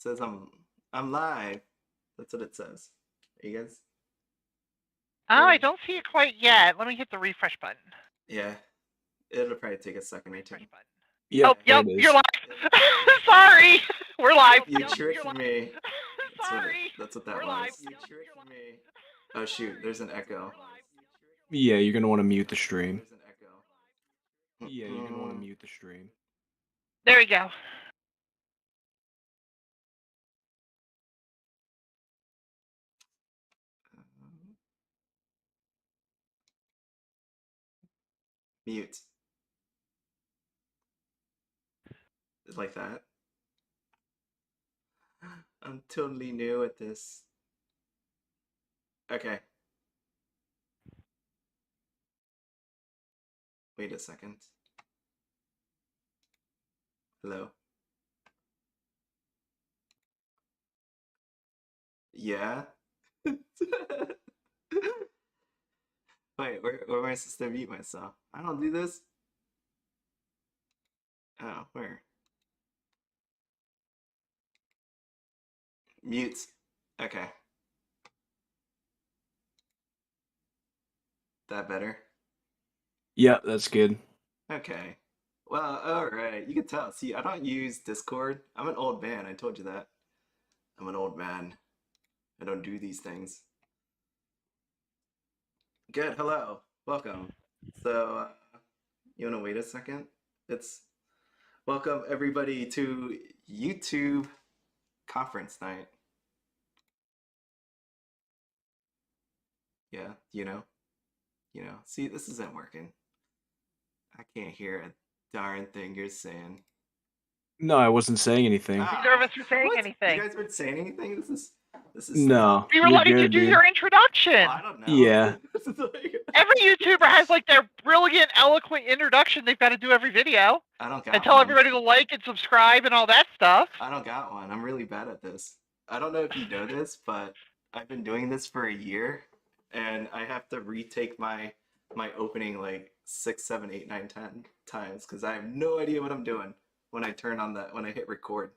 says I'm live. That's what it says. Are you guys? Oh, I don't see it quite yet. Let me hit the refresh button. Yeah. It'll probably take a second or two. Yep, Oh, yep, you're live. Sorry. We're live. You tricked me. Sorry. That's what that was. You tricked me. Oh shoot, there's an echo. Yeah, you're gonna want to mute the stream. There's an echo. Yeah, you're gonna want to mute the stream. There we go. Mute. Like that. I'm totally new at this. Okay. Wait a second. Hello. Yeah. Wait, where am I supposed to mute myself? I don't do this. Oh, where? Mute. Okay. That better? Yeah, that's good. Okay. Well, alright. You can tell. See, I don't use Discord. I'm an old man. I told you that. I'm an old man. I don't do these things. Good. Hello. Welcome. So, you want to wait a second? Welcome everybody to YouTube conference night. Yeah, see, this isn't working. I can't hear a darn thing you're saying. No, I wasn't saying anything. Neither of us were saying anything. You guys weren't saying anything? This is No. We were letting you do your introduction. Oh, I don't know. Yeah. Every YouTuber has like their brilliant, eloquent introduction they've got to do every video. I don't got and tell one. everybody to like and subscribe and all that stuff. I don't got one. I'm really bad at this. I don't know if you know this, but I've been doing this for a year, and I have to retake my opening like 6, 7, 8, 9, 10 times because I have no idea what I'm doing when I hit record.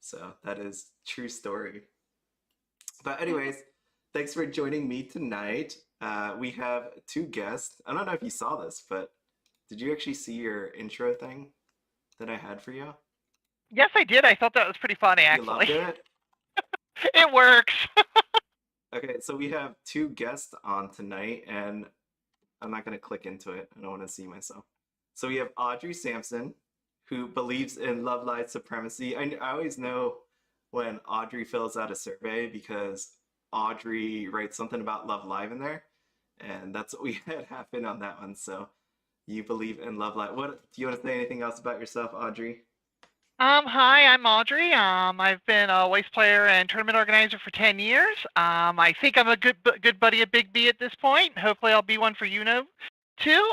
So that is true story. But anyways, thanks for joining me tonight. We have 2 guests. I don't know if you saw this, but did you actually see your intro thing that I had for you? Yes, I did. I thought that was pretty funny, actually. You loved it? It works. Okay, so we have 2 guests on tonight, and I'm not going to click into it. I don't want to see myself. So we have Audri Sampson, who believes in love life supremacy. I always know when Audri fills out a survey because Audri writes something about Love Live in there, and that's what we had happen on that one. So you believe in love life. What do you want to say anything else about yourself, Audri? Hi, I'm Audri. I've been a Weiss player and tournament organizer for 10 years. I think I'm a good buddy of Big B at this point. Hopefully I'll be one for Yuno too.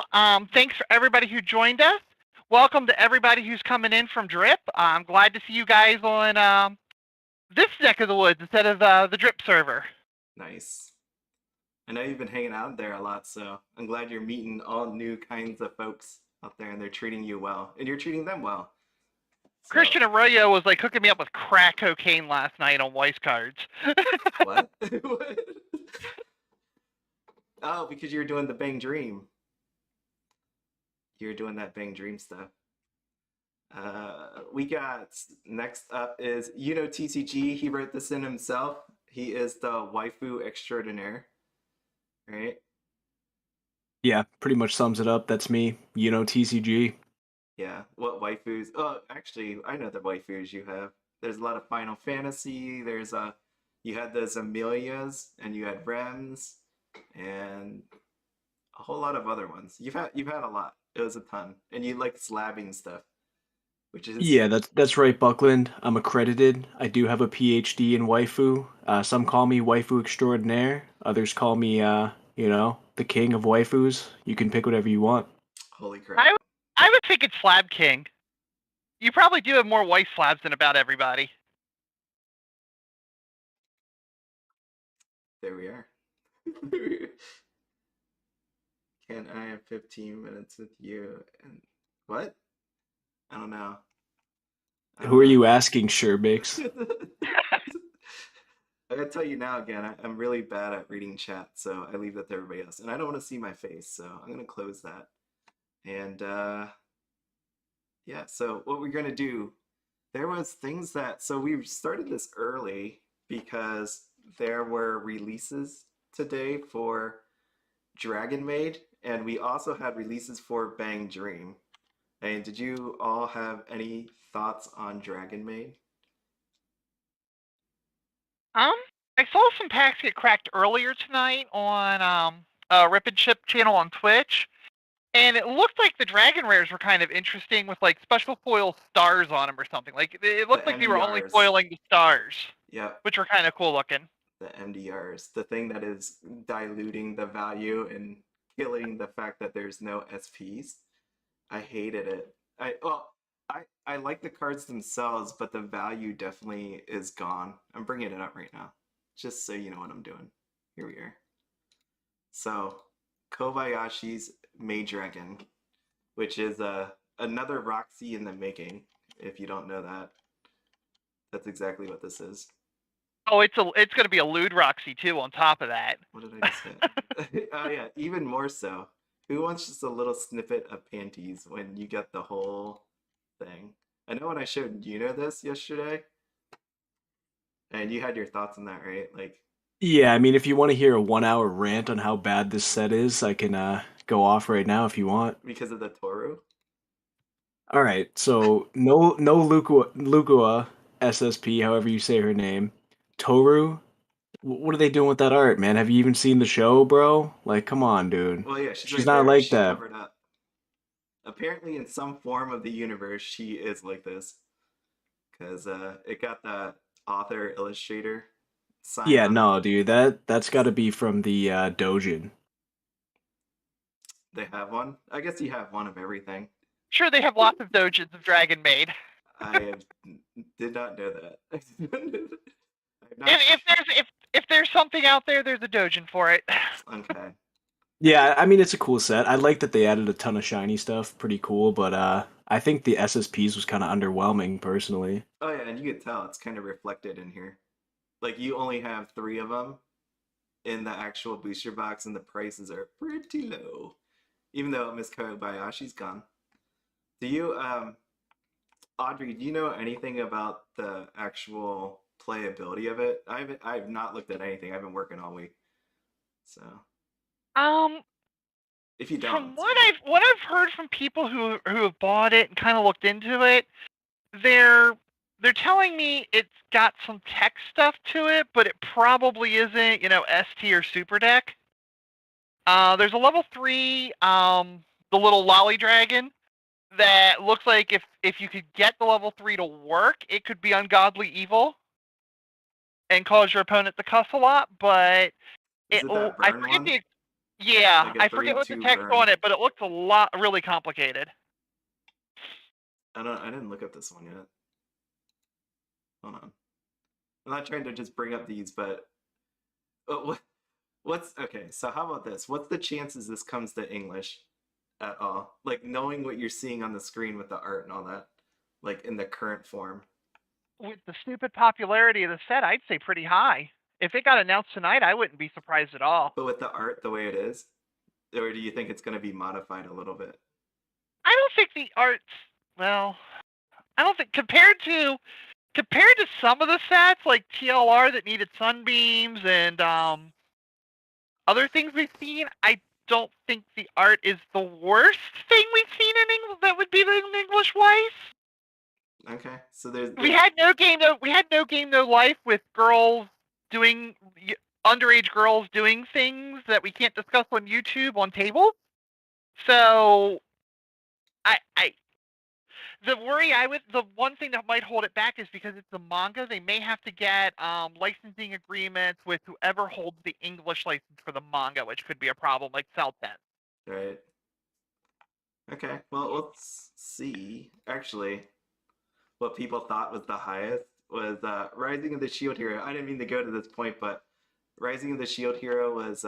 Thanks for everybody who joined us. Welcome to everybody who's coming in from Drip. I'm glad to see you guys on this neck of the woods instead of the Drip server. Nice. I know you've been hanging out there a lot, so I'm glad you're meeting all new kinds of folks out there and they're treating you well, and you're treating them well. So. Christian Arroyo was like hooking me up with crack cocaine last night on Weiss cards. What? What? Oh, because you were doing the Bang Dream. You were doing that Bang Dream stuff. We got next up is YunoTCG. He wrote this in himself. He is the waifu extraordinaire, right? Yeah, pretty much sums it up. That's me, YunoTCG. Yeah, what waifus? Oh, actually, I know the waifus you have. There's a lot of Final Fantasy. You had those Amelias, and you had Rems, and a whole lot of other ones. You've had a lot. It was a ton, and you like slabbing stuff, which is Yeah, that's right, Buckland. I'm accredited. I do have a PhD in waifu. Some call me waifu extraordinaire. Others call me, the king of waifus. You can pick whatever you want. Holy crap! I would think it's Slab King. You probably do have more Weiss slabs than about everybody. There we are. Can I have 15 minutes with you? And what? I don't know. I Who don't are know. you asking, Sherbix? I gotta tell you now again, I'm really bad at reading chat, so I leave that to everybody else. And I don't want to see my face, so I'm gonna close that. And yeah, so what we're gonna do, there was things that so we started this early because there were releases today for Dragon Maid, and we also had releases for Bang Dream. And did you all have any thoughts on Dragon Maid? Um, I saw some packs get cracked earlier tonight on Rip and Chip channel on Twitch, and it looked like the Dragon Rares were kind of interesting with like special foil stars on them or something. Like it The looked like they were only MDRs. foiling the stars, Yep, which were kind of cool looking. the MDRs. The thing that is diluting the value and killing the fact that there's no SPs. I hated it. I like the cards themselves, but the value definitely is gone. I'm bringing it up right now, just so you know what I'm doing. Here we are. So, Kobayashi's Maid Dragon, which is another Roxy in the making. If you don't know that, that's exactly what this is. Oh, it's gonna be a lewd Roxy too on top of that. What did I just hit? Oh yeah, even more so. Who wants just a little snippet of panties when you get the whole thing? I know when I showed this yesterday, and you had your thoughts on that, right? Like Yeah, I mean, if you want to hear a 1 hour rant on how bad this set is, I can go off right now if you want. because of the Toru. All right, so no Lukua SSP, however you say her name. Toru, what are they doing with that art, man? Have you even seen the show, bro? Like, come on, dude. Well, yeah, she's She's right not there. like She's that. covered up. Apparently, in some form of the universe, she is like this because it got the author illustrator sign Yeah, on it. no, dude, that's got to be from the Dojin. They have one. I guess you have one of everything. Sure, they have lots of dojins of Dragon Maid. I did not know that. If there's something out there, there's a dojin for it. Okay. Yeah, I mean, it's a cool set. I like that they added a ton of shiny stuff. Pretty cool, but I think the SSPs was kind of underwhelming, personally. Oh yeah, and you could tell it's kind of reflected in here. Like you only have 3 of them in the actual booster box, and the prices are pretty low. Even though Miss Kobayashi's gone. Do you, Audri? Do you know anything about the actual playability of it? I've not looked at anything. I've been working all week, so Um, if you don't, from what I've heard from people who have bought it and kind of looked into it, they're telling me it's got some tech stuff to it, but it probably isn't, ST or Super Deck. There's a level 3, the little lolly dragon that looks like if you could get the level 3 to work, it could be ungodly evil and cause your opponent to cuss a lot. But is it that I burn forget one? yeah, Like a I forget what the 3/2 text burn. on it, but it looks really complicated. I didn't look at this one yet. Hold on. I'm not trying to just bring up these, but what's okay? So how about this? What's the chances this comes to English at all? Like knowing what you're seeing on the screen with the art and all that, like in the current form. With the stupid popularity of the set, I'd say pretty high. If it got announced tonight, I wouldn't be surprised at all. But with the art the way it is, or do you think it's going to be modified a little bit? I don't think the art's I don't think compared to some of the sets like TLR that needed sunbeams and other things we've seen, I don't think the art is the worst thing we've seen in English. That would be the English Weiss. Okay, so there's We had no game, no life with girls doing underage girls doing things that we can't discuss on YouTube on tables. So, I the one thing that might hold it back is because it's a manga. They may have to get licensing agreements with whoever holds the English license for the manga, which could be a problem, like Celten. right. Okay, well let's see. Actually, what people thought was the highest was Rising of the Shield Hero. I didn't mean to go to this point, but Rising of the Shield Hero was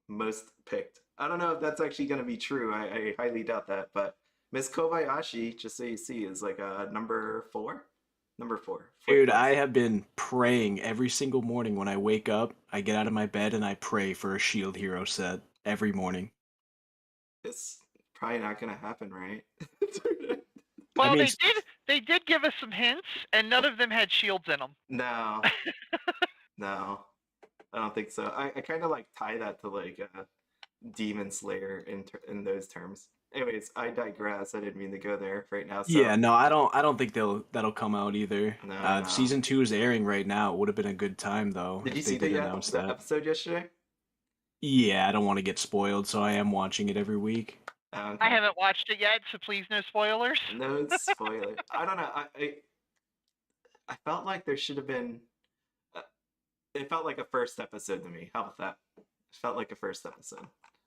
most picked. I don't know if that's actually going to be true. I highly doubt that, but Miss Kobayashi, just so you see, is like a number 4. Number 4. Flip Dude, plus. I have been praying every single morning when I wake up. I get out of my bed and I pray for a Shield Hero set every morning. It's probably not gonna happen, right? Well, mean, they did give us some hints, and none of them had shields in them. No, no, I don't think so. I kind of like tie that to like Demon Slayer in those terms. Anyways, I digress. I didn't mean to go there right now. yeah, So no, I don't think that'll come out either. no, no. Season 2 is airing right now. It would have been a good time though Did you if they see did announce the that. episode yesterday? Yeah, I don't want to get spoiled, so I am watching it every week. I Okay. haven't watched it yet, so please no spoilers. No spoiler. I don't know. I felt like there should have been. Uh, it felt like a first episode to me. How about that? It felt like a first episode,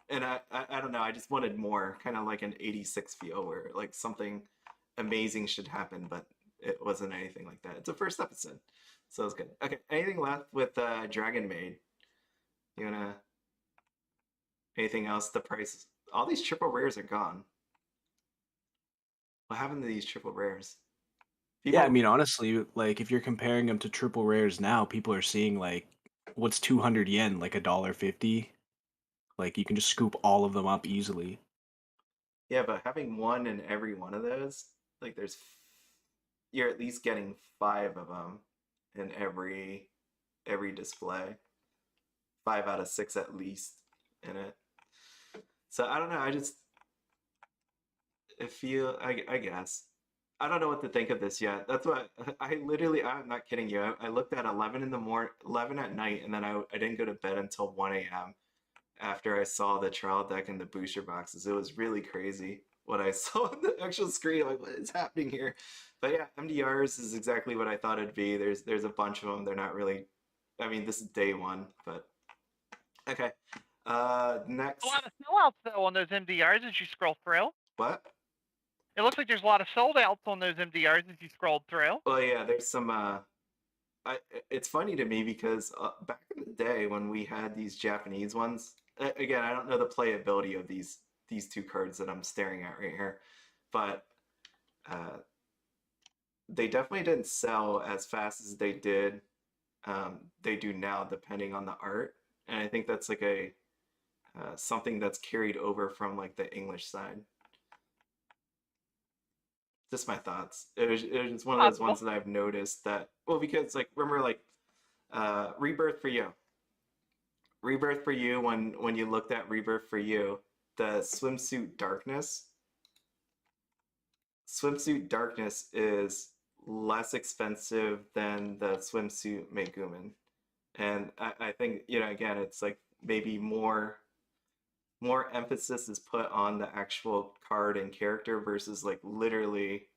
and I don't know. I just wanted more, kind of like an 86 feel, where like something amazing should happen, but it wasn't anything like that. It's a first episode, so it's good. Okay, anything left with Dragon Maid? You wanna anything else? The price, all these triple rares are gone. What happened to these triple rares? Yeah, I People, mean, honestly, like if you're comparing them to triple rares now, people are seeing like what's 200 yen, like $1.50. Like you can just scoop all of them up easily. yeah, but having one in every one of those, like you're at least getting 5 of them in every display. 5 out of 6 at least in it. So I don't know. I feel. I guess. I don't know what to think of this yet. That's what I literally. I'm not kidding you. I looked at 11 in the morning, 11 at night, and then I didn't go to bed until 1 a.m. after I saw the trial deck and the booster boxes. It was really crazy what I saw on the actual screen. Like, what is happening here? But yeah, MDRs is exactly what I thought it'd be. There's a bunch of them. They're not really. I mean, this is day one, but okay. Next. A lot of sellouts though on those MDRs as you scroll through. What? It looks like there's a lot of sold outs on those MDRs as you scrolled through. Well, yeah, there's some. It's funny to me because back in the day when we had these Japanese ones, again, I don't know the playability of these two cards that I'm staring at right here, but uh, they definitely didn't sell as fast as they do now, depending on the art. And I think that's like a something that's carried over from like the English side. Just my thoughts. It was one of those ones that I've noticed that, well, because like remember like Rebirth for You. Rebirth for You, when you looked at Rebirth for You, the swimsuit darkness is less expensive than the swimsuit Megumin. And I think, again, it's like maybe more emphasis is put on the actual card and character versus like literally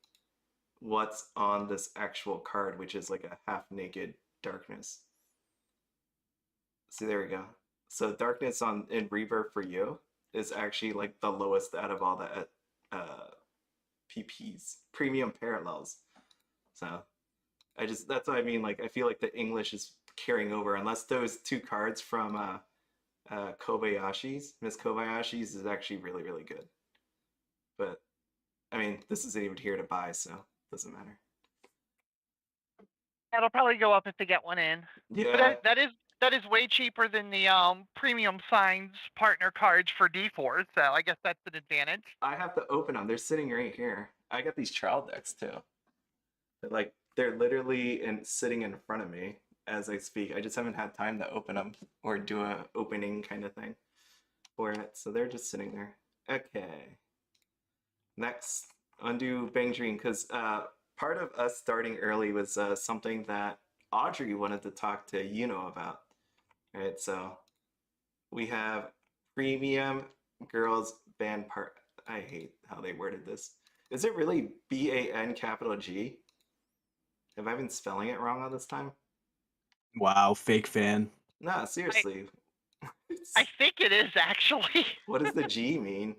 what's on this actual card, which is like a half naked darkness. See, there we go. So darkness in Rebirth for You is actually like the lowest out of all the PPs, premium parallels. So that's what I mean. Like I feel like the English is carrying over, unless those two cards from Kobayashi's, Miss Kobayashi's is actually really, really good. But I mean, this isn't even here to buy, so it doesn't matter. That'll probably go up if they get one in. Yeah. But that is way cheaper than the premium signs partner cards for D4, so I guess that's an advantage. I have to open them. They're sitting right here. I got these trial decks too. They're literally sitting in front of me as I speak. I just haven't had time to open them or do a opening kind of thing for it. So they're just sitting there. Okay. Next, undo Bang Dream, because part of us starting early was something that Audri wanted to talk to about. Right, so we have premium girls band part. I hate how they worded this. Is it really BAN_G? Have I been spelling it wrong all this time? Wow, fake fan. No, seriously. I think it is actually. What does the G mean?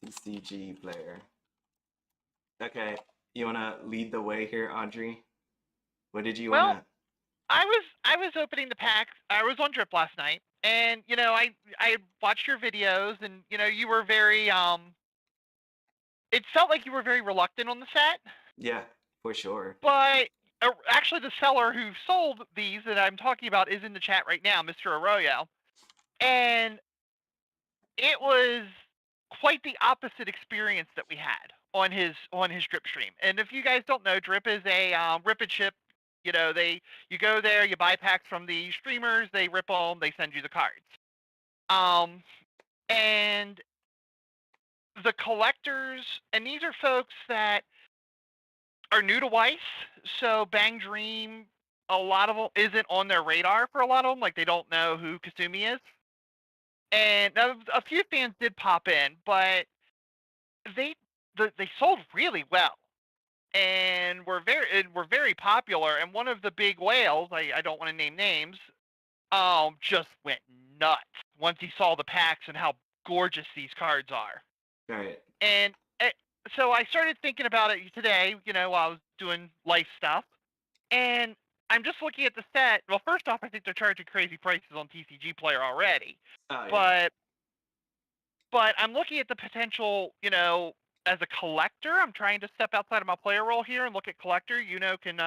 TCGPLAYER. Okay, you wanna lead the way here, Audri? What did you wanna? I was opening the pack. I was on Drip last night, and I watched your videos, and you were very it felt like you were very reluctant on the set. Yeah, for sure. But actually, the seller who sold these that I'm talking about is in the chat right now, Mr. Arroyo, and it was quite the opposite experience that we had on his drip stream. And if you guys don't know, drip is a rip and ship. You know, you go there, you buy packs from the streamers, they rip them, they send you the cards. And the collectors, and these are folks that are new to Weiss, so Bang Dream, a lot of them isn't on their radar for a lot of them. Like, they don't know who Kasumi is. And a few fans did pop in, but they sold really well and were very popular. And one of the big whales, I don't want to name names, just went nuts once he saw the packs and how gorgeous these cards are. Right. And so I started thinking about it today, you know, while I was doing life stuff. And I'm just looking at the set. Well, first off, I think they're charging crazy prices on TCGPLAYER already. Oh, yeah. But I'm looking at the potential, you know, as a collector. I'm trying to step outside of my player role here and look at collector. You know, can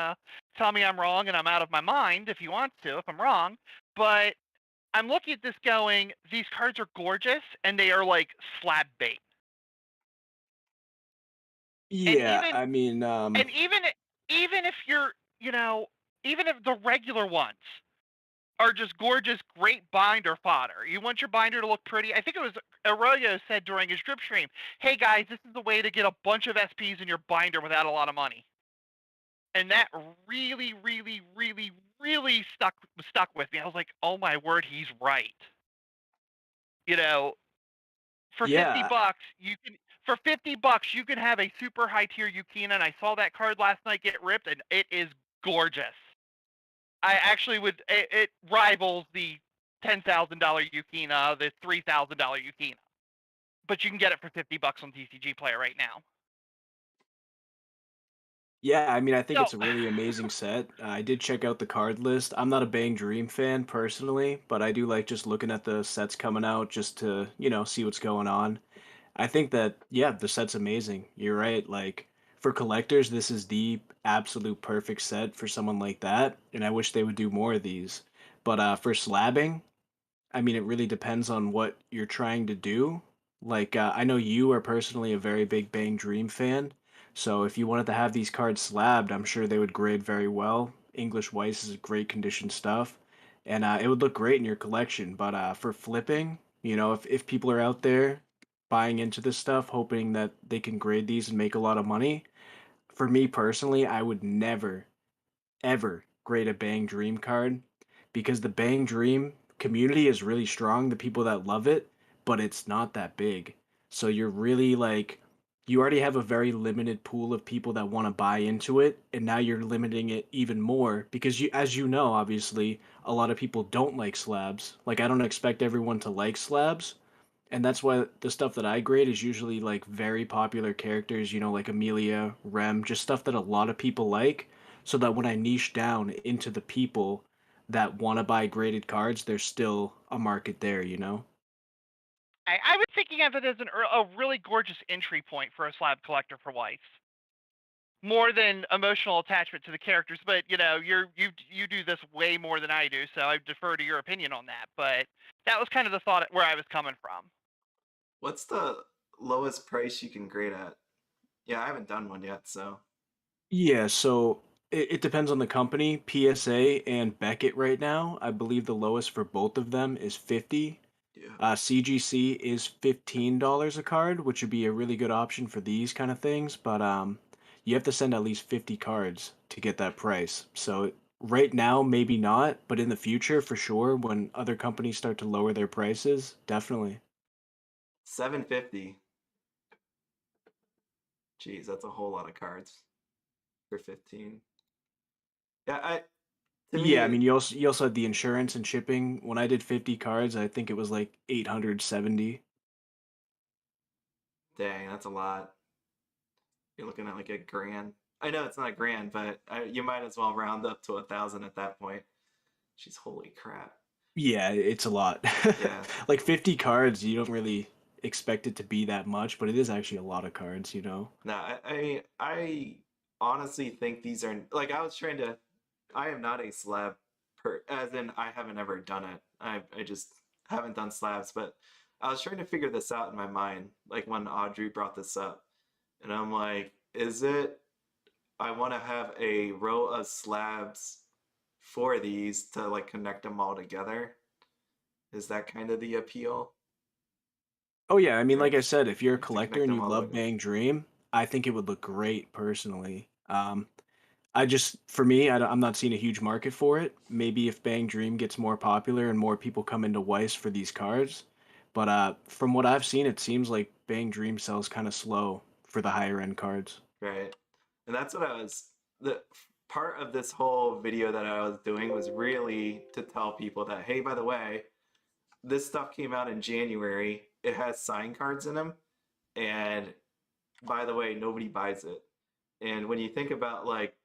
tell me I'm wrong and I'm out of my mind if he wants to, if I'm wrong. But I'm looking at this going, these cards are gorgeous and they are like slab bait. Yeah, even, I mean, and even if you're, you know, even if the regular ones are just gorgeous, great binder fodder. You want your binder to look pretty. I think it was Arroyo said during his drip stream, hey guys, this is the way to get a bunch of SPs in your binder without a lot of money. And that really, really, really, really stuck with me. I was like, oh my word, he's right. You know, for Yeah. $50, you can have a super high tier Yukina, and I saw that card last night get ripped, and it is gorgeous. I actually would. It rivals the $10,000 Yukina, the $3,000 Yukina, but you can get it for $50 on TCGPLAYER right now. Yeah, I mean, I think it's a really amazing set. I did check out the card list. I'm not a Bang Dream fan personally, but I do like just looking at the sets coming out just to, you know, see what's going on. I think that, yeah, the set's amazing. You're right. Like, for collectors, this is the absolute perfect set for someone like that, and I wish they would do more of these. But for slabbing, I mean, it really depends on what you're trying to do. Like, I know you are personally a very big Bang Dream fan, so if you wanted to have these cards slabbed, I'm sure they would grade very well. English Weiss is great condition stuff, and it would look great in your collection. But for flipping, you know, if people are out there buying into this stuff, hoping that they can grade these and make a lot of money, for me personally, I would never, ever grade a Bang Dream card because the Bang Dream community is really strong, the people that love it, but it's not that big. So you're really like, you already have a very limited pool of people that want to buy into it, and now you're limiting it even more because you, as you know, obviously, a lot of people don't like slabs. Like, I don't expect everyone to like slabs, and that's why the stuff that I grade is usually like very popular characters, you know, like Amelia, Rem, just stuff that a lot of people like, so that when I niche down into the people that want to buy graded cards, there's still a market there, you know? I was thinking of it as a really gorgeous entry point for a slab collector for Weiss. More than emotional attachment to the characters, but you know, you do this way more than I do, so I defer to your opinion on that. But that was kind of the thought where I was coming from. What's the lowest price you can grade at? Yeah, I haven't done one yet, so. Yeah, so it depends on the company. PSA and Beckett right now, I believe the lowest for both of them is 50. Yeah. CGC is $15 a card, which would be a really good option for these kind of things, but you have to send at least 50 cards to get that price. So right now, maybe not, but in the future, for sure, when other companies start to lower their prices, definitely. 750. Jeez, that's a whole lot of cards for 15. Yeah, to Yeah, I me, mean, you also had the insurance and shipping. When I did 50 cards, I think it was like 870. dang, that's a lot. You're looking at like a grand. I know it's not a grand, but you might as well round up to 1,000 at that point. She's holy crap. Yeah, it's a lot. Yeah. Like 50 cards, you don't really expect it to be that much, but it is actually a lot of cards, you know. No, I honestly think these are like I was trying to. I am not a slab as in I haven't ever done it. I just haven't done slabs, but I was trying to figure this out in my mind, like when Audri brought this up, and I'm like, is it? I want to have a row of slabs for these to like connect them all together. Is that kind of the appeal? Oh yeah, I mean, Or like I said, if you're a to collector connect and them you all the way love together? Bang Dream, I think it would look great personally. I just, for me, I'm not seeing a huge market for it. Maybe if Bang Dream gets more popular and more people come into Weiss for these cards. But from what I've seen, it seems like Bang Dream sells kind of slow for the higher end cards. Right. And that's what I was the part of this whole video that I was doing was really to tell people that, hey, by the way, this stuff came out in January. It has sign cards in them, and by the way, nobody buys it. And when you think about like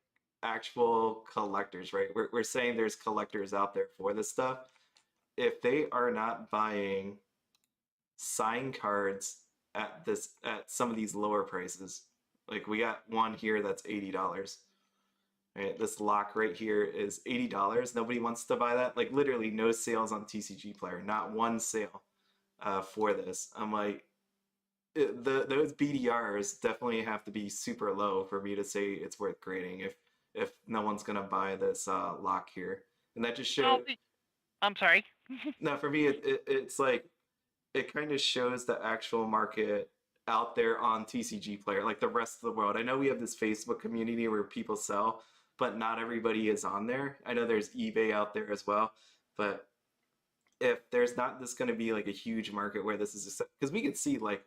actual collectors, right? We're saying there's collectors out there for this stuff. If they are not buying sign cards at some of these lower prices, like we got one here that's $80. Right? This lock right here is $80. Nobody wants to buy that. Like literally no sales on TCG Player, not one sale for this. I'm like, those BDRs definitely have to be super low for me to say it's worth grading if no one's gonna buy this lock here. And that just Well, showed. I'm sorry. No, for me it's like it kind of shows the actual market out there on TCG Player, like the rest of the world. I know we have this Facebook community where people sell, but not everybody is on there. I know there's eBay out there as well, but if there's not this going to be like a huge market where this is a set, because we could see like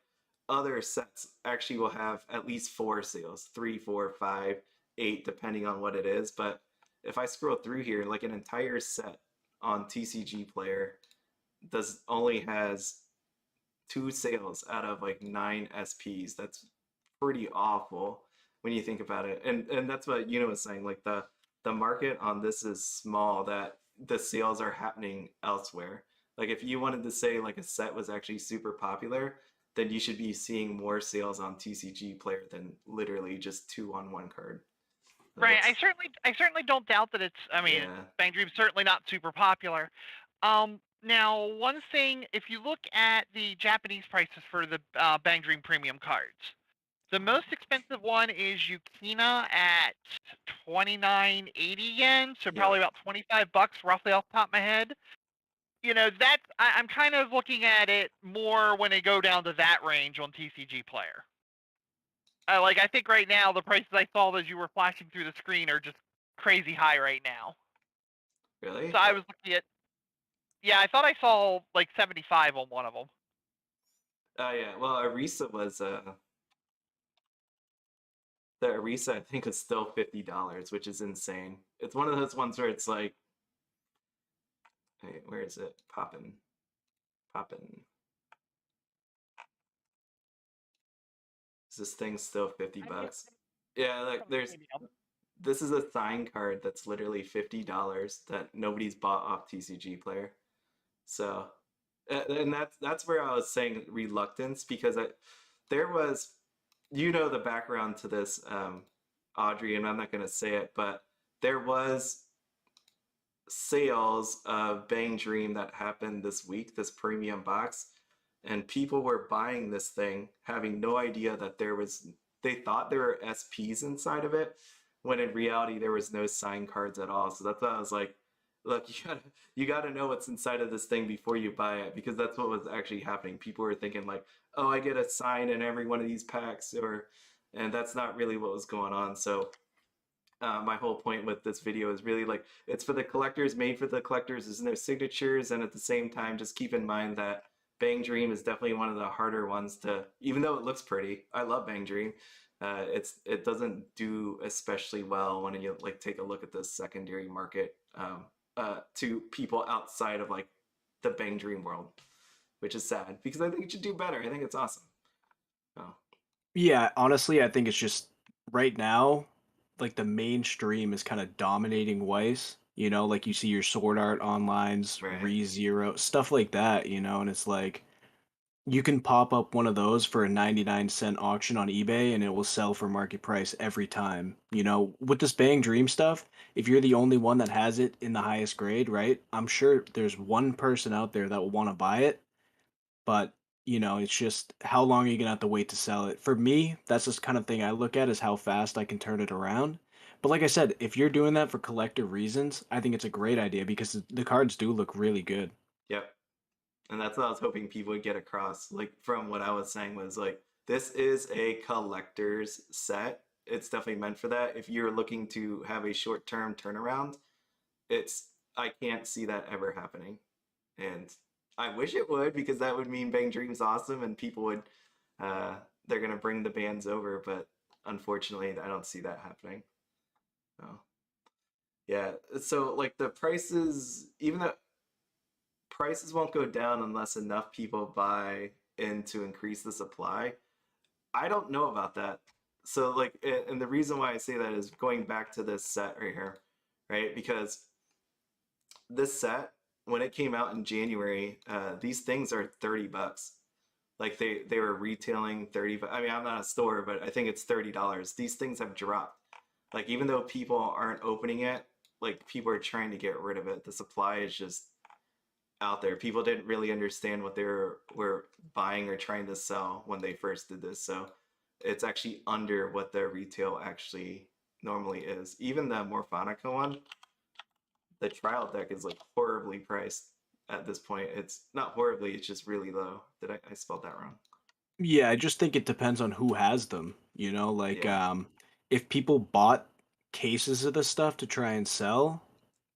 other sets actually will have at least four sales, three, four, five, eight, depending on what it is. But if I scroll through here, like an entire set on TCG Player does only has two sales out of like nine SPs. That's pretty awful when you think about it. And that's what was saying. Like the market on this is small. That the sales are happening elsewhere. Like if you wanted to say like a set was actually super popular, then you should be seeing more sales on TCG Player than literally just two on one card. Like Right. that's I certainly don't doubt that it's. I mean, yeah. Bang Dream's certainly not super popular. Now one thing, if you look at the Japanese prices for the Bang Dream premium cards, the most expensive one is Yukina at 2980 yen, so Yep. probably about $25 roughly off the top of my head. That's I'm kind of looking at it more when they go down to that range on TCG Player. I think right now the prices I saw as you were flashing through the screen are just crazy high right now. Really? So I was looking at, yeah, I thought I saw like 75 on one of them. Oh yeah. Well, Arisa was the Arisa, I think, is still $50, which is insane. It's one of those ones where it's like, hey, where is it? Poppin', poppin'. Is this thing still 50 bucks? Yeah, like this is a sign card that's literally $50 that nobody's bought off TCG Player. So, and that's where I was saying reluctance because there was, the background to this, Audri, and I'm not gonna say it, but there was sales of Bang Dream that happened this week, this premium box, and people were buying this thing having no idea that they thought there were SPs inside of it, when in reality there was no sign cards at all. So that's why I was like, look, you gotta know what's inside of this thing before you buy it, because that's what was actually happening. People were thinking like, oh, I get a sign in every one of these packs, and that's not really what was going on. So my whole point with this video is really like it's for the collectors, made for the collectors. There's no signatures, and at the same time, just keep in mind that Bang Dream is definitely one of the harder ones to. Even though it looks pretty, I love Bang Dream. It doesn't do especially well when you like take a look at the secondary market to people outside of like the Bang Dream world, which is sad because I think it should do better. I think it's awesome. Oh, Yeah, honestly, I think it's just right now, like the mainstream is kind of dominating Weiss. You know, like you see your Sword Art Onlines, right. ReZero, stuff like that, and it's like You can pop up one of those for a 99-cent auction on eBay and it will sell for market price every time. You know, with this Bang Dream stuff, if you're the only one that has it in the highest grade, right? I'm sure there's one person out there that will want to buy it, but it's just how long are you gonna have to wait to sell it? For me, that's this kind of thing I look at is how fast I can turn it around. But like I said, if you're doing that for collective reasons, I think it's a great idea because the cards do look really good. Yep. And that's what I was hoping people would get across. Like from what I was saying was like this is a collector's set. It's definitely meant for that. If you're looking to have a short-term turnaround, I can't see that ever happening. And I wish it would because that would mean Bang Dream's awesome and people would they're gonna bring the bands over, but unfortunately I don't see that happening. Oh. Yeah. So like the prices, even though prices won't go down unless enough people buy in to increase the supply. I don't know about that. So like, and the reason why I say that is going back to this set right here, right? Because this set, when it came out in January, these things are $30. Like they were retailing 30. I mean, I'm not a store, but I think it's $30. These things have dropped. Like even though people aren't opening it, like people are trying to get rid of it. The supply is just out there. People didn't really understand what were buying or trying to sell when they first did this. So it's actually under what the retail actually normally is. Even the Morphonica one, the trial deck is like horribly priced at this point. It's not horribly, it's just really low. I spelled that wrong? Yeah, I just think it depends on who has them, like Yeah. if people bought cases of this stuff to try and sell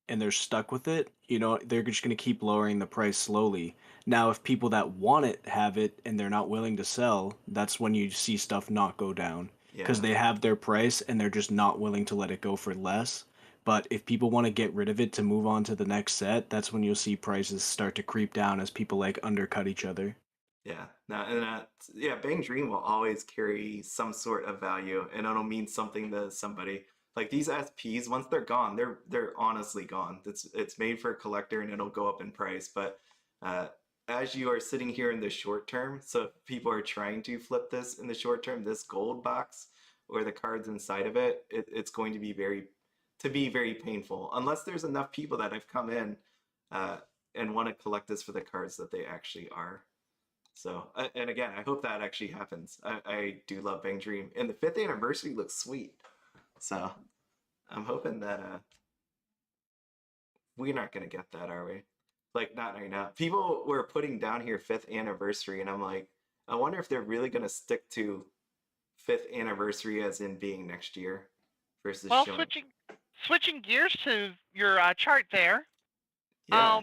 and they're stuck with it, they're just going to keep lowering the price slowly. Now, if people that want it have it and they're not willing to sell, that's when you see stuff not go down because Yeah. they have their price and they're just not willing to let it go for less. But if people want to get rid of it to move on to the next set, that's when you'll see prices start to creep down as people like undercut each other. Yeah. No, and yeah, Bang Dream will always carry some sort of value and it'll mean something to somebody. Like these SPs, once they're gone, they're honestly gone. It's made for a collector and it'll go up in price. But uh, as you are sitting here in the short term, so if people are trying to flip this in the short term, this gold box or the cards inside of it's going to be very painful unless there's enough people that have come in uh, and want to collect this for the cards that they actually are. So, and again, I hope that actually happens. I do love Bang Dream, and the 5th anniversary looks sweet. So, I'm hoping that we're not gonna get that, are we? Like, not right now. People were putting down here 5th anniversary, and I'm like, I wonder if they're really gonna stick to 5th anniversary as in being next year versus Well, showing. switching gears to your chart there. Yeah,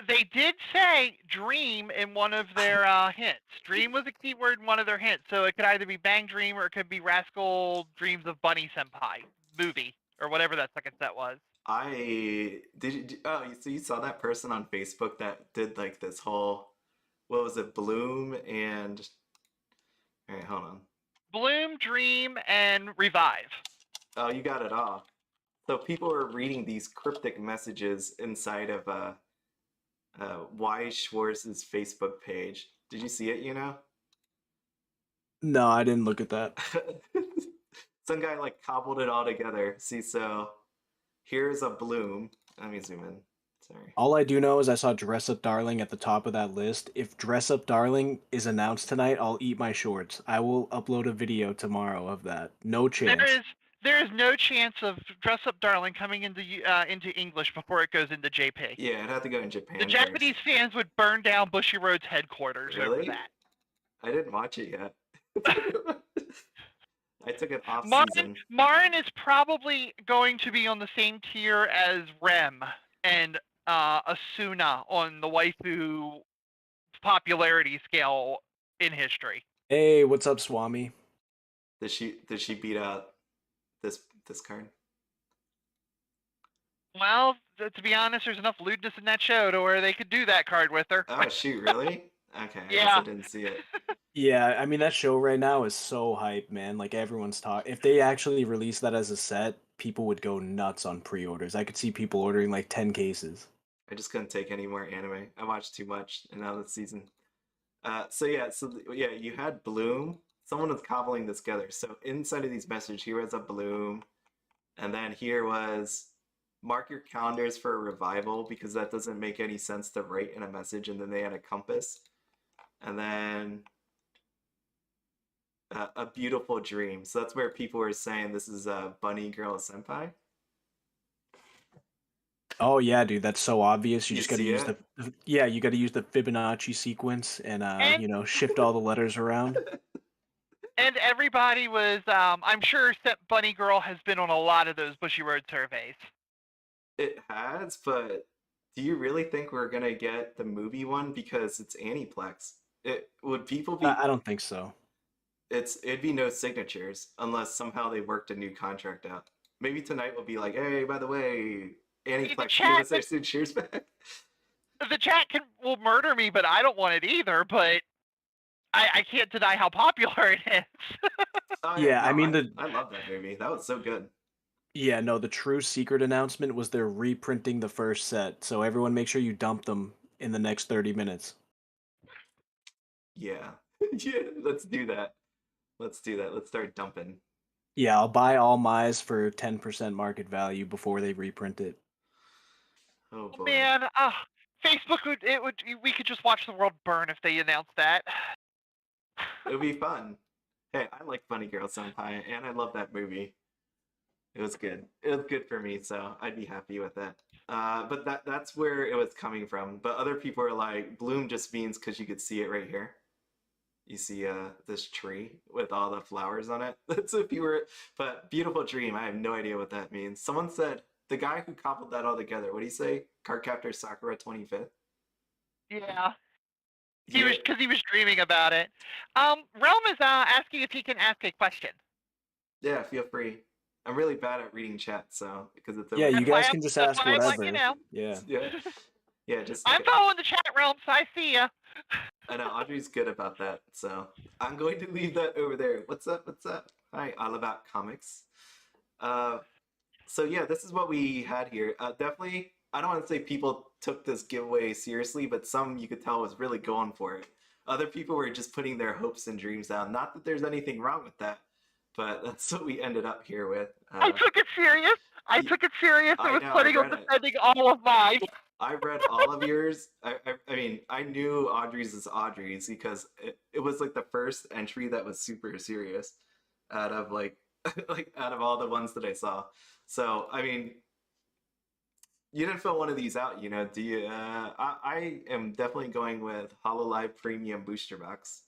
They did say dream in one of their hints. Dream was a keyword in one of their hints, so it could either be Bang Dream or it could be Rascal Dreams of Bunny Senpai movie or whatever that second set was. I did. Oh, so you saw that person on Facebook that did like this whole, what was it, Bloom and. All right, hold on. Bloom, Dream, and Revive. Oh, you got it all. So people are reading these cryptic messages inside of Weiss Schwarz's Facebook page. Did you see it, No, I didn't look at that. Some guy like cobbled it all together. See, so here's a bloom. Let me zoom in. Sorry. All I do know is I saw Dress Up Darling at the top of that list. If Dress Up Darling is announced tonight, I'll eat my shorts. I will upload a video tomorrow of that. No chance. There is no chance of Dress Up Darling coming into English before it goes into JP. Yeah, it'd have to go in Japan. The Japanese fans would burn down Bushiroad's headquarters over Really? that. I didn't watch it yet. I took it off season. Marin is probably going to be on the same tier as Rem and Asuna on the waifu popularity scale in history. Hey, what's up, Swami? Did she beat out this card? Well, to be honest, there's enough lewdness in that show to where they could do that card with her. Oh shoot, really? Okay, I guess I didn't see it. Yeah, I mean that show right now is so hype, man. Like everyone's talking. If they actually release that as a set, people would go nuts on pre-orders. I could see people ordering like 10 cases. I just couldn't take any more anime. I watched too much, and now this season, So you had Bloom. Someone was cobbling this together. So inside of these messages, here was a Bloom, and then here was mark your calendars for a revival because that doesn't make any sense to write in a message. And then they had a compass, and then a beautiful dream. So that's where people were saying this is a bunny girl senpai. Oh yeah, dude, that's so obvious. You You just got to see use it? you got to use the Fibonacci sequence and And shift all the letters around. and everybody was, I'm sure Bunny Girl has been on a lot of those Bushiroad surveys. It has, but do you really think we're gonna get the movie one because it's Aniplex? It would people be I don't think so. it'd be no signatures unless somehow they worked a new contract out. Maybe tonight will be like, hey, by the way, Aniplex, give us our signatures back. The chat will murder me, but I don't want it either. But I can't deny how popular it is. Oh Yeah, no, I mean I love that movie. That was so good. yeah, no, the true secret announcement was they're reprinting the first set, so everyone make sure you dump them in the next 30 minutes. Yeah. Yeah, let's do that. Let's do that. Let's start dumping. Yeah, I'll buy all Mize for 10% market value before they reprint it. Oh boy. Man, Facebook we could just watch the world burn if they announced that. It would be fun. Hey, I like Funny Girl Senpai, and I love that movie. It was good. It was good for me, so I'd be happy with it. But that's where it was coming from. But other people are like, bloom just means because you could see it right here. You see this tree with all the flowers on it. That's if you were. But beautiful dream. I have no idea what that means. Someone said the guy who cobbled that all together. What do you say? Cardcaptor Sakura 25th. Yeah. Yeah. He was dreaming about it. Realm is asking if he can ask a question. Yeah, feel free. I'm really bad at reading chat, so because it's Yeah, you guys why can just that's ask why I'm whatever. letting you know. Yeah. Yeah, just I'm following the chat, Realm, so I see ya. I know Audri's good about that, so I'm going to leave that over there. What's up? What's up? Hi, all about comics. So yeah, this is what we had here. Definitely, I don't want to say people took this giveaway seriously, but some you could tell was really going for it. Other people were just putting their hopes and dreams down. Not that there's anything wrong with that, but that's what we ended up here with. I took it serious. I took it serious and was planning on defending all of mine. I read all of yours. I mean, I knew Audri's is Audri's because it was like the first entry that was super serious out of like out of all the ones that I saw. So I mean, you didn't fill one of these out, you know? Do you? I am definitely going with HoloLive Premium Booster Box.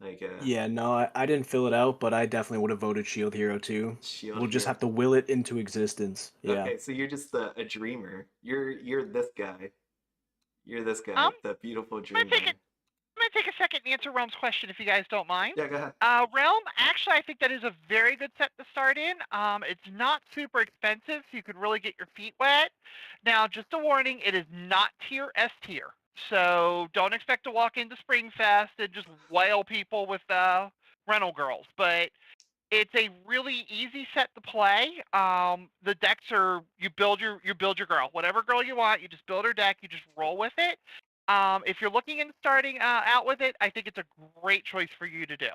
Like Yeah, no, I didn't fill it out, but I definitely would have voted Shield Hero too. Shield We'll just Hero. have to will it into existence. Yeah. Okay, so you're just a dreamer. You're this guy. You're this guy, the beautiful dreamer. I'm going to take a second and answer Realm's question if you guys don't mind. Yeah, go ahead. Realm, actually, I think that is a very good set to start in. It's not super expensive, so you could really get your feet wet. Now, just a warning, it is not tier S tier. So don't expect to walk into Springfest and just wail people with rental girls. But it's a really easy set to play. The decks are you build your girl, whatever girl you want. You just build her deck. You just roll with it. If you're looking into starting out with it, I think it's a great choice for you to do.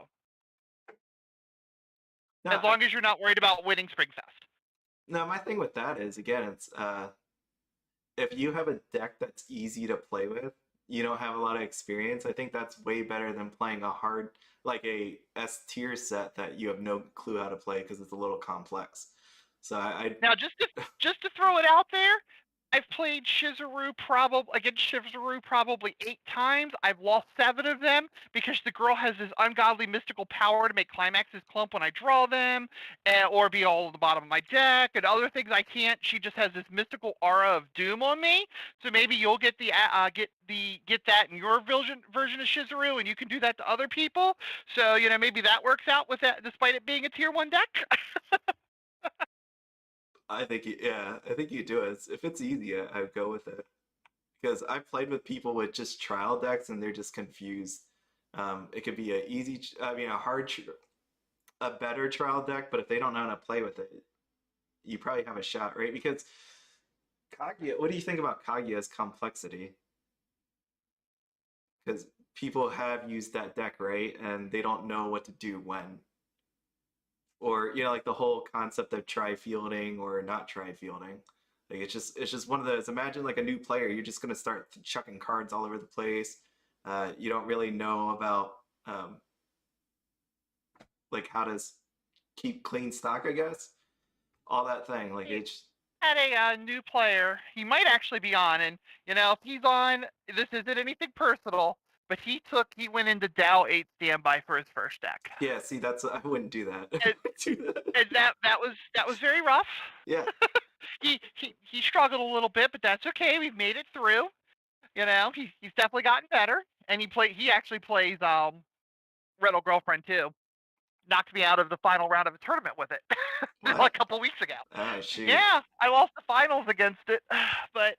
No, as long as you're not worried about winning Springfest. No, my thing with that is again, it's if you have a deck that's easy to play with, you don't have a lot of experience. I think that's way better than playing a hard like a S tier set that you have no clue how to play because it's a little complex. So now just to throw it out there, I've played Shizuru probably 8 times. I've lost 7 of them because the girl has this ungodly mystical power to make climaxes clump when I draw them, or be all at the bottom of my deck, and other things I can't. She just has this mystical aura of doom on me. So maybe you'll get get that in your version of Shizuru, and you can do that to other people. So maybe that works out with that, despite it being a tier 1 deck. I think you do it. If it's easy, I'd go with it. Because I've played with people with just trial decks and they're just confused. It could be a better trial deck, but if they don't know how to play with it, you probably have a shot, right? Because Kaguya, what do you think about Kaguya's complexity? Because people have used that deck, right? And they don't know what to do when. Or, like the whole concept of try fielding or not try fielding. Like it's just one of those. Imagine like a new player, you're just gonna start chucking cards all over the place. You don't really know about um, like how to keep clean stock, I guess. All that thing, like it's Had a new player. He might actually be on, and if he's on, this isn't anything personal, but he went into Dow 8 standby for his first deck. yeah. See, I wouldn't do that. And, do that. and that was very rough. Yeah. He struggled a little bit, but that's okay. We've made it through. He's definitely gotten better, and he actually plays Rental Girlfriend too. Knocked me out of the final round of a tournament with it a couple weeks ago. Oh shoot. Yeah, I lost the finals against it, but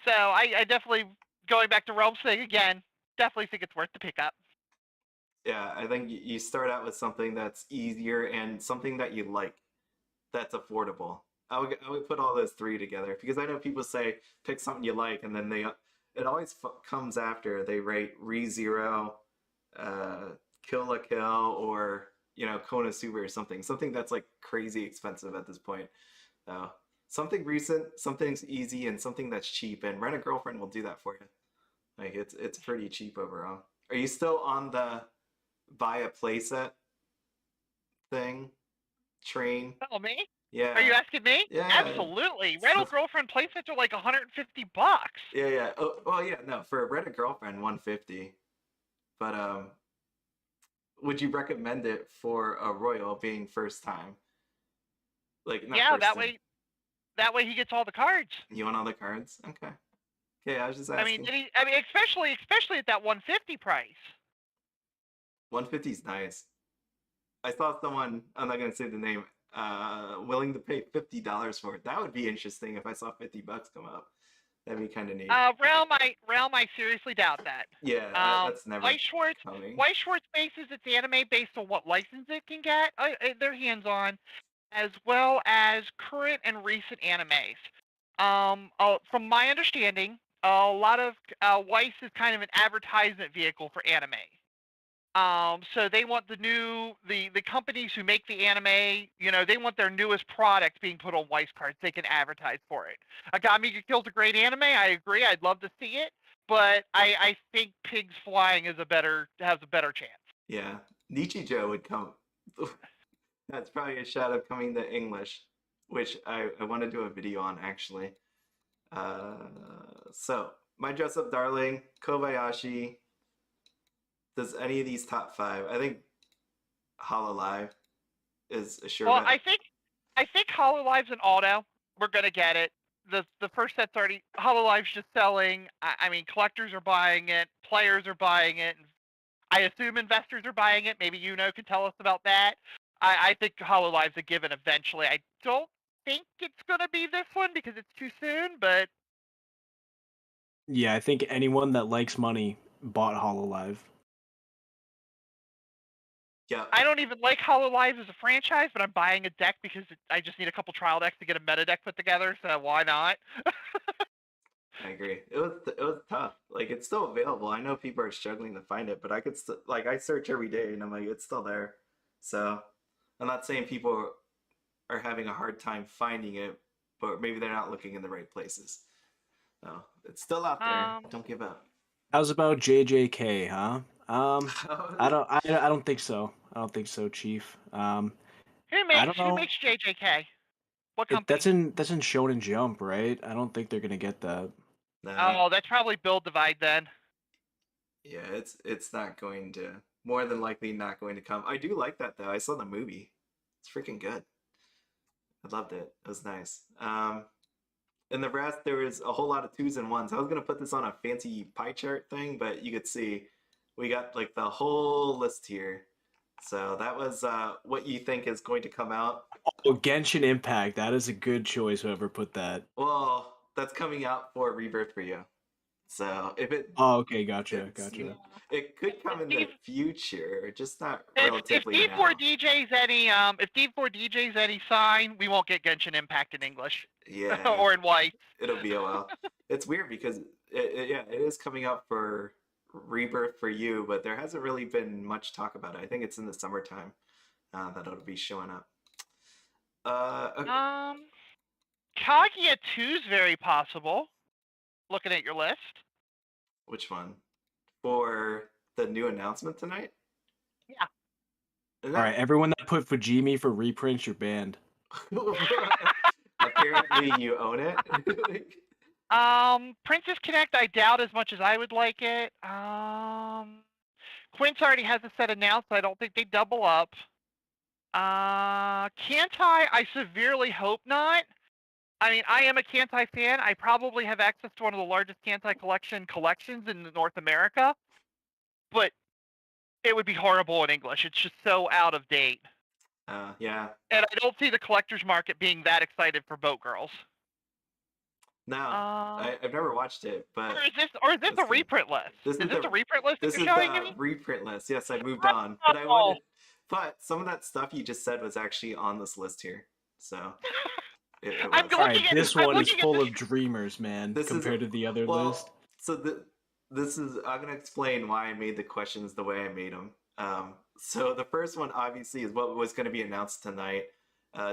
so I definitely, going back to Realms thing again, definitely think it's worth the pickup. Yeah, I think you start out with something that's easier and something that you like, that's affordable. I would put all those three together because I know people say pick something you like, and then it always comes after they rate ReZero, Kill la Kill, or Konosuba or something that's like crazy expensive at this point. Something recent, something's easy, and something that's cheap. And Rent a Girlfriend will do that for you. Like it's pretty cheap overall. Are you still on the buy a playset thing train? Oh, me? Yeah. Are you asking me? Yeah. Absolutely. Rental Girlfriend playsets are like $150. Yeah. Oh, well, yeah. No, for Rent a Girlfriend, 150. But would you recommend it for a Royal being first time? Like not Yeah, first that time. way he gets all the cards. You want all the cards? Okay. Okay, I was just asking. I mean, especially at that 150 price. 150 is nice. I saw someone, I'm not gonna say the name, willing to pay $50 for it. That would be interesting if I saw $50 come up. That'd be kind of neat. Realm, I seriously doubt that. Yeah, that's never Weiss Schwarz, coming. Weiss Schwarz bases its anime based on what license it can get their hands on, as well as current and recent animes. From my understanding, a lot of Weiss is kind of an advertisement vehicle for anime. So they want the companies who make the anime, they want their newest product being put on Weiss cards. They can advertise for it. Agami Kill's a great anime. I agree. I'd love to see it, but I think Pigs Flying has a better chance. Yeah, Nichijou would come. That's probably a shot of coming to English, which I want to do a video on actually. So my dress up darling, Kobayashi. Does any of these top 5? I think Hololive is a sure Well, bet. I think Hololive's an auto. We're gonna get it. The first set's already Hololive's just selling. I mean, collectors are buying it, players are buying it. I assume investors are buying it. Maybe can tell us about that. I think Hololive's a given eventually. I don't think it's gonna be this one because it's too soon, but Yeah, I think anyone that likes money bought Hololive. Yeah. I don't even like Hololive as a franchise, but I'm buying a deck because I just need a couple trial decks to get a meta deck put together, so why not? I agree. It was tough. Like it's still available. I know people are struggling to find it, but I could still I search every day and I'm like it's still there. So I'm not saying people are having a hard time finding it, but maybe they're not looking in the right places. No, it's still out there. Don't give up. How's about JJK, huh? I don't think so. I don't think so, Chief. Who I don't know. makes JJK? What company? That's in Shonen Jump, right? I don't think they're gonna get that. No. Oh, that's probably Build Divide then. Yeah, it's not going to, more than likely not going to come. I do like that though. I saw the movie. It's freaking good. I loved it. It was nice. In the rest, there was a whole lot of 2s and 1s. I was gonna put this on a fancy pie chart thing, but you could see we got like the whole list here. So that was what you think is going to come out. Oh, Genshin Impact. That is a good choice. Whoever put that. Well, that's coming out for Rebirth for you. So if it. Oh, okay, gotcha. It could come in the future, just not If relatively now. if D4DJ's any sign, we won't get Genshin Impact in English. Yeah. Or in white. It'll be a while. It's weird because it is coming out for Rebirth for you, but there hasn't really been much talk about it. I think it's in the summertime that it'll be showing up. Okay. Kaguya 2's very possible. Looking at your list. Which one? For the new announcement tonight? Yeah. All right, everyone that put Fujimi for reprints, you're banned. Apparently, you own it. Princess Connect, I doubt as much as I would like it. Quince already has a set announced. So I don't think they double up. Kantai, I severely hope not. I mean, I am a Kantai fan. I probably have access to one of the largest Kantai collections in North America, but it would be horrible in English. It's just so out of date. Yeah. And I don't see the collector's market being that excited for Boat Girls. No, I've never watched it, but or is this a reprint list? Is this a reprint list? This is the reprint list. Yes, I moved on, but I wanted. But some of that stuff you just said was actually on this list here, so. I'm All right, this one is full of dreamers, man, compared to the other list. So this is, I'm going to explain why I made the questions the way I made them. So the first one obviously is what was going to be announced tonight.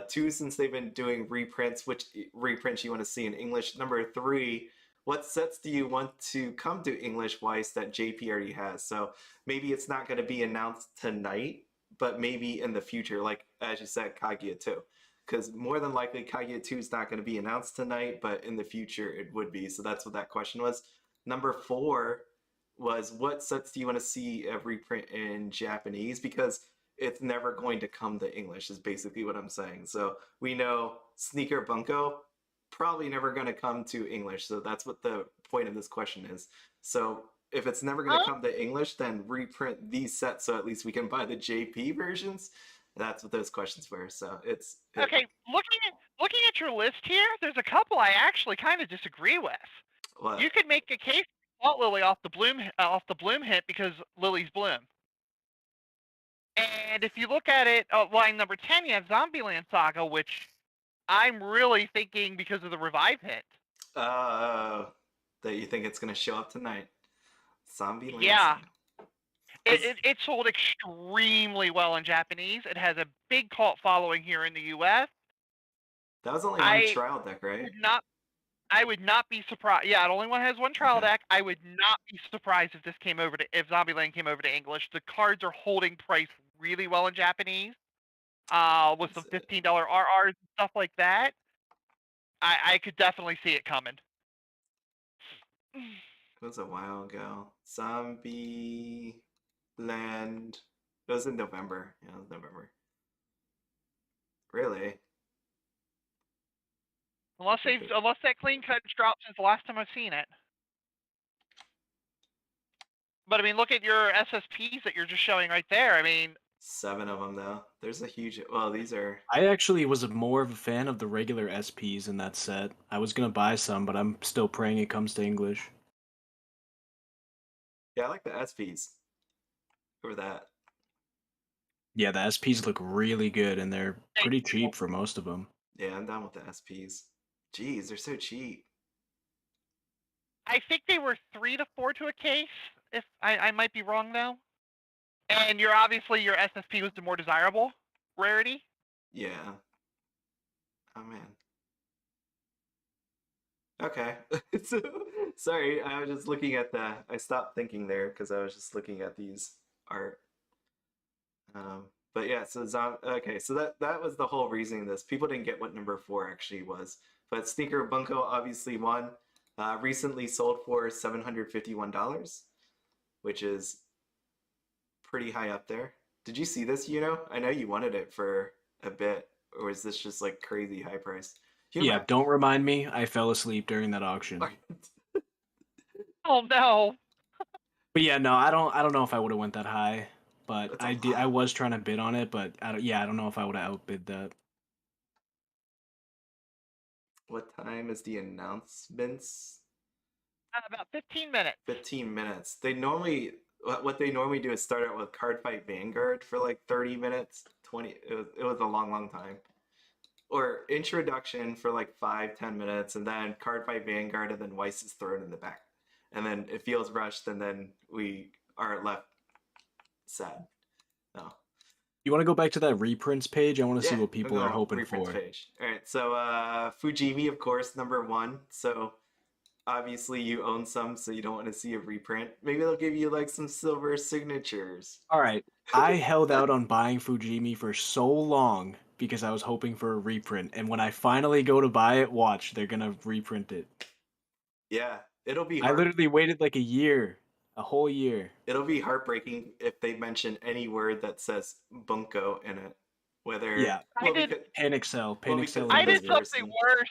2, since they've been doing reprints, which reprints you want to see in English. Number 3, what sets do you want to come to English Weiss that JP already has? So maybe it's not going to be announced tonight, but maybe in the future, like as you said, Kaguya 2. Because more than likely, Kaguya 2 is not going to be announced tonight, but in the future it would be. So that's what that question was. Number 4 was what sets do you want to see a reprint in Japanese? Because it's never going to come to English is basically what I'm saying. So we know Sneaker Bunko probably never going to come to English. So that's what the point of this question is. So if it's never going to come to English, then reprint these sets so at least we can buy the JP versions. That's what those questions were. So it's okay. Looking at your list here, there's a couple I actually kind of disagree with. What? You could make a case for Salt Lily off the bloom hit because Lily's bloom. And if you look at it, line number 10, you have Zombieland Saga, which I'm really thinking because of the revive hit. That you think it's going to show up tonight. Zombieland Yeah. Saga. It sold extremely well in Japanese. It has a big cult following here in the U.S. That was only one trial deck, right? I would not be surprised. Yeah, it only has one trial deck. I would not be surprised if if Zombieland came over to English. The cards are holding price really well in Japanese, with some $15 RRs and stuff like that. I could definitely see it coming. It was a while ago. Zombie Land. It was in November. Yeah, it was November. Really? Unless that clean cut dropped since the last time I've seen it. But I mean, look at your SSPs that you're just showing right there. I mean, 7 of them though. There's a huge. Well, these are. I actually was more of a fan of the regular SPs in that set. I was gonna buy some, but I'm still praying it comes to English. Yeah, I like the SPs. Over that. Yeah, the SPs look really good, and they're pretty cheap for most of them. Yeah, I'm down with the SPs. Jeez, they're so cheap. I think they were 3 to 4 to a case. If I might be wrong though. And your SSP was the more desirable rarity. Yeah. Oh man. Okay. So, sorry, I was just looking at I stopped thinking there because I was just looking at these art. But yeah, so okay, so that was the whole reasoning of this. People didn't get what number 4 actually was. But Sneaker Bunko obviously won. Recently sold for $751, which is pretty high up there. Did you see this, I know you wanted it for a bit, or is this just like crazy high price? Yeah, don't remind me. I fell asleep during that auction. Oh no. But yeah, no, I don't know if I would have went that high. But I was trying to bid on it, but I don't know if I would have outbid that. What time is the announcements? About 15 minutes. 15 minutes. What they normally do is start out with Card Fight Vanguard for like 30 minutes, 20. It was a long time. Or introduction for like 5-10 minutes, and then Card Fight Vanguard, and then Weiss's Throne in the back. and then it feels rushed, and then we are left sad. No. You want to go back to that reprints page? I want to see Yeah, what I'm people going are on hoping reprints for. page. All right, so Fujimi, of course, #1. So obviously you own some, so you don't want to see a reprint. Maybe they'll give you like some silver signatures. All right. I held out on buying Fujimi for so long because I was hoping for a reprint. And when I finally go to buy it, watch, they're going to reprint it. Yeah, it'll be I hard. literally waited like a whole year. It'll be heartbreaking if they mention any word that says bunko in it. Whether Yeah. I did. Panic Cell. Panic because Cell I of this did invaded. something person. worse.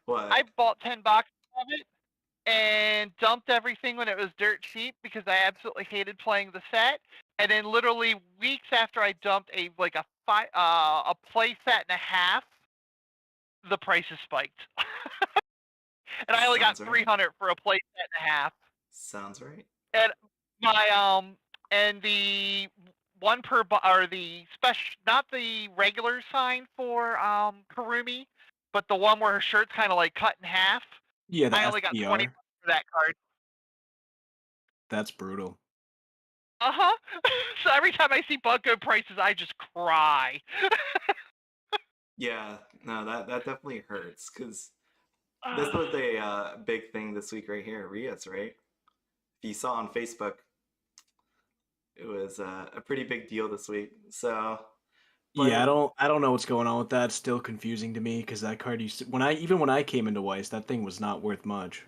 What? I bought 10 boxes of it and dumped everything when it was dirt cheap because I absolutely hated playing the set. And then literally weeks after I dumped a play set and a half, the prices spiked. And I only got Sounds right. 300 for a play set and a half. Sounds right. And my and the one per or the special, not the regular sign for Karumi, but the one where her shirt's kind of like cut in half. Yeah, the I only got 20 FPR. for that card. That's brutal. So every time I see bunko prices, I just cry. Yeah, no, that definitely hurts because this was a big thing this week right here, Rias, right? If you saw on Facebook, it was a pretty big deal this week. So Yeah, but I don't know what's going on with that. It's still confusing to me because that card used to, when I came into Weiss, that thing was not worth much.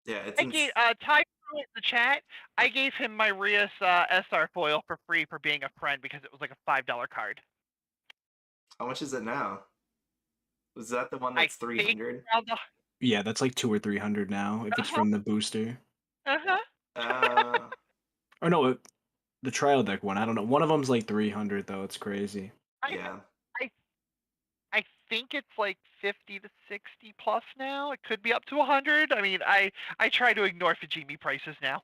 yeah, it's I gave Ty in the chat. I gave him my Rias SR foil for free for being a friend because it was like a $5 card. how much is it now? Was that the one that's 300? Yeah, that's like 200 or 300 now if it's from the booster. Or no, the trial deck one. I don't know. One of them's like 300 though. It's crazy. Yeah. I think it's like 50 to 60 plus now. It could be up to 100. I mean, I try to ignore Fujimi prices now.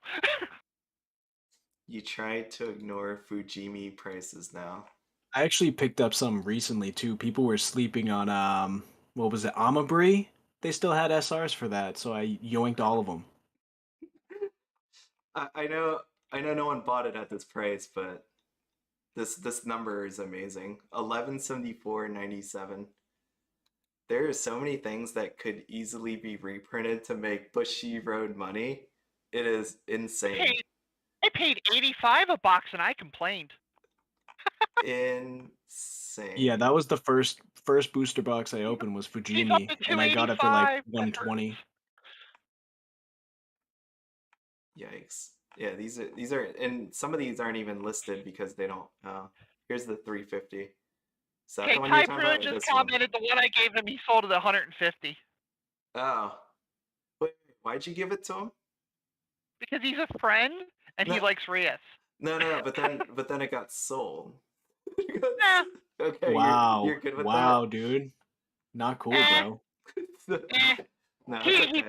You try to ignore Fujimi prices now. I actually picked up some recently too. People were sleeping on what was it, Amabri? They still had SRs for that, so I yoinked all of them. I know no one bought it at this price, but this number is amazing. 1174.97. There are so many things that could easily be reprinted to make Bushiroad money. It is insane. I paid 85 a box and I complained. Insane. Yeah, that was the first booster box I opened was Fujimi, and I got it for like 120. Yikes. Yeah, these are, and some of these aren't even listed because they don't. Here's the 350. So okay, Ty Pruitt just commented the one I gave him. He sold it at 150. Oh, wait, why'd you give it to him? Because he's a friend and he likes Rias. No, but then it got sold. Nah. Okay, wow, you're good with wow, that? dude, not cool, bro. No, he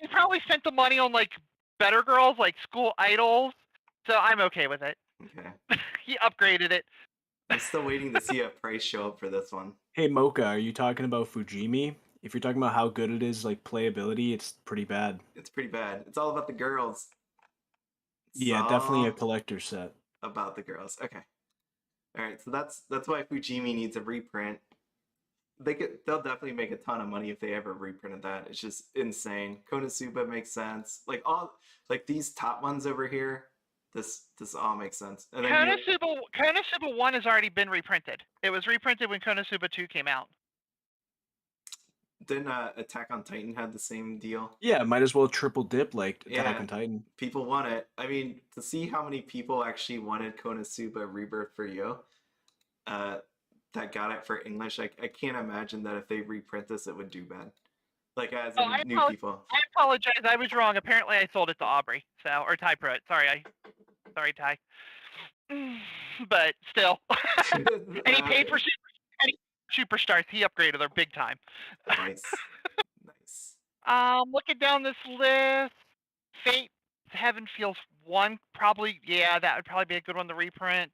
probably spent the money on like better girls, like school idols. So I'm okay with it. Okay. He upgraded it. I'm still waiting to see a price show up for this one. Hey Mocha, are you talking about Fujimi? If you're talking about how good it is, like playability, it's pretty bad. It's pretty bad. It's all about the girls. Yeah, definitely a collector set. About the girls. Okay. All right, so that's why Fujimi needs a reprint. They'll definitely make a ton of money if they ever reprinted that. It's just insane. Konosuba makes sense. Like these top ones over here, this all makes sense. And then Konosuba 1 has already been reprinted. It was reprinted when Konosuba 2 came out. Didn't Attack on Titan had the same deal? Yeah, might as well triple dip like Attack on Titan. People want it. I mean, to see how many people actually wanted Konosuba Rebirth for You, that got it for English, I can't imagine that if they reprint this, it would do bad. Like as in new people. I apologize. I was wrong. Apparently, I sold it to Audri. Or Ty Pruitt. Sorry, Ty. But still, and he paid for superstars. He upgraded her big time. Nice. Looking down this list, Fate Heaven Feels 1 probably. Yeah, that would probably be a good one to reprint.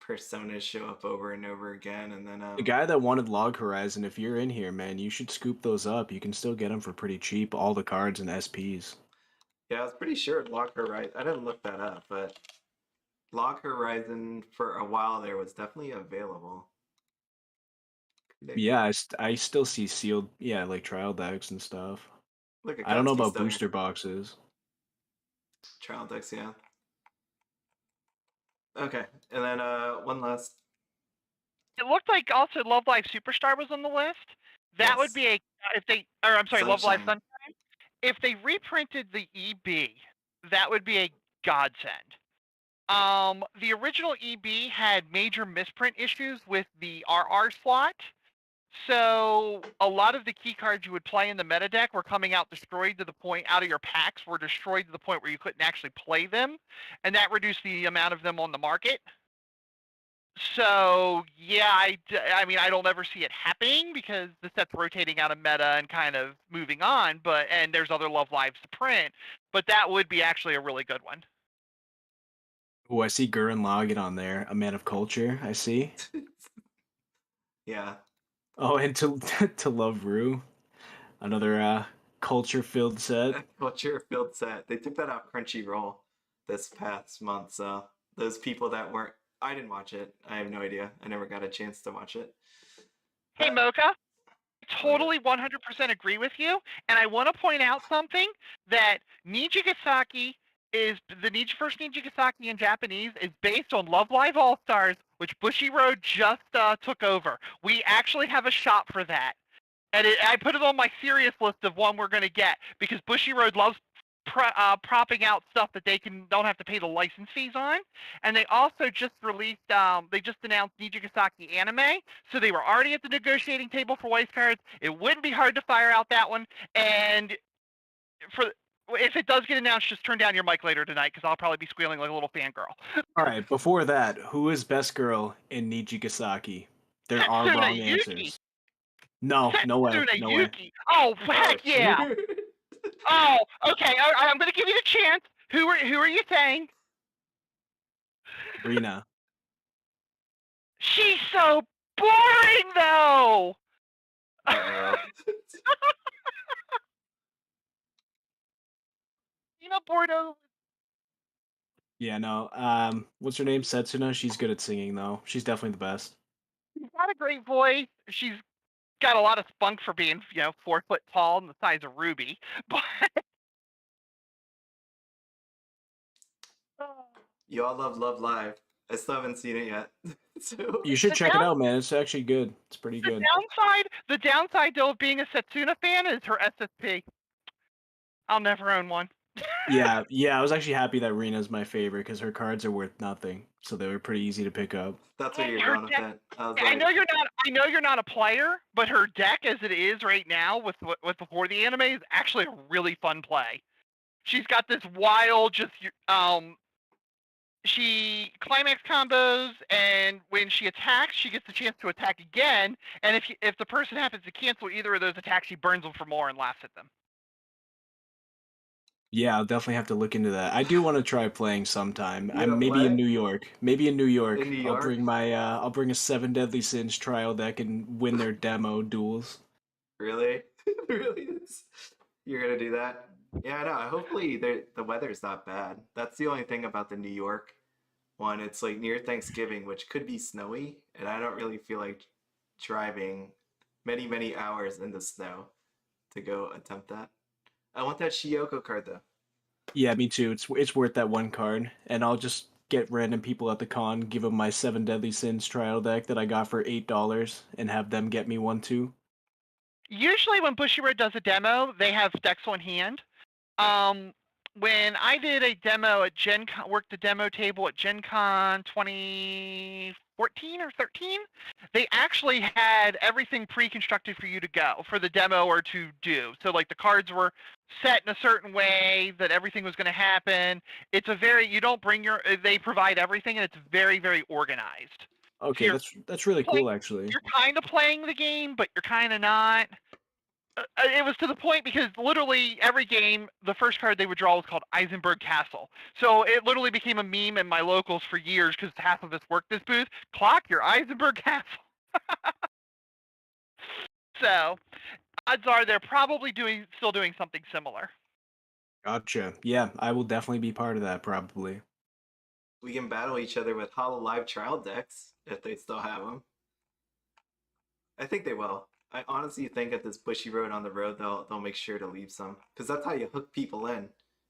Personas show up over and over again, and then the guy that wanted Log Horizon, if you're in here, man, you should scoop those up. You can still get them for pretty cheap, all the cards and SPs. Yeah, I was pretty sure Log Horizon. I didn't look that up, but Log Horizon for a while there was definitely available. Yeah, I still see sealed, yeah, like trial decks and stuff. Look, I don't know Akatsuki's about still here. booster boxes. Trial decks, yeah. Okay, and then one last. It looked like also Love Live Superstar was on the list. That would Yes. be if they, or I'm sorry, Love Live Sunshine. Sunshine. If they reprinted the EB, that would be a godsend. The original EB had major misprint issues with the RR slot. So a lot of the key cards you would play in the meta deck were coming out destroyed to the point, out of your packs were destroyed to the point where you couldn't actually play them. And that reduced the amount of them on the market. So yeah, I mean, I don't ever see it happening because the set's rotating out of meta and kind of moving on. And there's other Love Lives to print, but that would be actually a really good one. Oh, I see Gurren Lagann on there, a man of culture. I see. Yeah. Oh, and to to Love Rue, another culture-filled set. Culture field set. They took that out Crunchyroll this past month, so those people that weren't. I didn't watch it. I have no idea. I never got a chance to watch it. Hey, But, Mocha, oh, yeah. totally 100% agree with you. And I want to point out something that Nijigasaki is the first Nijigasaki in Japanese is based on Love Live All Stars, which Bushiroad just took over. We actually have a shop for that. And I put it on my serious list of one we're going to get because Bushiroad loves propping out stuff that they don't have to pay the license fees on. And they also just released, they just announced Nijigasaki Anime, so they were already at the negotiating table for Weiss cards. It wouldn't be hard to fire out that one. And if it does get announced, just turn down your mic later tonight because I'll probably be squealing like a little fangirl. All right, before that, who is best girl in Nijigasaki? There are Setsuna wrong Yuki. answers. No, no way, Setsuna no way. Yuki. Oh, heck yeah. Oh, okay. I'm going to give you the chance. Who are you saying? Rina. She's so boring, though. Uh-oh. Nina Bordeaux. Yeah, no. What's her name? Setsuna. She's good at singing, though. She's definitely the best. She's got a great voice. She's got a lot of spunk for being, 4 foot tall and the size of Ruby. But You all love Love Live. I still haven't seen it yet. So You should The check it down- out, man. It's actually good. It's pretty good. the downside though of being a Setsuna fan is her SSP. I'll never own one. Yeah, I was actually happy that Rina's my favorite because her cards are worth nothing, so they were pretty easy to pick up. that's where you're Her going with deck- it. I was I like, know you're not a player, but her deck as it is right now with before the anime is actually a really fun play. She's got this wild, she climax combos, and when she attacks, she gets the chance to attack again. And if the person happens to cancel either of those attacks, she burns them for more and laughs at them. Yeah, I'll definitely have to look into that. I do want to try playing sometime. You I'm gonna maybe in play? New York. Maybe in New York. In New I'll York? bring my I'll bring a 7 Deadly Sins trial deck and win their demo duels. Really? Really? You're gonna do that? Yeah, I know. Hopefully the weather's not bad. That's the only thing about the New York one. It's like near Thanksgiving, which could be snowy, and I don't really feel like driving many, many hours in the snow to go attempt that. I want that Shioko card though. Yeah, me too. It's worth that one card, and I'll just get random people at the con, give them my 7 Deadly Sins trial deck that I got for $8, and have them get me one too. Usually when Bushiroad does a demo, they have decks on hand. When I did a demo at Gen Con, worked the demo table at Gen Con 2014 or 13, they actually had everything pre-constructed for you to go for the demo or to do. So like the cards were set in a certain way that everything was going to happen. It's you don't bring they provide everything and it's very, very organized. Okay, So that's really cool actually. you're kind of playing the game, but you're kind of not. It was to the point because literally every game, the first card they would draw was called Eisenberg Castle. So it literally became a meme in my locals for years because half of us worked this booth. Clock your Eisenberg Castle. So odds are they're probably still doing something similar. Gotcha. Yeah, I will definitely be part of that probably. We can battle each other with Hollow Live trial decks if they still have them. I think they will. I honestly think at this Bushiroad on the road, they'll make sure to leave some because that's how you hook people in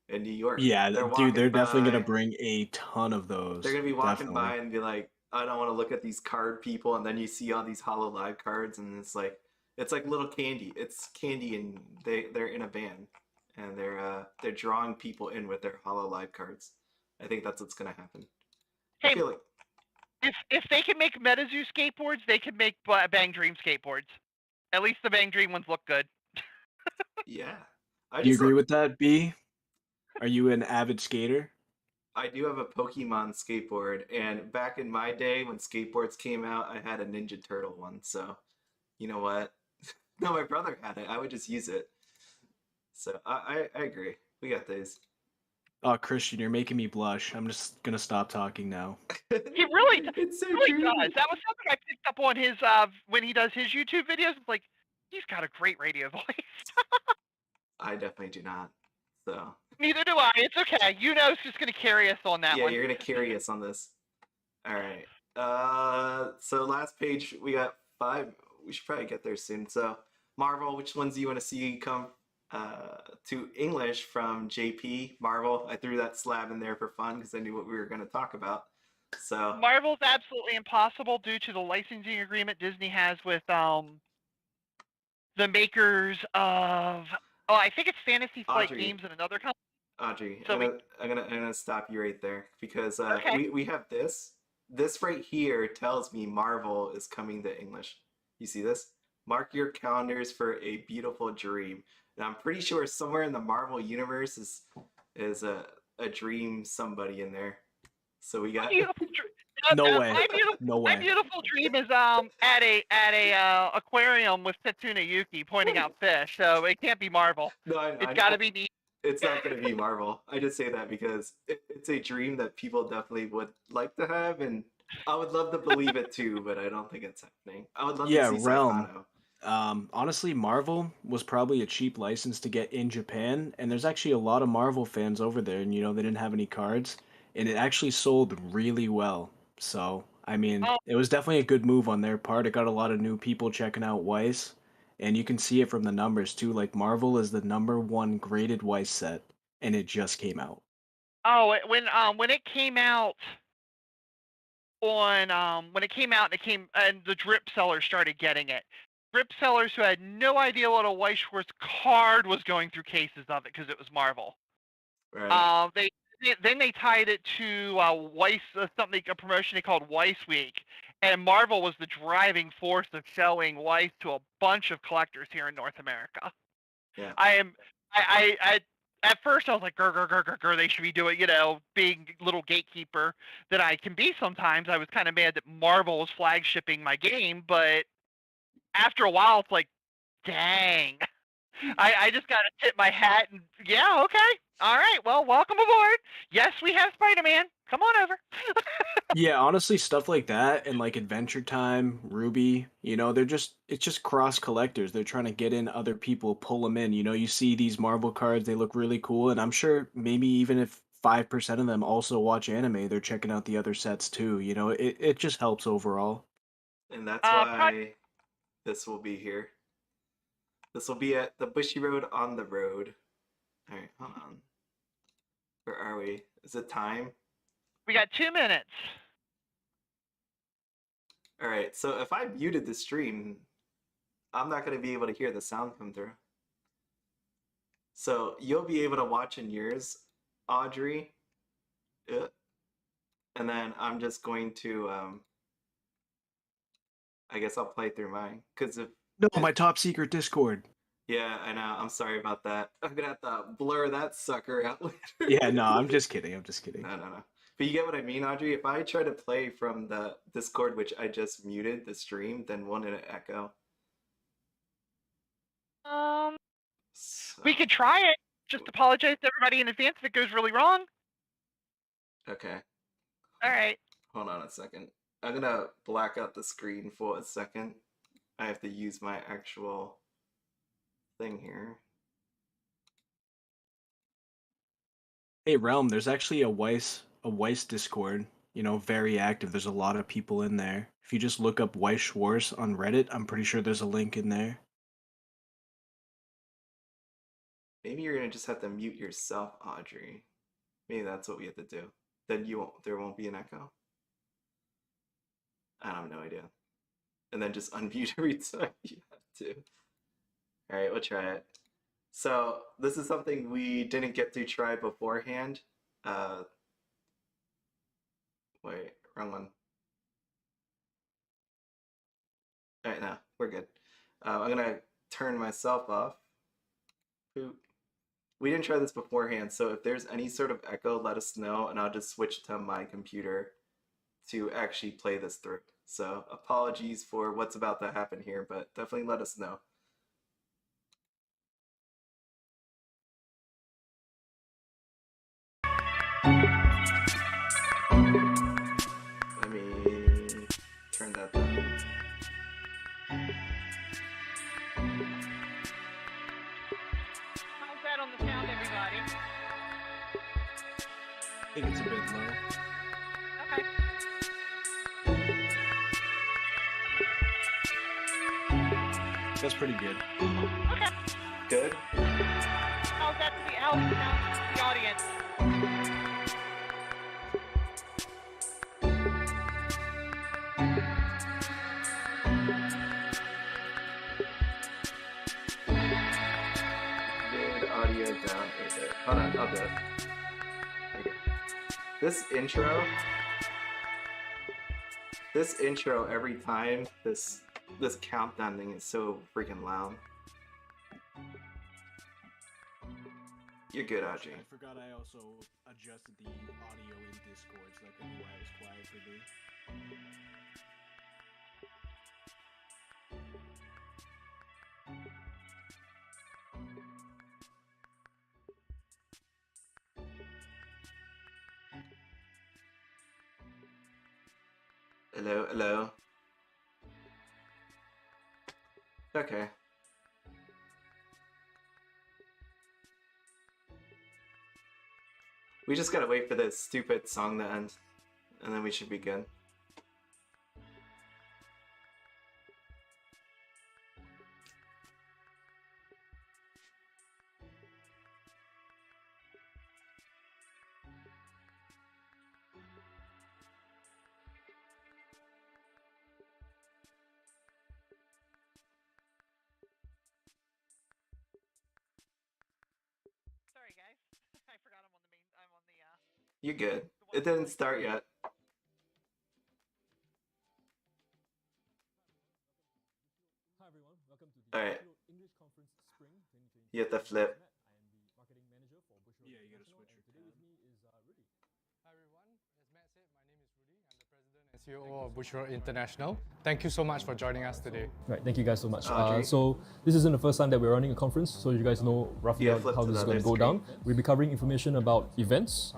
New York. Yeah, They're dude, walking they're definitely gonna by, bring a ton of they're those. gonna be walking Definitely. by and be like, I don't want to look at these card people, and then you see all these Hollow Live cards, and it's like little candy. It's candy, and they're in a band, and they're drawing people in with their Hollow Live cards. I think that's what's gonna happen. I Hey, feel like if they can make MetaZoo skateboards, they can make Bang Dream skateboards. At least the Bang Dream ones look good. yeah. I Do you just agree with that, B? Are you an avid skater? I do have a Pokemon skateboard, and back in my day when skateboards came out, I had a Ninja Turtle one. So, you know what? No, my brother had it. I would just use it. So I agree. We got these. Oh, Christian, you're making me blush. I'm just gonna stop talking now. He really, It's so really true. does. That was something I picked up on his when he does his YouTube videos. It's like he's got a great radio voice. I definitely do not. So Neither do I. It's okay. It's just gonna carry us on that yeah, one. you're gonna carry us on this. All right. So last page we got 5. We should probably get there soon. So Marvel, which ones do you want to see come to English from JP Marvel? I threw that slab in there for fun because I knew what we were going to talk about. So Marvel's absolutely impossible due to the licensing agreement Disney has with the makers of I think it's Fantasy Flight Audri, Games and another company. Audrey, So we I'm gonna stop you right there because okay. we have this. This right here tells me Marvel is coming to English. You see this? Mark your calendars for a beautiful dream. And I'm pretty sure somewhere in the Marvel universe is a dream somebody in there. So we My got beautiful No way. No my way. beautiful dream is at a aquarium with Setsuna Yuki pointing out fish. So it can't be Marvel. no, It's got to be neat. it's not going to be Marvel. I just say that because it's a dream that people definitely would like to have, and I would love to believe it too, but I don't think it's happening. I would love to Yeah, see Realm. Saikano. Honestly, Marvel was probably a cheap license to get in Japan, and there's actually a lot of Marvel fans over there, and they didn't have any cards, and it actually sold really well. So, I mean, Oh, it was definitely a good move on their part. It got a lot of new people checking out Weiss, and you can see it from the numbers too. Like Marvel is the #1 graded Weiss set, and it just came out. when it came out when it came out and it came and the drip sellers started getting it. Drip sellers who had no idea what a Weiss Schwarz card was going through cases of it because it was Marvel. Right. They then they tied it to Weiss something a promotion they called Weiss Week, and Marvel was the driving force of showing Weiss to a bunch of collectors here in North America. Yeah. I am I at first I was like grr grr grr grr grr they should be doing being little gatekeeper that I can be sometimes. I was kind of mad that Marvel was flagshipping my game, but after a while it's like dang. I just gotta tip my hat and yeah, okay. All right, well, welcome aboard. Yes, we have Spider-Man. Come on over. Yeah, honestly, stuff like that and like Adventure Time, Ruby, it's just cross collectors. They're trying to get in other people, pull them in. You see these Marvel cards, they look really cool, and I'm sure maybe even if 5% of them also watch anime, they're checking out the other sets too. It just helps overall. And that's why this will be here. This will be at the Bushiroad on the road. All right, hold on. Where are we? Is it time? We got 2 minutes. All right. So if I muted the stream, I'm not going to be able to hear the sound come through. So you'll be able to watch in yours, Audrey. And then I'm just going to, I guess I'll play through mine. Because if, No, my top secret Discord. yeah, I know. I'm sorry about that. I'm going to have to blur that sucker out later. Yeah, no, I'm just kidding. I'm just kidding. No. But you get what I mean, Audrey? If I try to play from the Discord, which I just muted the stream, then won't it echo? So, We could try it. Just apologize to everybody in advance if it goes really wrong. okay. All right. Hold on a second. I'm gonna black out the screen for a second. I have to use my actual thing here. Hey Realm, there's actually a Weiss Discord. Very active. There's a lot of people in there. If you just look up Weiss Schwarz on Reddit, I'm pretty sure there's a link in there. Maybe you're gonna just have to mute yourself, Audri. Maybe that's what we have to do. Then there won't be an echo. I have no idea. And then just unmute every time you have to. Alright, we'll try it. So this is something we didn't get to try beforehand. Wait, wrong one. Alright, no, we're good. I'm gonna turn myself off. Boop. We didn't try this beforehand, so if there's any sort of echo, let us know, and I'll just switch to my computer to actually play this through. So apologies for what's about to happen here, but definitely let us know. Let me turn that down. How's that on the sound, everybody? I think it's a bit low. Okay. That's pretty good. Okay. Good? How's that to the audience? Mid audio down a bit. Hold on, I'll do it. Okay. This intro every time, this countdown thing is so freaking loud. You're good, Audri. I forgot I also adjusted the audio in Discord, so that could be why it was quiet for me. Hello, hello. Okay. We just gotta wait for this stupid song to end, and then we should be good. Sorry, guys. I forgot I'm on the You're good. It didn't start yet. Hi everyone, welcome to the Alright. Bushiroad English Conference Spring 2022. You have to flip. I am the marketing manager for Bushiroad Yeah, you gotta International, switch and your today with tab. me is Rudy. Hi everyone, as Matt said, my name is Rudy. I'm the president and CEO of Bushiroad International. Thank you so much for joining us today. Right, thank you guys so much. Audrey. So this isn't the first time that we're running a conference, so you guys know roughly Yeah, how flip to this is the going to other go down. We'll be covering information about events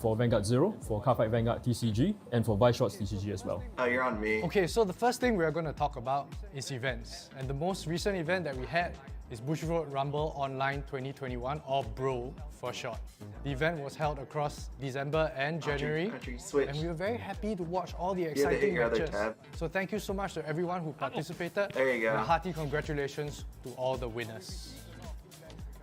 for Vanguard Zero, for Carfight Vanguard TCG, and for Weiss Schwarz TCG as well. Oh, you're on me. Okay, so the first thing we're going to talk about is events. And the most recent event that we had is Bushiroad Rumble Online 2021, or BRO for short. The event was held across December and January, Audrey, switch. and we were very happy to watch all the have to hit exciting your other matches. tab. So thank you so much to everyone who participated. There you go. And a hearty congratulations to all the winners.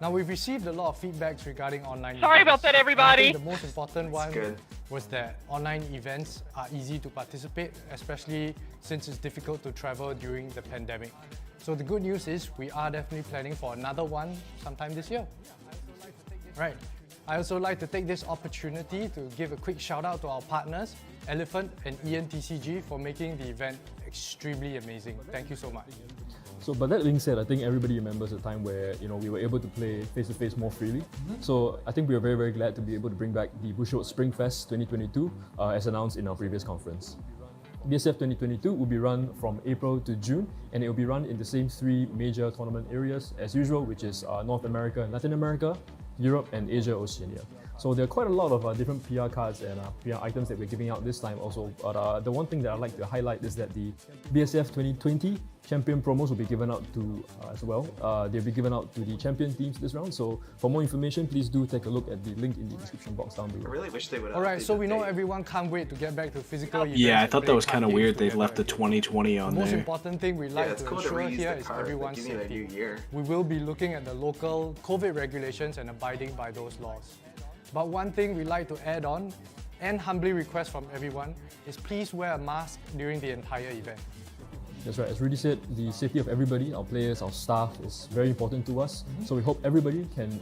Now, we've received a lot of feedbacks regarding online Sorry events. about that, And I everybody. think the most important one good. was that online events are easy to participate, especially since it's difficult to travel during the pandemic. So the good news is we are definitely planning for another one sometime this year. Right. I also like to take this opportunity to give a quick shout out to our partners, Elephant and YunoTCG, for making the event extremely amazing. Thank you so much. So, but that being said, I think everybody remembers a time where we were able to play face-to-face more freely. So I think we are very, very glad to be able to bring back the Bushiroad Spring Fest 2022 as announced in our previous conference. BSF 2022 will be run from April to June, and it will be run in the same three major tournament areas as usual, which is North America and Latin America, Europe and Asia Oceania. So there are quite a lot of different PR cards and PR items that we're giving out this time also. But the one thing that I'd like to highlight is that the BSF 2020 champion promos will be given out to as well. They'll be given out to the champion teams this round. So for more information, please do take a look at the link in the description box down I below. really wish they would. Alright, so we know everyone. everyone can't wait to get back to physical events. Yeah, I and thought play that was card kind of games weird they've together left the again. 2020 on The most there. important thing we Yeah, like it's to cool to ensure reuse here the is card. Like, everyone's give me that new safety. year. We will be looking at the local COVID regulations and abiding by those laws. But one thing we like to add on and humbly request from everyone is please wear a mask during the entire event. That's right, as Rudy said, the safety of everybody, our players, our staff, is very important to us. So we hope everybody can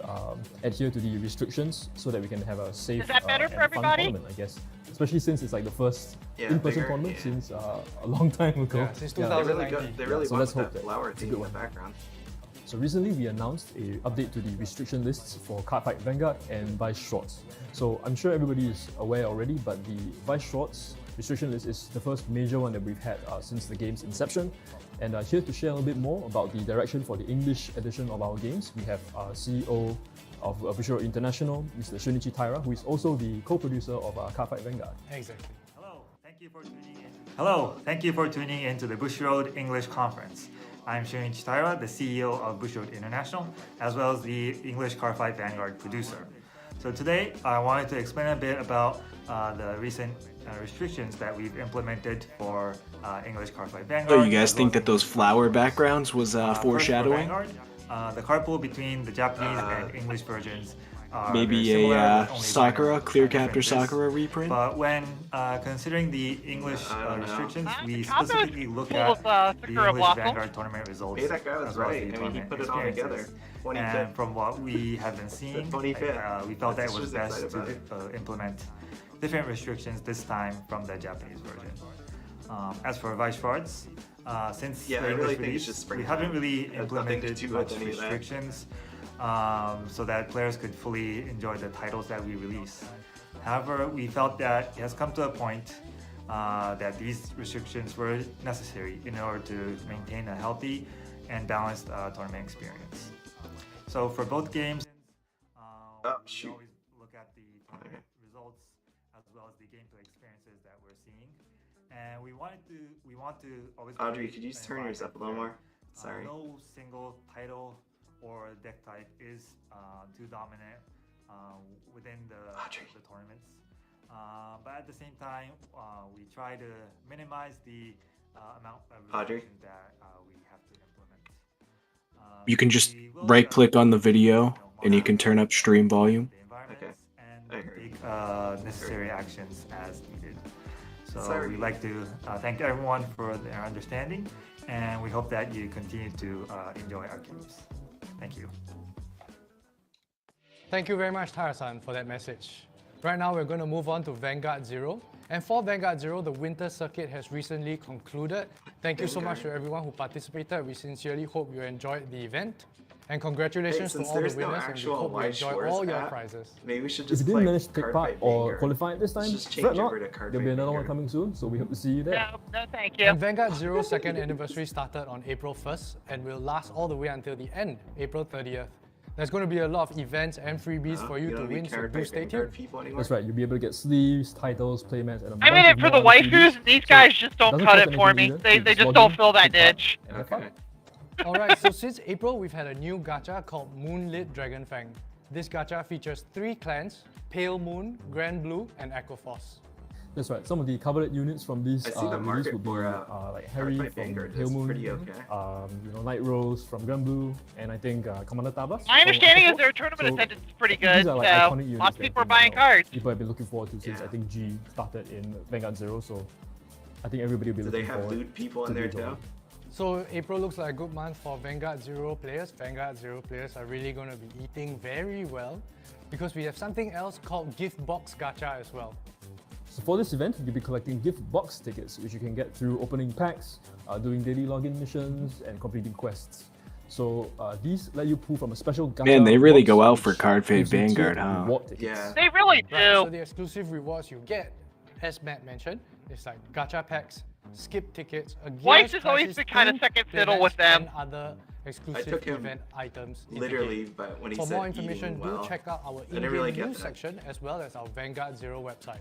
adhere to the restrictions so that we can have a safe Is that better and for fun everybody? tournament, I guess. Especially since it's like the first Yeah, in-person bigger, tournament yeah. since a long time ago. Yeah, since They 2019. really So want let's hope that that flower it's a theme good in the one. background. So recently we announced a update to the restriction lists for Cardfight Vanguard and Weiss Schwarz. So I'm sure everybody is aware already, but the Weiss Schwarz restriction list is the first major one that we've had since the game's inception. And here to share a little bit more about the direction for the English edition of our games, we have CEO of Bushiroad International, Mr. Shunichi Taira, who is also the co-producer of Cardfight Vanguard. Exactly. Hello, thank you for tuning in. Hello, thank you for tuning in to the Bushiroad English Conference. I'm Shunichi Taira, the CEO of Bushiroad International, as well as the English Cardfight Vanguard producer. So today, I wanted to explain a bit about the recent restrictions that we've implemented for English Cardfight Vanguard. Oh, you guys as well think as that those English flower Cardfight. backgrounds was First, for foreshadowing? Vanguard, the card pool between the Japanese and English versions are very Maybe similar, a with only Sakura, minor Clear Captor differences. Sakura reprint? But when considering the English I don't know. restrictions, we The combo specifically look full at of, the Sakura English Blossom. Vanguard tournament results. Hey, that guy was as well as right. the I mean, he tournament put it all together. experiences. 25th. And from what we have been seeing, 25th. we felt that That's it was just best excited to implement different restrictions this time from the Japanese version. As for Weiss Schwarz, since Yeah, the I English really think it's release, just we springtime. haven't really There's nothing implemented to much any of that. restrictions so that players could fully enjoy the titles that we release. However, we felt that it has come to a point that these restrictions were necessary in order to maintain a healthy and balanced tournament experience. So for both games, we shoot. always look at the tournament results as well as the gameplay experiences that we're seeing. And we want to always Audrey, could you just turn yours up a little more? Sorry. No single title or deck type is too dominant within the tournaments. But at the same time, we try to minimize the amount of Audrey? restrictions that we have to implement. You can just We will, right-click on the video you know, and you can turn up stream volume. the environments Okay. and I heard take necessary actions as needed. So Sorry. we'd like to thank everyone for their understanding, and we hope that you continue to enjoy our games. Thank you. Thank you very much, Tara-san, for that message. Right now, we're going to move on to Vanguard Zero. And for Vanguard Zero, the winter circuit has recently concluded. Thank you so much to everyone who participated. We sincerely hope you enjoyed the event. And congratulations to since all the there's no winners, and we actual hope you Weiss enjoy Schwarz all your app, prizes. Maybe we should If just you didn't play manage to take part Cardfight or Vanguard. qualify it this time, Just change fret not. over to Cardfight There'll be another one Vanguard. coming soon, so we hope to see you there. No, thank you. And Vanguard Zero's second anniversary started on April 1st and will last all the way until the end, April 30th. There's going to be a lot of events and freebies for you to don't need win, so do Cardfight stay Vanguard tuned. people anymore. That's right, you'll be able to get sleeves, titles, playmats, and a I'm bunch in of it for the more waifus, freebies. and these guys just don't Doesn't cut cost it for anything me. either. They You just log don't in, fill that take part, niche. and have fun. Okay. Alright, so since April, we've had a new gacha called Moonlit Dragonfang. This gacha features 3 clans, Pale Moon, Grand Blue, and Echoforce. That's right. Some of the coveted units from these I see the release market would be for like Harry Cardfight from Vanguard Pale is Moon, pretty okay. Night Rose from Grand Blue, and I think Commander Tabas. My from understanding is Echoforce. their tournament So, attendance is pretty these good, are like so iconic units lots of that, people are you buying know, cards. People have been looking forward to since Yeah. I think G started in Vanguard Zero, so I think everybody will be Do they looking have forward lewd people to in there the journey. too? So April looks like a good month for Vanguard Zero players. Vanguard Zero players are really going to be eating very well because we have something else called Gift Box Gacha as well. So for this event, you'll be collecting gift box tickets, which you can get through opening packs, doing daily login missions, and completing quests. So these let you pull from a special gacha Man, they really box go out which for Cardfight gives you Vanguard, tiered huh? reward tickets. Yeah. They really do. Right, so the exclusive rewards you get, as Matt mentioned, is like gacha packs, skip tickets, a Weiss Gears has always Crisis been kinda 2 second to fiddle events with them. and other exclusive took him event items. in the Literally, game. but when he For said more information, eating well, do check out our didn't in-game really get news that. section as well as our Vanguard Zero website.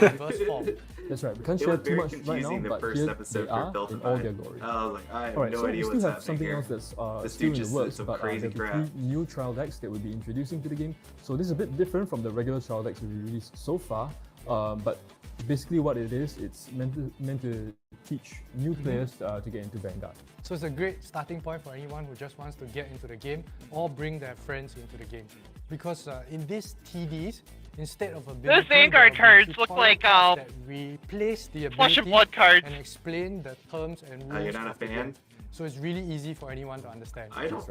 reverse form. That's right. We can't It share was too very much right now, confusing the but first here episode they for are Built in to all Buy. their glory. I was like, I have Alright, no so we idea still what's have happening something here. else that's This still dude in just the did works, some but crazy there'll be crap. 3 new trial decks that we'll be introducing to the game. So this is a bit different from the regular trial decks we've released so far, but basically what it is, it's meant to teach new players to get into Vanguard. So it's a great starting point for anyone who just wants to get into the game or bring their friends into the game. Because in these TDs, instead of a Those Vanguard cards look like replace the Flesh and ability Blood cards. and explain the terms and rules. Oh, you're not a of the fan? game. So it's really easy for anyone to understand. I don't.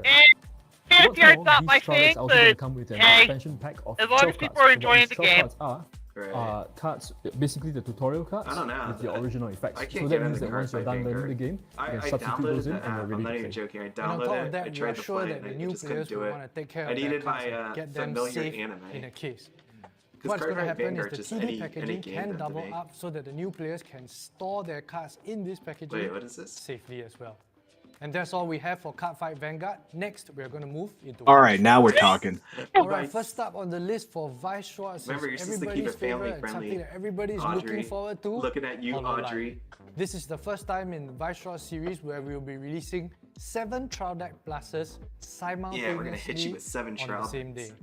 And if you're not my thing, also going to but come with an hey, expansion pack of as long 12 as people cards. are enjoying the 12 game. cards are Right. cards, basically the tutorial cards I don't know. with the original effects. I can't So get that in means the that once you're card done by learning the Vanguard. game, you I can substitute downloaded those in the and you're app. I'm ready not to even play. joking. I And on top downloaded of it. I that, we tried are to sure play that it. the I new just couldn't players do will it. want to take care I of their needed cards my and get them familiar safe anime. in a case. Because What's going to Card Fight happen is Vanguard the just TD any packaging game can done to double me. up so that the new players can store their cards in this packaging Wait, what is this? safely as well. And that's all we have for Card Fight Vanguard. Next, we're going to move into All Weiss right, now we're talking. All right, Weiss. first up on the list for Weiss Schwarz Remember, you're is supposed to keep everybody's it family favorite and something friendly. that everybody's looking Audri, forward to. looking at you, HoloLive. Audri. This is the first time in the Weiss Schwarz series where we will be releasing 7 Trial Deck Pluses simultaneously Yeah, we're gonna hit you with 7 on Trial the same day. Decks.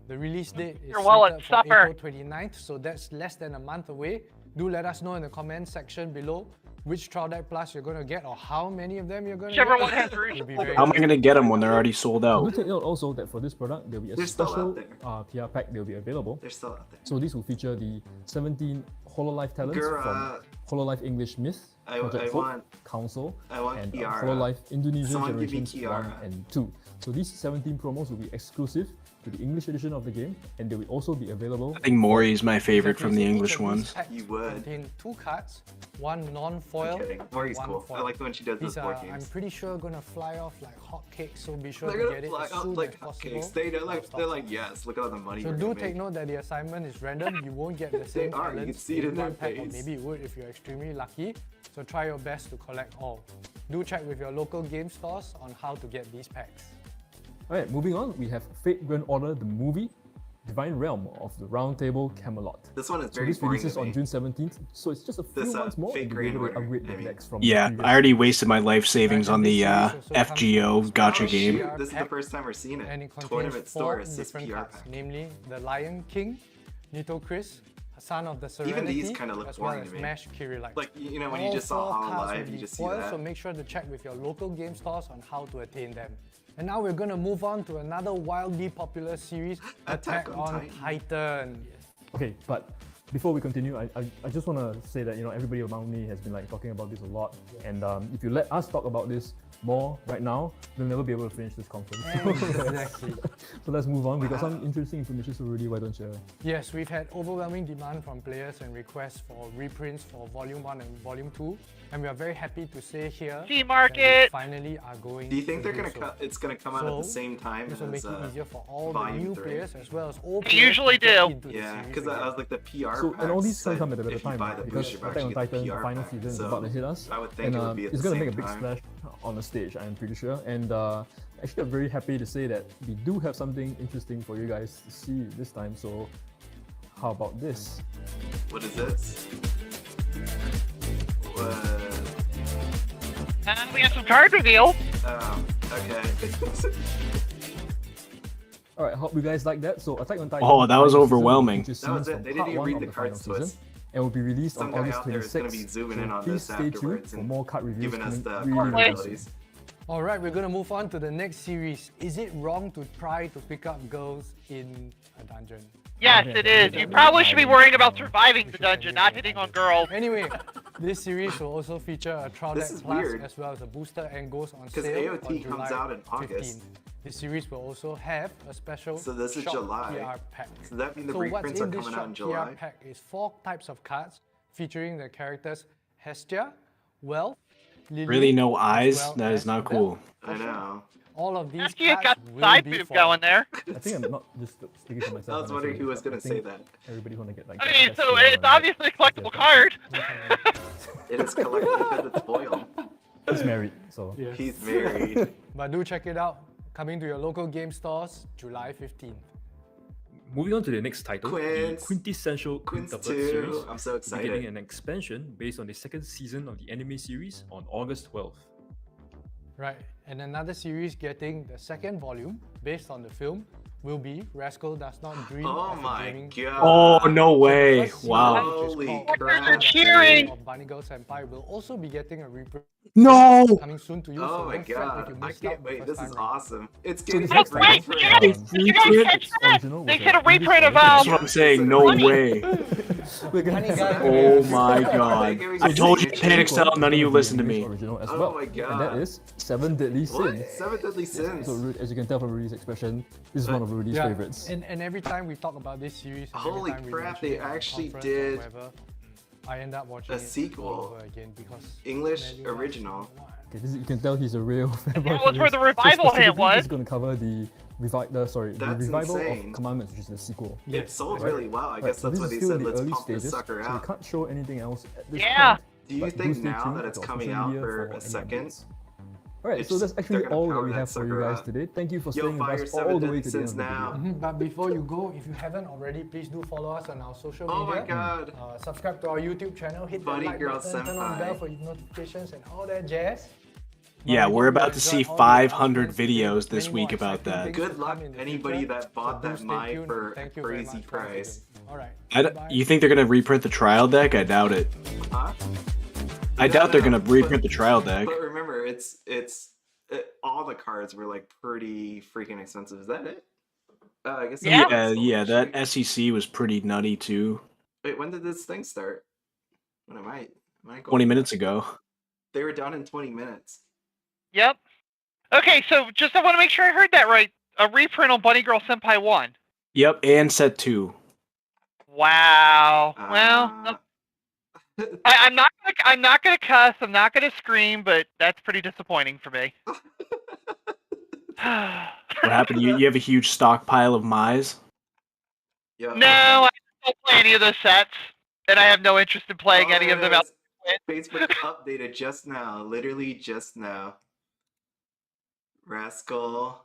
The release date is Your wallet, slated for suffer. April 29th, so that's less than a month away. Do let us know in the comment section below which Trial Deck Plus you're going to get or how many of them you're going to get. Whichever one has room. It'll be very How am I going to get them when they're already sold Do out? take note also that for this product, there'll be a They're still out special PR pack that will be available. They're still out there. So this will feature the 17 HoloLive talents from HoloLive English Myth, I Project Hope, want- Council, I want and Kiara. HoloLive Indonesia Someone give me Generations 1 Kiara. and 2. So these 17 promos will be exclusive to the English edition of the game, and they will also be available. I think Mori is my favorite Exactly, from the so each English of these ones. packs You would. contain 2 cards, 1 non-foil, I'm kidding. and Mori's 1 cool. foil. I like when she does those These board are, I'm games. pretty sure, gonna fly off like hotcakes, so be sure They're to gonna get it fly as up soon like as possible. hotcakes. They're like, yes, look at all the money So we're do gonna take make. note that the assignment is random. You won't get the same are, you can talents see it in their one pack, or face. maybe you would if you're extremely lucky. So try your best to collect all. Do check with your local game stores on how to get these packs. Alright, moving on, we have Fate Grand Order, the movie, Divine Realm of the Round Table Camelot. This one is So very this boring releases to me. on June 17th, so it's just a few This, months more Fate and you'll be Grand able to Order, upgrade I the mean. decks from Yeah, the I already wasted my life savings on the FGO gotcha Oh, game. shoot, this is the first time we're seeing it. And it contains Tournament 4 store is this different PR cards, pack. namely the Lion King, Nito Chris, Son of the Serenity, these kinda look as well boring as to me. Mash Kirilite. Like, you know, when you All just saw 4 cards will HoloLive, you be just see foil, that. So make sure to check with your local game stores on how to attain them. And now we're gonna move on to another wildly popular series, Attack Attack on on Titan. Okay, but before we continue, I just want to say that everybody around me has been like talking about this a lot, and if you let us talk about this more right now, we'll never be able to finish this conference. Exactly. So let's move on. We got some interesting information, so really, why don't you? Yes, we've had overwhelming demand from players and requests for reprints for Volume 1 and Volume 2, and we are very happy to say here Sea that we market. finally are going Do you think to they're gonna do cut? It's gonna come out at the same time This will make as it easier for all the Volume new 3. players as well as old They players usually to get do. into the Yeah, series because again. I was like the PR. So, and all packs these can said come at a better if you time, buy right? the Because booster, you Attack on actually get the Titan, the PR final pack. season is So about to hit us, I would think and it would be at it's the going to same make a big time. splash on the stage, I'm pretty sure. And actually, I'm very happy to say that we do have something interesting for you guys to see this time. So, how about this? What is this? What? And we have some card reveal. Oh, okay. All right, hope you guys like that. So, Attack on Titan. Oh, that was final season overwhelming. features That was scenes it. from They part didn't even one read of the the card final season, splits. and will be released Some on guy August out there is 26th. gonna be zooming in on please this stay tuned afterwards for and more card reviews giving us coming the really, really soon. probabilities. All right, we're going to move on to the next series. Is it wrong to try to pick up girls in a dungeon? Yes, it is. You probably should be worrying about surviving the dungeon, not hitting on girls. Anyway, this series will also feature a Trial This Deck is Plus weird. as well as a booster and goes on 'Cause sale AOT on comes July out in August. 15th. This series will also have a special So this is shop July. PR pack. So that means the So what's reprints are in this coming out shop in PR July. pack is 4 types of cards featuring the characters Hestia, Wealth, Lily, Really no as eyes? well That is as not Belle. cool. I know. All of these After you cards got will side be boob for going there. I think I'm not just speaking for myself. I was wondering who was gonna say that. Everybody's gonna get like. I the mean, best so deal it's and- obviously a collectible card. It is collectible because it's foil. He's married, so. He's married. But do check it out. Coming to your local game stores July 15th. Moving on to the next title, Quince. the quintessential Quince quintuplet 2. series. I'm so We're excited. getting an expansion based on the second season of the anime series on August 12th. Right, and another series getting the second volume based on the film, will be Rascal Does Not Dream Oh of a my Dreaming. god. Oh, no way. First Wow. season, which is Holy called crap. They're cheering. of Bunny Girl Senpai, will also be getting a reprint No! coming soon to you. Oh so my don't fret god. if you I missed can't out the wait. first This time is round. awesome. It's So getting the a next wait, round, reprint. you guys Reprint? catch that? original They was said a English reprint of That's original. what I'm saying. No way. We're gonna Bunny have Guy a- Oh Yes. my Are they god. giving I told you, signature? Panic Style, none of you Gonna be listen to English me. Original as Oh well. my And god. that is Seven Deadly What? Sins. 7 Deadly Sins. So, as you can tell from Rudy's expression, this is one of Rudy's Yeah, favorites. and every time we talk about this series, and Holy every time crap, we they mention it at the actually conference or did whatever, I end up watching a it sequel. all over again because English man, you original. love it. Okay, this, you can tell he's a real fanboy. That was for where this. the revival hit specifically, was. He's going to cover the That's revival insane. of Commandments, which is the sequel. It sold Right. really well. I Right, guess so that's this why is they still said in the let's early pump this stages, sucker so we out. can't show anything else at this Yeah. point. Do you but think stay now tuned that it's to our coming social out media for any a second? updates. Alright, so It's- that's actually they're gonna all that power we that have for you sucker guys up. today. Thank you for Yo, staying with fire us 7 all the way Deadly to the end Sins of the now. video. But before you go, if you haven't already, please do follow us on our social Oh media. my god. Subscribe to our YouTube channel, hit Bunny the like Girl button, turn on the Senpai. bell for notifications and all that jazz. Yeah, But we we're hope you about to see enjoyed all the 500 announcements today. videos this Many more week about exciting that. things Good to luck come in the anybody future, that bought so do that stay Mai tuned. for a Thank you very crazy much for watching. price. All right. Bye. You think they're gonna reprint the trial deck? I doubt it. Huh? I No, doubt they're no, gonna reprint but- the trial deck. But remember, all the cards were like pretty freaking expensive. Is that it? I guess. Yeah. Yeah, that Shoot. SEC was pretty nutty too. Wait, when did this thing start? When am I going 20 minutes ago. They were done in 20 minutes. Yep. Okay, so just I want to make sure I heard that right. A reprint on Bunny Girl Senpai 1. Yep, and set 2. Wow. Well, I'm not gonna cuss. I'm not gonna scream, but that's pretty disappointing for me. What happened? You have a huge stockpile of Mai's? Yo, No, I don't play any of those sets, and I have no interest in playing all any I of them. know Out. is Facebook updated just now, literally just now. Rascal.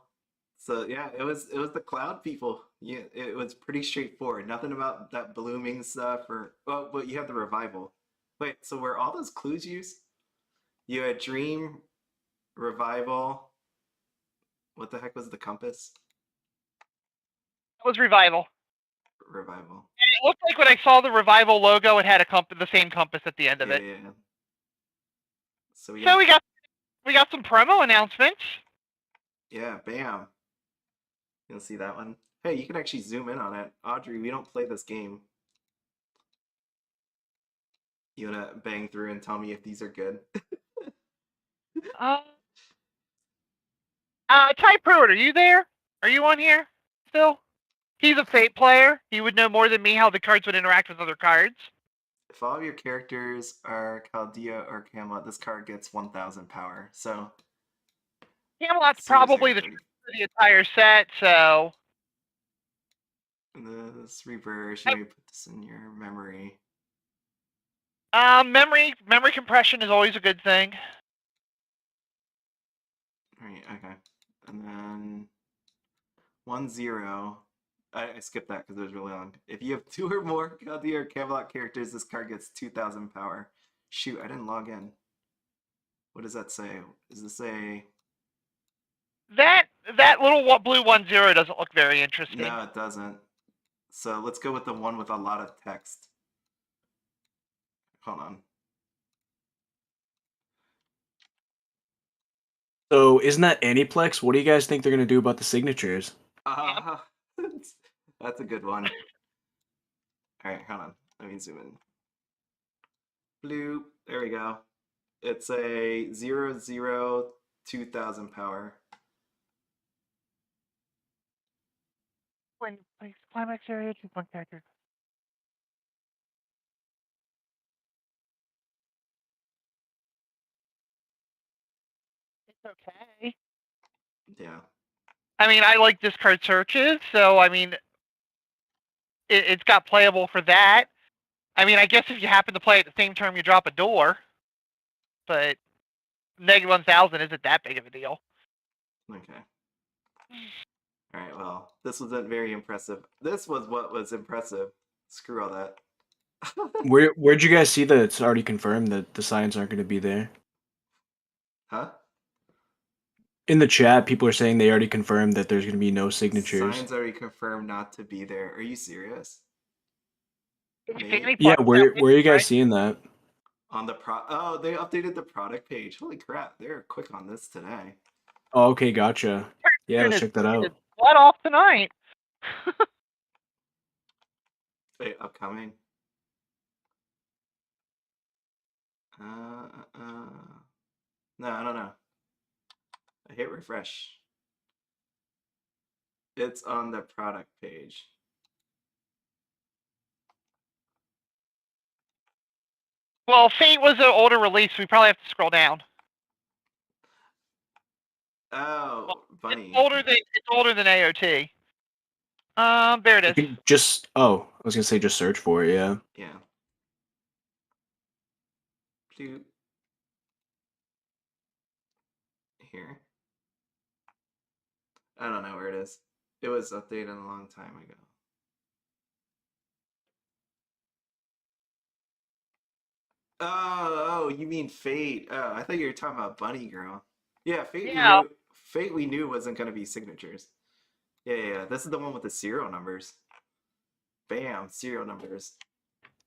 So yeah, it was the cloud people. Yeah, it was pretty straightforward. Nothing about that blooming stuff but you have the revival. Wait, so were all those clues used? You had dream, revival. What the heck was the compass? That was Revival. Revival. And it looked like when I saw the Revival logo, it had the same compass at the end of it. Yeah. So So we got some promo announcements. yeah, bam. You'll see that one. Hey, you can actually zoom in on it. Audri, we don't play this game. You wanna bang through and tell me if these are good? Ty Pruitt, are you there? Are you on here still? He's a Fate player. He would know more than me how the cards would interact with other cards. If all of your characters are Chaldea or Camelot, this card gets 1,000 power. So Camelot's seems probably like the pretty- the entire set, so this reverse. Let me put this in your memory. memory compression is always a good thing. Right. Okay. And then 1-0. I skipped that because it was really long. If you have 2 or more Chaldea or Camelot characters, this card gets 2,000 power. Shoot, I didn't log in. What does that say? Is this a... That little blue 1-0 doesn't look very interesting. No, it doesn't. So let's go with the one with a lot of text. Hold on. So isn't that Aniplex? What do you guys think they're gonna do about the signatures? That's a good one. Alright, hold on. Let me zoom in. Bloop. There we go. It's a 0-0 2,000 power. When place climax area, choose one character. It's okay. Yeah. I mean, I like discard searches, so I mean, it's got playable for that. I mean, I guess if you happen to play at the same turn, you drop a door, but -1,000 isn't that big of a deal. Okay. Alright, well, this wasn't very impressive. This was what was impressive. Screw all that. Where'd you guys see that it's already confirmed that the signs aren't gonna be there? Huh? In the chat, people are saying they already confirmed that there's going to be no signatures. Signs already confirmed not to be there. Are you serious? Me? Yeah, where are you guys seeing that? On the oh, they updated the product page. Holy crap, they're quick on this today. Oh, okay, gotcha. Yeah, let's check that out. What off tonight? Wait, upcoming. No, I don't know. I hit refresh. It's on the product page. Well, Fate was an older release. We probably have to scroll down. Oh, bunny. It's older than AOT. There it is. You can just I was gonna say just search for it. Yeah. Yeah. Dude. Here. I don't know where it is. It was updated a long time ago. Oh, you mean Fate? Oh, I thought you were talking about Bunny Girl. Yeah, Fate. Yeah. Fate we knew wasn't going to be signatures. Yeah. This is the one with the serial numbers. Bam, serial numbers.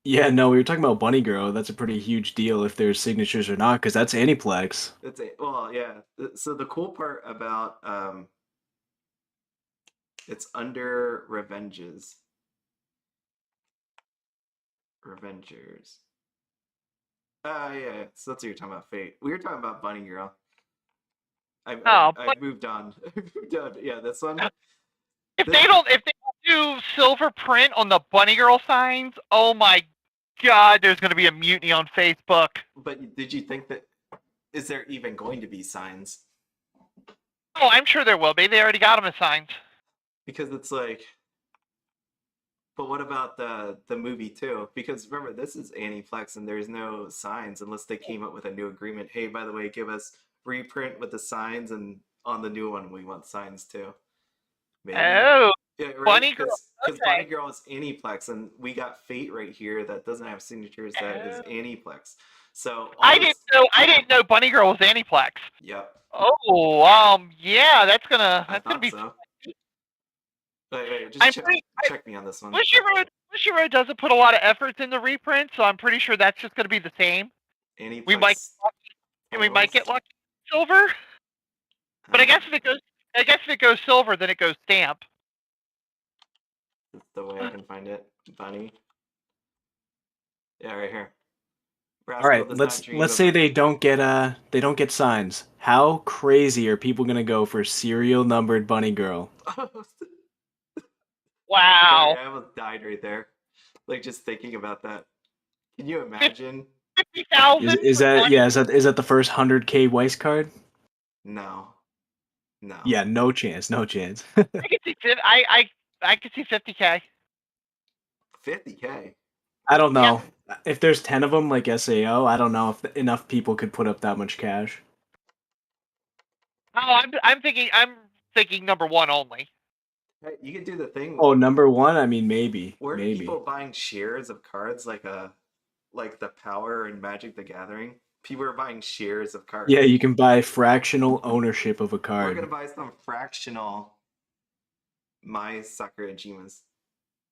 Yeah, no, we were talking about Bunny Girl. That's a pretty huge deal if there's signatures or not, because that's Aniplex. Well, yeah. So the cool part about it's under Revengers. Yeah. So that's what you're talking about, Fate. We were talking about Bunny Girl. I moved on. I moved on. Yeah, this one. If they don't do silver print on the Bunny Girl signs, oh my god, there's going to be a mutiny on Facebook. But did you think that is there even going to be signs? Oh, I'm sure there will be. They already got them as signs. Because it's like, but what about the movie too? Because remember, this is Aniplex, and there's no signs unless they came up with a new agreement. Hey, by the way, give us reprint with the signs, and on the new one, we want signs too. Maybe. Oh, yeah, right? Bunny Girl. Because Bunny Girl is Aniplex, and we got Fate right here that doesn't have signatures. That is Aniplex. So I didn't know Bunny Girl was Aniplex. Yep. Oh, yeah, that's gonna be. So. Wait, just check me on this one. Bushiroad doesn't put a lot of efforts in the reprint, so I'm pretty sure that's just gonna be the same. Aniplex. We might get lucky silver. But I guess if it goes silver, then it goes stamp. That's the way I can find it. Bunny. Yeah, right here. All right, let's say they don't get signs. How crazy are people gonna go for serial numbered Bunny Girl? Wow! I almost died right there. Like just thinking about that. Can you imagine? 50,000. Is that the first 100K Weiss card? No. Yeah, no chance. I could see 50K. 50K. I don't know. Yeah. If there's 10 of them like SAO, I don't know if enough people could put up that much cash. Oh, I'm thinking number one only. Hey, you could do the thing. Oh, number one? I mean, maybe. Were people buying shares of cards like the Power and Magic the Gathering? People are buying shares of cards. Yeah, you can buy fractional ownership of a card. We're gonna buy some fractional My Sakurajimas.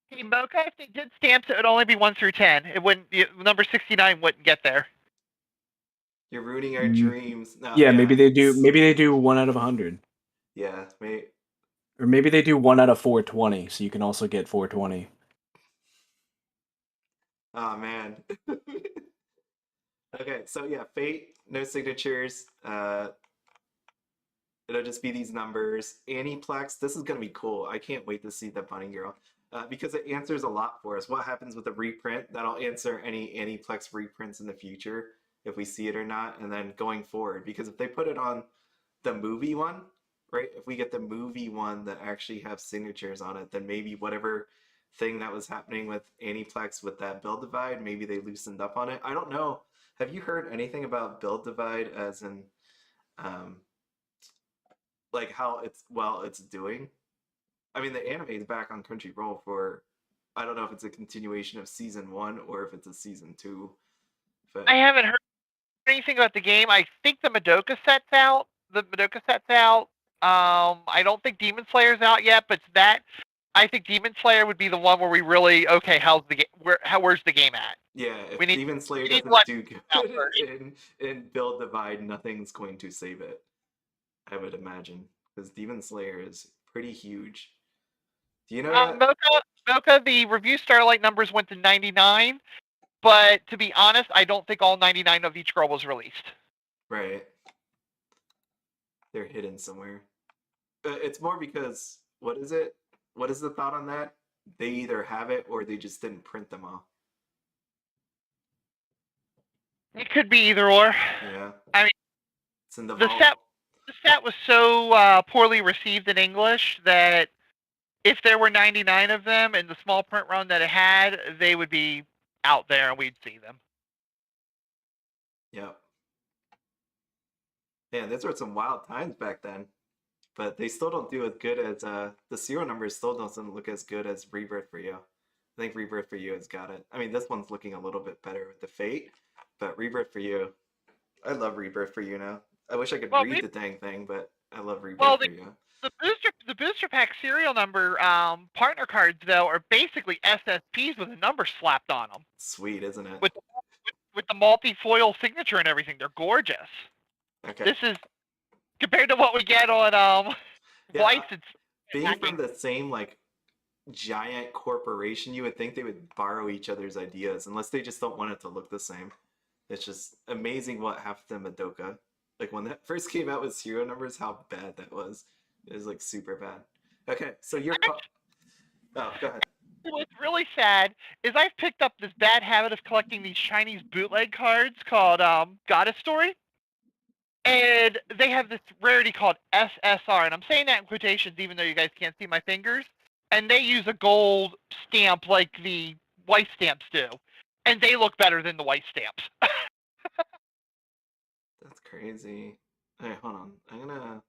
Hey, Mocha, if they did stamps, it would only be 1 through 10. It wouldn't. Number 69 wouldn't get there. You're ruining our dreams. No, yeah, maybe they do. Maybe they do 1 out of 100. Yeah, maybe. Or maybe they do 1 out of 420, so you can also get 420. Oh man. Okay, so yeah, Fate, no signatures. It'll just be these numbers. Aniplex, this is gonna be cool. I can't wait to see the Bunny Girl. Because it answers a lot for us. What happens with the reprint? That'll answer any Aniplex reprints in the future, if we see it or not, and then going forward. Because if they put it on the movie one, right? If we get the movie one that actually have signatures on it, then maybe whatever thing that was happening with Aniplex with that build divide, maybe they loosened up on it. I don't know. Have you heard anything about build divide as in like how it's doing? I mean, the anime is back on Crunchyroll for, I don't know if it's a continuation of season 1 or if it's a season 2. But I haven't heard anything about the game. I think the Madoka set's out. the Madoka set's out. I don't think Demon Slayer's out yet, but I think Demon Slayer would be the one where we really how's the game? Where's the game at? Yeah, if We need- Demon Slayer we need doesn't one do out good first. in Build Divide, nothing's going to save it. I would imagine. Because Demon Slayer is pretty huge. Do you know that? Mocha, the review Starlight numbers went to 99, but to be honest, I don't think all 99 of each girl was released. Right. They're hidden somewhere. It's more because, what is it? What is the thought on that? They either have it or they just didn't print them all. It could be either or. Yeah. I mean, it's in the the vault. set was so poorly received in English that if there were 99 of them in the small print run that it had, they would be out there and we'd see them. Yep. Yeah, those were some wild times back then. But they still don't do as good as the serial numbers still doesn't look as good as Rebirth for You. I think Rebirth for You has got it. I mean, this one's looking a little bit better with the Fate, but Rebirth for You, I love Rebirth for You now. I wish I could read the dang thing, but I love Rebirth for You. The booster pack serial number partner cards though are basically SSPs with a number slapped on them. Sweet, isn't it? With the multi-foil signature and everything, they're gorgeous. Okay. This is compared to what we get on Weiss. It's being from the same like giant corporation, you would think they would borrow each other's ideas, unless they just don't want it to look the same. It's just amazing what happened to Madoka. Like when that first came out with serial numbers, how bad that was. It was like super bad. Okay, so you're. Oh, go ahead. What's really sad is I've picked up this bad habit of collecting these Chinese bootleg cards called Goddess Story. And they have this rarity called SSR, and I'm saying that in quotations even though you guys can't see my fingers. And they use a gold stamp like the Weiss stamps do. And they look better than the Weiss stamps. That's crazy. Hey, hold on. I'm gonna...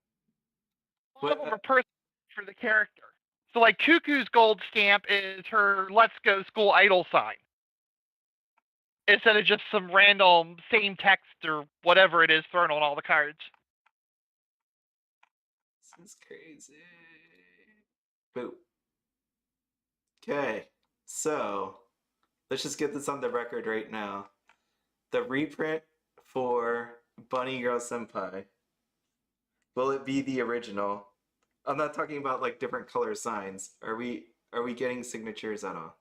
One of them are personal for the character. So like Cuckoo's gold stamp is her Let's Go School Idol sign. Instead of just some random same text or whatever it is thrown on all the cards. This is crazy. Boo. Okay, so let's just get this on the record right now. The reprint for Bunny Girl Senpai, will it be the original? I'm not talking about like different color signs. Are we getting signatures at all?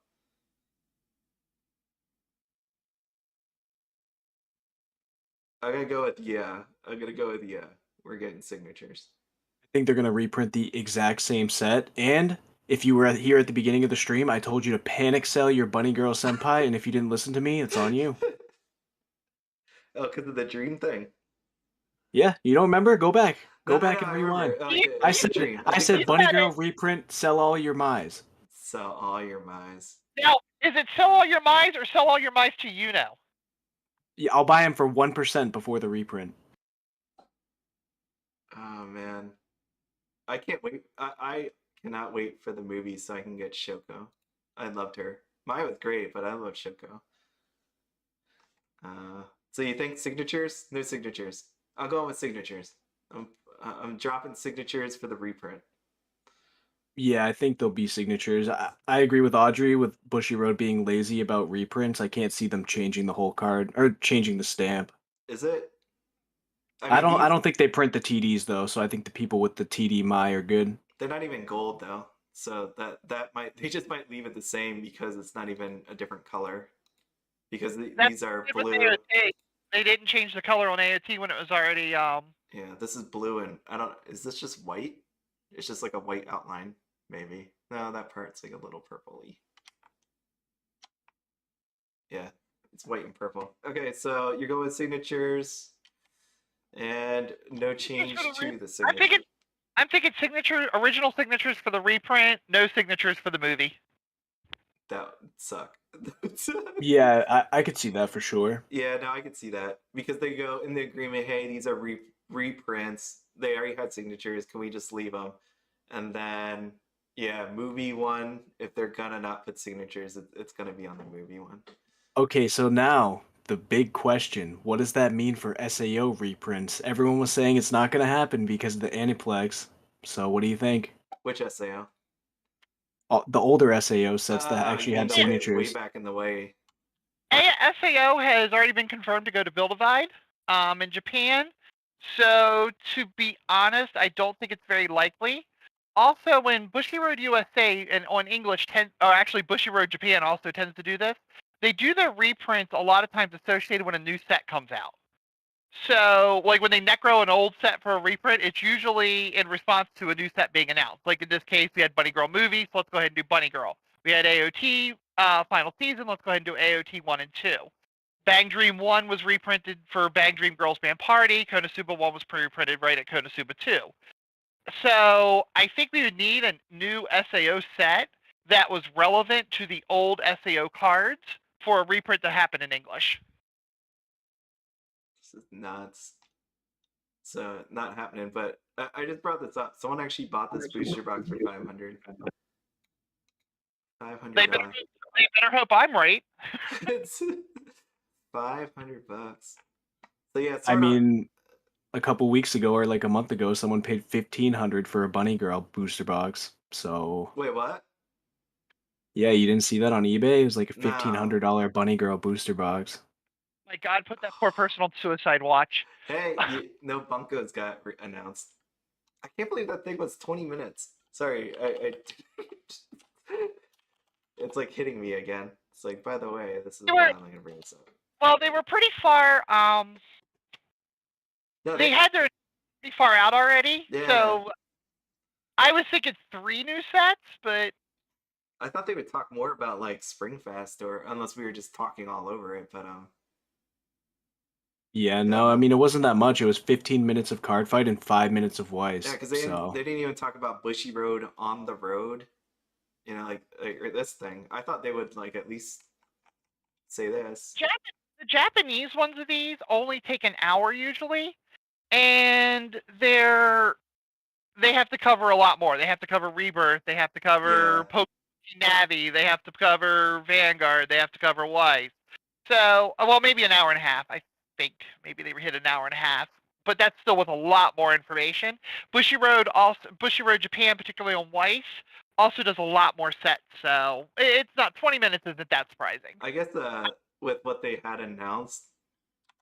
I'm gonna go with yeah. We're getting signatures. I think they're gonna reprint the exact same set. And if you were here at the beginning of the stream, I told you to panic sell your Bunny Girl Senpai, and if you didn't listen to me, it's on you. Oh, because of the dream thing. Yeah, you don't remember? Go back. Go back and rewind. Okay, I said Bunny Girl reprint, sell all your Mize. Sell all your Mize. Now, is it sell all your Mize or sell all your Mize to Yuno? Yeah, I'll buy them for 1% before the reprint. Oh man, I can't wait. I cannot wait for the movie so I can get Shoko. I loved her. Maya was great, but I love Shoko. So you think signatures? No signatures. I'll go with signatures. I'm dropping signatures for the reprint. Yeah, I think there'll be signatures. I agree with Audri with Bushiroad being lazy about reprints. I can't see them changing the whole card or changing the stamp. Is it? I don't think they print the TDs though, so I think the people with the TD Mai are good. They're not even gold though, so they just might leave it the same because it's not even a different color. Because these are blue. They didn't change the color on AOT when it was already Yeah, this is blue and is this just white? It's just like a white outline, maybe. No, that part's like a little purpley. Yeah, it's white and purple. Okay, so you're going with signatures and no change to the signature. I'm thinking original signatures for the reprint, no signatures for the movie. That would suck. Yeah, I could see that for sure. Yeah, no, I could see that. Because they go in the agreement, hey, these are reprints. They already had signatures. Can we just leave them? And then, yeah, movie one, if they're gonna not put signatures, it's gonna be on the movie one. Okay, so now the big question, what does that mean for SAO reprints? Everyone was saying it's not going to happen because of the Aniplex. So what do you think? Which SAO? The older SAO sets that You actually mean had the way signatures. back in the way. SAO has already been confirmed to go to Build-A-Vide in Japan. So to be honest, I don't think it's very likely. Also, when Bushiroad USA and on English actually Bushiroad Japan also tends to do this, they do their reprints a lot of times associated when a new set comes out. So, like when they necro an old set for a reprint, it's usually in response to a new set being announced. Like in this case, we had Bunny Girl movie, so let's go ahead and do Bunny Girl. We had AOT final season, let's go ahead and do AOT 1 and 2. Bang Dream 1 was reprinted for Bang Dream Girls Band Party. Konosuba 1 was pre-reprinted right at Konosuba 2. So I think we would need a new SAO set that was relevant to the old SAO cards for a reprint to happen in English. This is nuts. So not happening, but I just brought this up. Someone actually bought this booster box for $500. They better hope I'm right. It's $500. So yeah, I mean, a couple weeks ago or like a month ago, someone paid $1,500 for a Bunny Girl booster box. So wait, what? yeah, you didn't see that on eBay? It was like a No. $1,500 Bunny Girl booster box. My God, put that poor person on suicide watch. Hey, no Bunkos got announced. I can't believe that thing was 20 minutes. Sorry, I it's like hitting me again. It's like, by the way, this is why I'm not gonna bring this up. Well, they were pretty far. No, they had their pretty far out already. Yeah. So I was thinking 3 new sets, but I thought they would talk more about like Springfest, or unless we were just talking all over it. But Yeah, no, I mean it wasn't that much. It was 15 minutes of card fight and 5 minutes of Weiss. yeah, because they didn't even talk about Bushiroad on the road. You know, like or this thing. I thought they would like at least say this. the Japanese ones of these only take an hour usually, and they have to cover a lot more. They have to cover Rebirth. They have to cover Pokemon Navi. They have to cover Vanguard. They have to cover Weiss. So, well, maybe an hour and a half. I think maybe they hit an hour and a half, but that's still with a lot more information. Bushiroad Japan, particularly on Weiss, also does a lot more sets. So it's not 20 minutes isn't that surprising. I guess with what they had announced,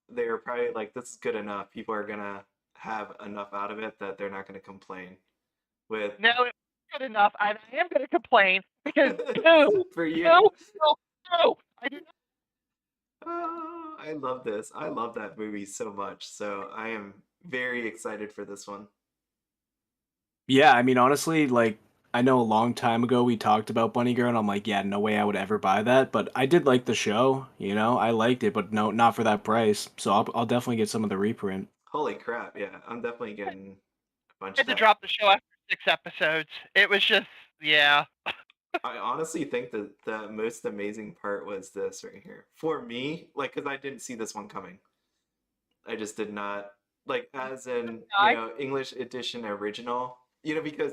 they were probably like, this is good enough. People are gonna have enough out of it that they're not gonna complain. No, it's good enough. I am going to complain because for you. No, I do not. Oh, I love this. I love that movie so much. So I am very excited for this one. Yeah, I mean honestly, like I know a long time ago we talked about Bunny Girl, and I'm like, yeah, no way I would ever buy that. But I did like the show, you know, I liked it, but no, not for that price. So I'll definitely get some of the reprint. Holy crap! Yeah, I'm definitely getting a bunch. I had to drop the show after 6 episodes. It was just, yeah. I honestly think that the most amazing part was this right here. For me, like, because I didn't see this one coming. I just did not, like, as in, you know, English edition original, you know, because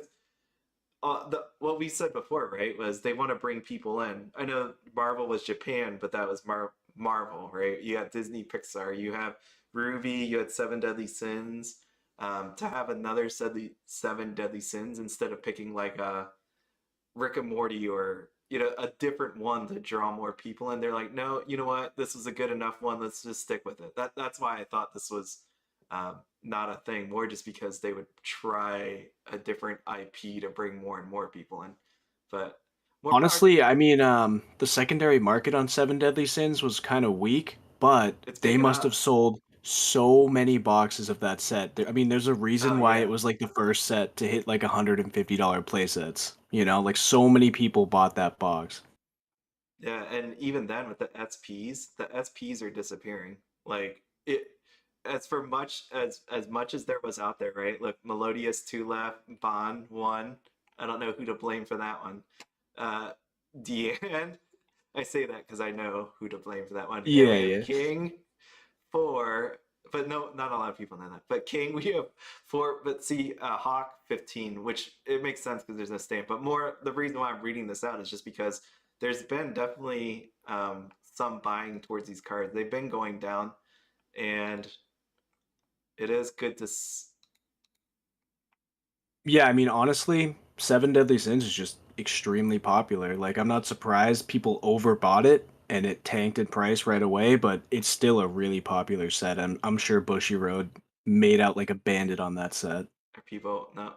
what we said before, right, was they want to bring people in. I know Marvel was Japan, but that was Marvel, right? You have Disney, Pixar, you have Ruby, you had Seven Deadly Sins. To have another Seven Deadly Sins instead of picking like a Rick and Morty or, you know, a different one to draw more people in, they're like, no, you know what, this is a good enough one, let's just stick with it. That's why I thought this was not a thing, more just because they would try a different IP to bring more and more people in. But honestly, I mean, the secondary market on Seven Deadly Sins was kind of weak, but they must have sold so many boxes of that set. I mean, there's a reason why it was like the first set to hit like $150 playsets. You know, like so many people bought that box. Yeah, and even then with the SPs are disappearing. Like it, as much as there was out there, right? Look, Melodious 2 left, Bond 1. I don't know who to blame for that one. Deanne, I say that because I know who to blame for that one. Yeah, and we have yeah. King 4, but no, not a lot of people know that. But King, we have 4. But see, Hawk 15, which it makes sense because there's no stamp. But more, the reason why I'm reading this out is just because there's been definitely some buying towards these cards. They've been going down, and it is good to. Yeah, I mean, honestly, Seven Deadly Sins is just extremely popular. Like, I'm not surprised people overbought it and it tanked in price right away, but it's still a really popular set. And I'm sure Bushiroad made out like a bandit on that set. People no.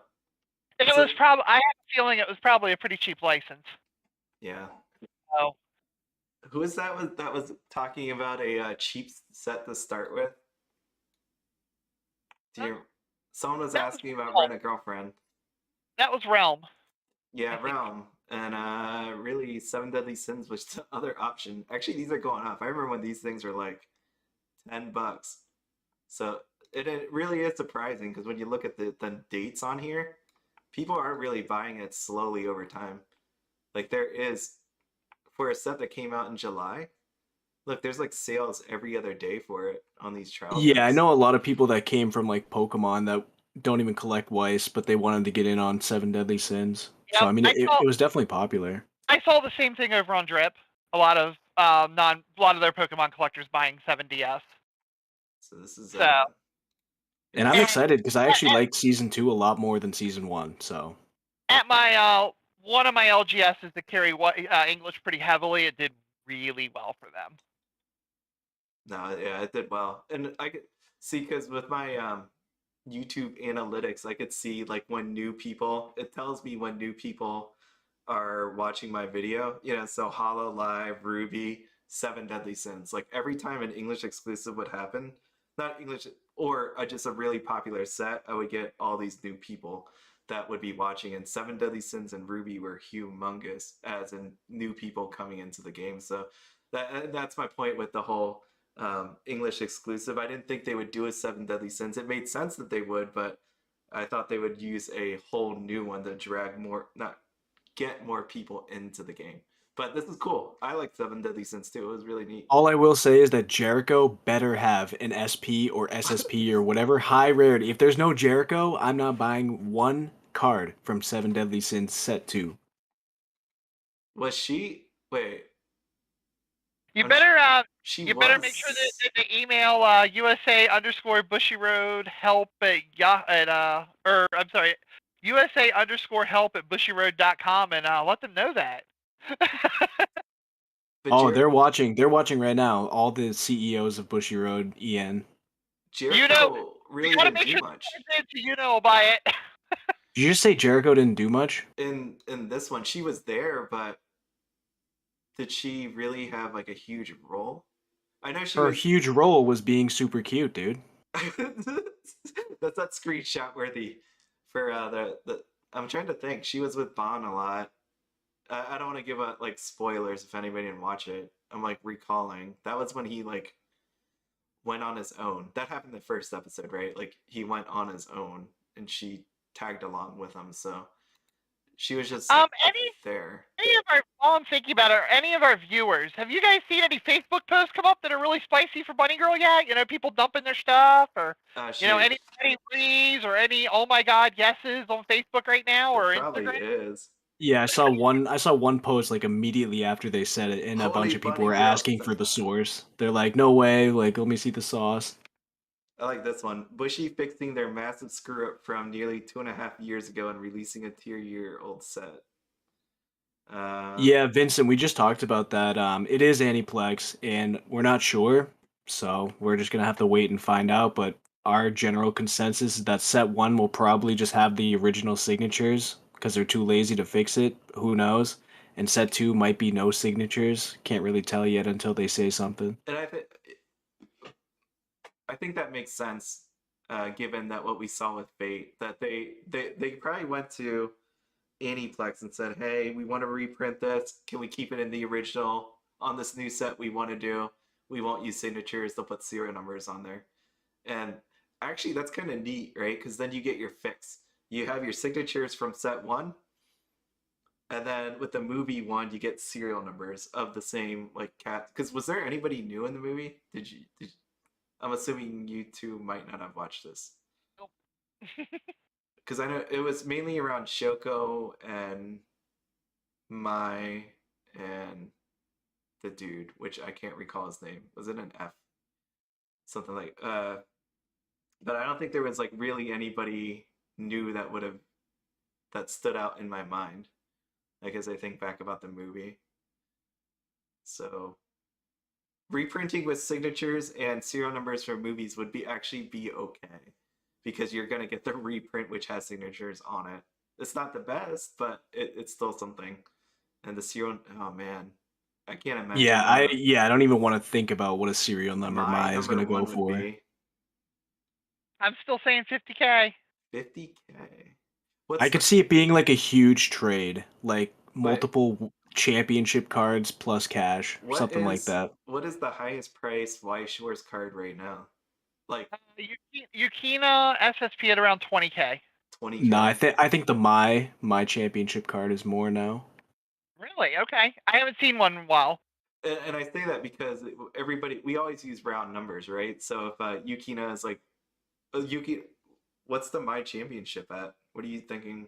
It was probably. I have a feeling it was probably a pretty cheap license. Yeah. Oh. Who is that was talking about a cheap set to start with? Do you? Someone was asking about Rent a Girlfriend. That was Realm. Yeah, Realm. And really, Seven Deadly Sins was the other option. Actually, these are going up. I remember when these things were like $10. So it really is surprising because when you look at the dates on here, people aren't really buying it slowly over time. Like there is for a set that came out in July. Look, there's like sales every other day for it on these trial Yeah, I decks. know a lot of people that came from like Pokemon that don't even collect Weiss, but they wanted to get in on Seven Deadly Sins. So Yep, I mean, it was definitely popular. I saw the same thing over on Drip. A lot of their Pokemon collectors buying 7DS. So this is So. And I'm excited because I actually liked season 2 a lot more than season 1. So at my one of my LGSs that carry English pretty heavily, it did really well for them. No, yeah, it did well, and I could see because with my YouTube analytics, I could see like when new people. It tells me when new people are watching my video. You know, so Hollow Live, Ruby, Seven Deadly Sins. Like every time an English exclusive would happen, not English or just a really popular set, I would get all these new people that would be watching. And Seven Deadly Sins and Ruby were humongous, as in new people coming into the game. So that's my point with the whole English exclusive. I didn't think they would do a Seven Deadly Sins. It made sense that they would, but I thought they would use a whole new one to drag more, not get more people into the game. But this is cool. I like Seven Deadly Sins too. It was really neat. all I will say is that Jericho better have an SP or SSP or whatever high rarity. If there's no Jericho, I'm not buying one card from Seven Deadly Sins Set 2. Was she? Wait. You better She you was... better make sure that they email USA_Bushiroad help USA_help@Bushiroad.com and let them know that. Oh, they're watching. They're watching right now. All the CEOs of Bushiroad, EN. Jericho really didn't do much. By it. Did you just say Jericho didn't do much? In this one, she was there, but did she really have like a huge role? I know she Her was... huge role was being super cute, dude. That's not screenshot worthy for the. I'm trying to think. She was with Bon a lot. I don't want to give out like spoilers if anybody didn't watch it. I'm like recalling. That was when he like went on his own. That happened in the first episode, right? Like he went on his own and she tagged along with him. So she was just there. While I'm thinking about it, any of our viewers, have you guys seen any Facebook posts come up that are really spicy for Bunny Girl yet? You know, people dumping their stuff, or any reads or any oh my god yeses on Facebook right now, or probably Instagram? Is. Yeah, I saw one post like immediately after they said it, and a bunch of people were asking for the source. They're like, "No way! Like, let me see the sauce." I like this one. Bushy fixing their massive screw up from nearly 2.5 years ago and releasing a tier-year-old set. Yeah, Vincent, we just talked about that. It is Aniplex, and we're not sure, so we're just gonna have to wait and find out. But our general consensus is that set 1 will probably just have the original signatures because they're too lazy to fix it. Who knows? And set 2 might be no signatures. Can't really tell yet until they say something. And I think that makes sense, given that what we saw with Fate, that they probably went to Aniplex and said, "Hey, we want to reprint this. Can we keep it in the original on this new set we want to do? We won't use signatures. They'll put serial numbers on there." And actually, that's kind of neat, right? Because then you get your fix. You have your signatures from set 1, and then with the movie one, you get serial numbers of the same like cat. Because was there anybody new in the movie? Did you? I'm assuming you two might not have watched this. Nope. Because I know it was mainly around Shoko and Mai and the dude, which I can't recall his name. Was it an F? Something like but I don't think there was like really anybody new that would have that stood out in my mind. Like as I think back about the movie. So reprinting with signatures and serial numbers for movies would actually be okay. Because you're gonna get the reprint which has signatures on it. It's not the best, but it's still something. And the serial, oh man, I can't imagine. I don't even want to think about what a serial number my my is number gonna go one would for. be I'm still saying 50K. 50K. I could see it being like a huge trade, like multiple championship cards plus cash, something like that. What is the highest price Weiss Schwarz card right now? Like Yukina SSP at around 20K. 20K. No, I think the my championship card is more now. Really? Okay. I haven't seen one in a while. And I say that because we always use round numbers, right? So if Yukina is like, what's the my championship at? What are you thinking,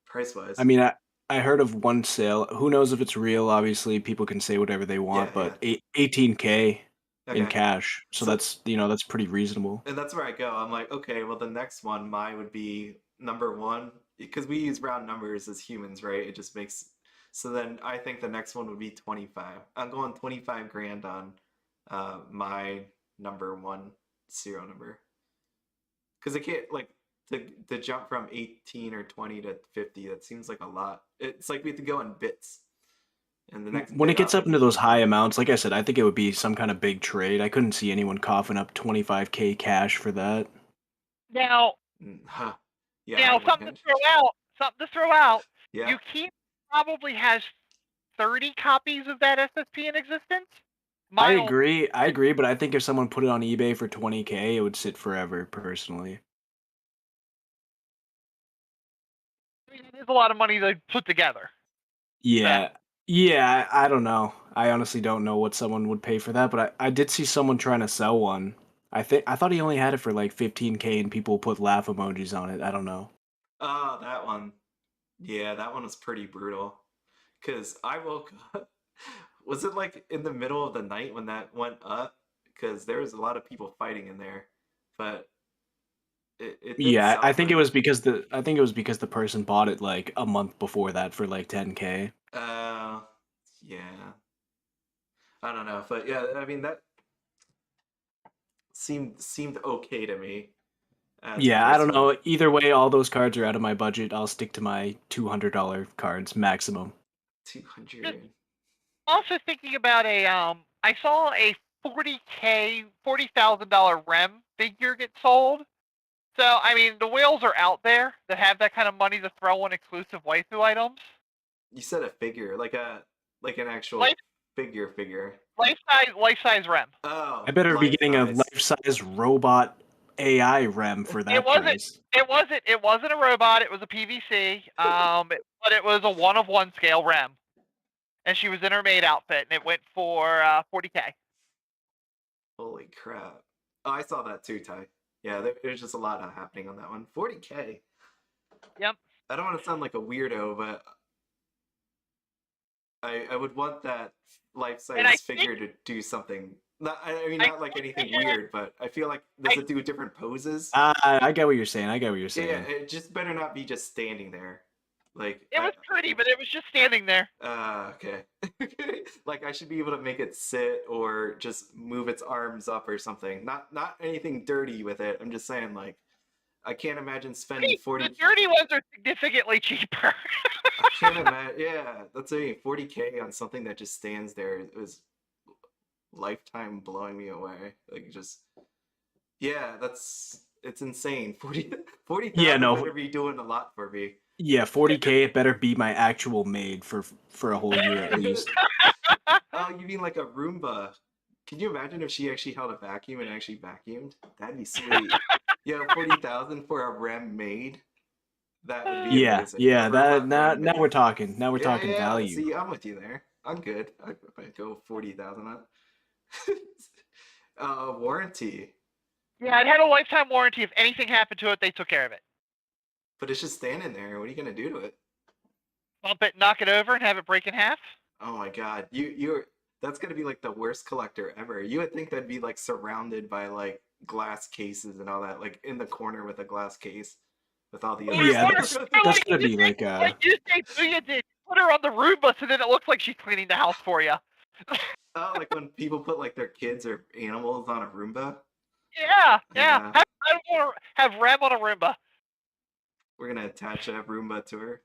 price wise? I mean, I heard of one sale. Who knows if it's real? Obviously, people can say whatever they want, but 18K in cash. So that's that's pretty reasonable. And that's where I go. I'm like, okay, well the next one, my would be number one because we use round numbers as humans, right? It just makes. So then I think the next one would be 25. I'm going 25 grand on my number one serial number. Because it can't, like, the jump from 18 or 20 to 50, that seems like a lot. It's like we have to go in bits. And the next when it gets up into those high amounts, like I said, I think it would be some kind of big trade. I couldn't see anyone coughing up 25K cash for that. Now, something to throw out. Yeah. Yukina probably has 30 copies of that SSP in existence. I agree, but I think if someone put it on eBay for 20K, it would sit forever, personally. I mean, it is a lot of money to put together. Yeah. Yeah, I don't know. I honestly don't know what someone would pay for that, but I did see someone trying to sell one. I thought he only had it for like 15K and people put laugh emojis on it. I don't know. Oh, that one. Yeah, that one was pretty brutal. Because I woke up. Was it like in the middle of the night when that went up? Because there was a lot of people fighting in there. But I think it was because the person bought it like a month before that for like 10K. Yeah. I don't know, but yeah, I mean that seemed okay to me. Yeah, I don't know. Either way, all those cards are out of my budget. I'll stick to my $200 cards maximum. 200. Also thinking about I saw a $40,000 REM figure get sold. So I mean, the whales are out there that have that kind of money to throw on exclusive waifu items. You said a figure, like an actual figure. Life size REM. Oh. I better be getting a life-size robot AI REM for that price. It wasn't a robot. It was a PVC. But it was a 1/1 scale REM, and she was in her maid outfit, and it went for 40K. Holy crap! Oh, I saw that too, Ty. Yeah, there's just a lot happening on that one. 40K. Yep. I don't want to sound like a weirdo, but I would want that life-size figure to do something. Not like anything weird, but I feel like does it do different poses? I get what you're saying. Yeah, it just better not be just standing there. Like it was pretty, but it was just standing there. Okay. Like I should be able to make it sit or just move its arms up or something. Not anything dirty with it. I'm just saying, like, I can't imagine spending 40. The dirty ones are significantly cheaper. I can't imagine. Yeah, that's 40K on something that just stands there. It was lifetime blowing me away. Like just, yeah, it's insane. 40,000 better be doing a lot for me. Yeah, 40K. It better be my actual maid for a whole year at least. Oh, you mean like a Roomba? Can you imagine if she actually held a vacuum and actually vacuumed? That'd be sweet. Yeah, 40,000 for a REM maid. That would be amazing. Yeah. Now we're talking. Now we're talking value. See, I'm with you there. I'm good. I'd go 40,000 on. Warranty. Yeah, it had a lifetime warranty. If anything happened to it, they took care of it. But it's just standing there. What are you gonna do to it? Bump it, knock it over, and have it break in half? Oh my god, you're that's gonna be like the worst collector ever. You would think that'd be like surrounded by like glass cases and all that, like in the corner with a glass case with all the other Yeah, stuff. that's gonna be like Like you say, Booyah did. Put her on the Roomba, so then it looks like she's cleaning the house for you. Oh, like when people put like their kids or animals on a Roomba. Yeah, yeah. Yeah. Have Rem on a Roomba. We're gonna attach a Roomba to her.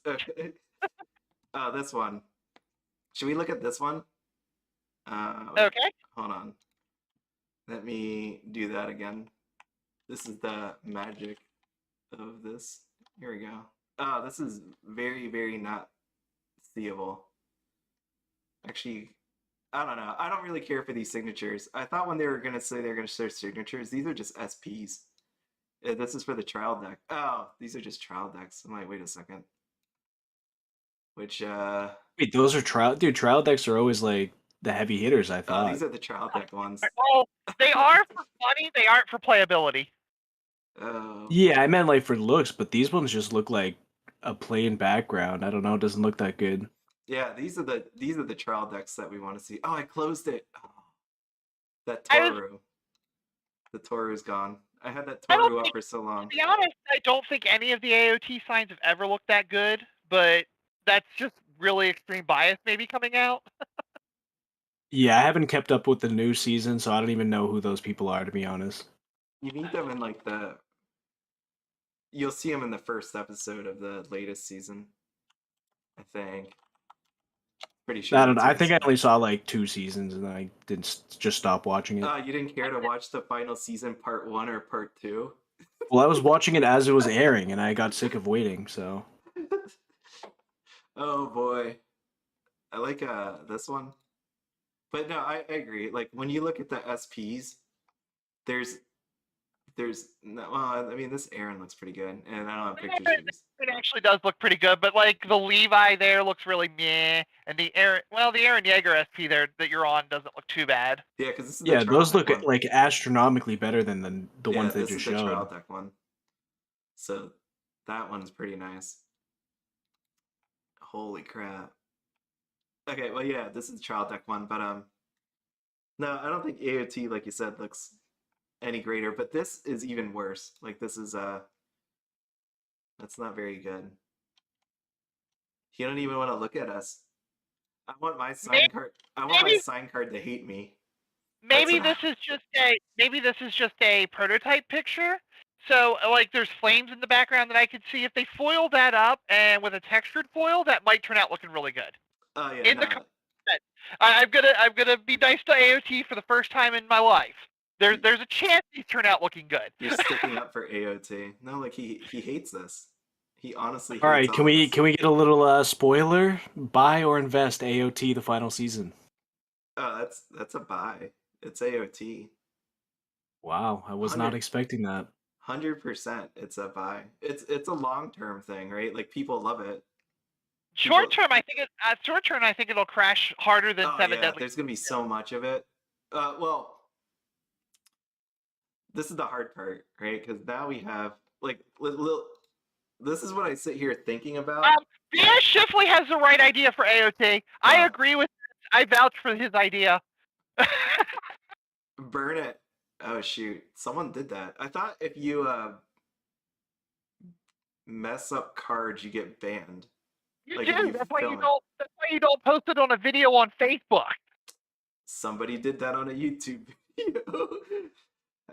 Okay. This one. Should we look at this one? Wait, Okay. hold on. Let me do that again. This is the magic of this. Here we go. Oh, this is very, very not seeable. Actually, I don't know. I don't really care for these signatures. I thought when they were gonna say they're gonna show signatures, these are just SPs. This is for the trial deck. Oh, these are just trial decks. I'm like, wait a second. Which wait, those are trial decks are always like the heavy hitters, I oh, thought. these are the trial deck ones. Well, they are for money. They aren't for playability. Oh. Yeah, I meant like for looks, but these ones just look like a plain background. I don't know, it doesn't look that good. Yeah, these are the trial decks that we want to see. Oh, I closed it. Oh, that I was- Toru. The Toru's gone. I had that I don't Toru up think- for so long. To be honest, I don't think any of the AOT signs have ever looked that good, but that's just really extreme bias maybe coming out. Yeah, I haven't kept up with the new season, so I don't even know who those people are, to be honest. You meet them in like you'll see them in the first episode of the latest season. I think. Pretty sure. I don't know. that's I what think I it's- only saw like 2 seasons, and then I didn't just stop watching it. You didn't care to watch the final season part 1 or part 2? Well, I was watching it as it was airing, and I got sick of waiting. So Oh boy. I like this one. But no, I agree. Like when you look at the SPs, there's no, well, I mean this Aaron looks pretty good, and I don't have pictures for these. It actually does look pretty good, but like the Levi there looks really meh, and the Aaron Yeager SP there that you're on doesn't look too bad. Yeah, because this is yeah, the trial those deck look one. like astronomically better than the Yeah, ones they this just is the trial showed. deck one. So that one's pretty nice. Holy crap. Okay, well yeah, this is the trial deck one, but no, I don't think AOT, like you said, looks any greater, but this is even worse. Like this is that's not very good. You don't even want to look at us. I want my sign card. I want my maybe- sign card to hate me. Maybe That's this is just a prototype picture. So like there's flames in the background that I could see. If they foil that up and with a textured foil, that might turn out looking really good. Oh yeah, In the no. I'm gonna be nice to AOT for the first time in my life. There's a chance these turn out looking good. You're sticking up for AOT. No, like he hates this. He honestly hates All right, all can of we us. get a little spoiler? Buy or invest AOT the final season? Oh, that's a buy. It's AOT. Wow, I was not 100. expecting that. 100% it's a buy. It's a long-term thing, right? Like people love it. Short term, I think it'll crash harder than Oh Seven yeah, Deadly. there's gonna be so much of it. Well, this is the hard part, right? Because now we have like this is what I sit here thinking about. B.S. Shifley has the right idea for AOT. I agree with this. I vouch for his idea. Burn it. Oh shoot, someone did that. I thought if you mess up cards, you get banned. You Like, do. if you That's why film you it. don't. That's why you don't post it on a video on Facebook. Somebody did that on a YouTube video.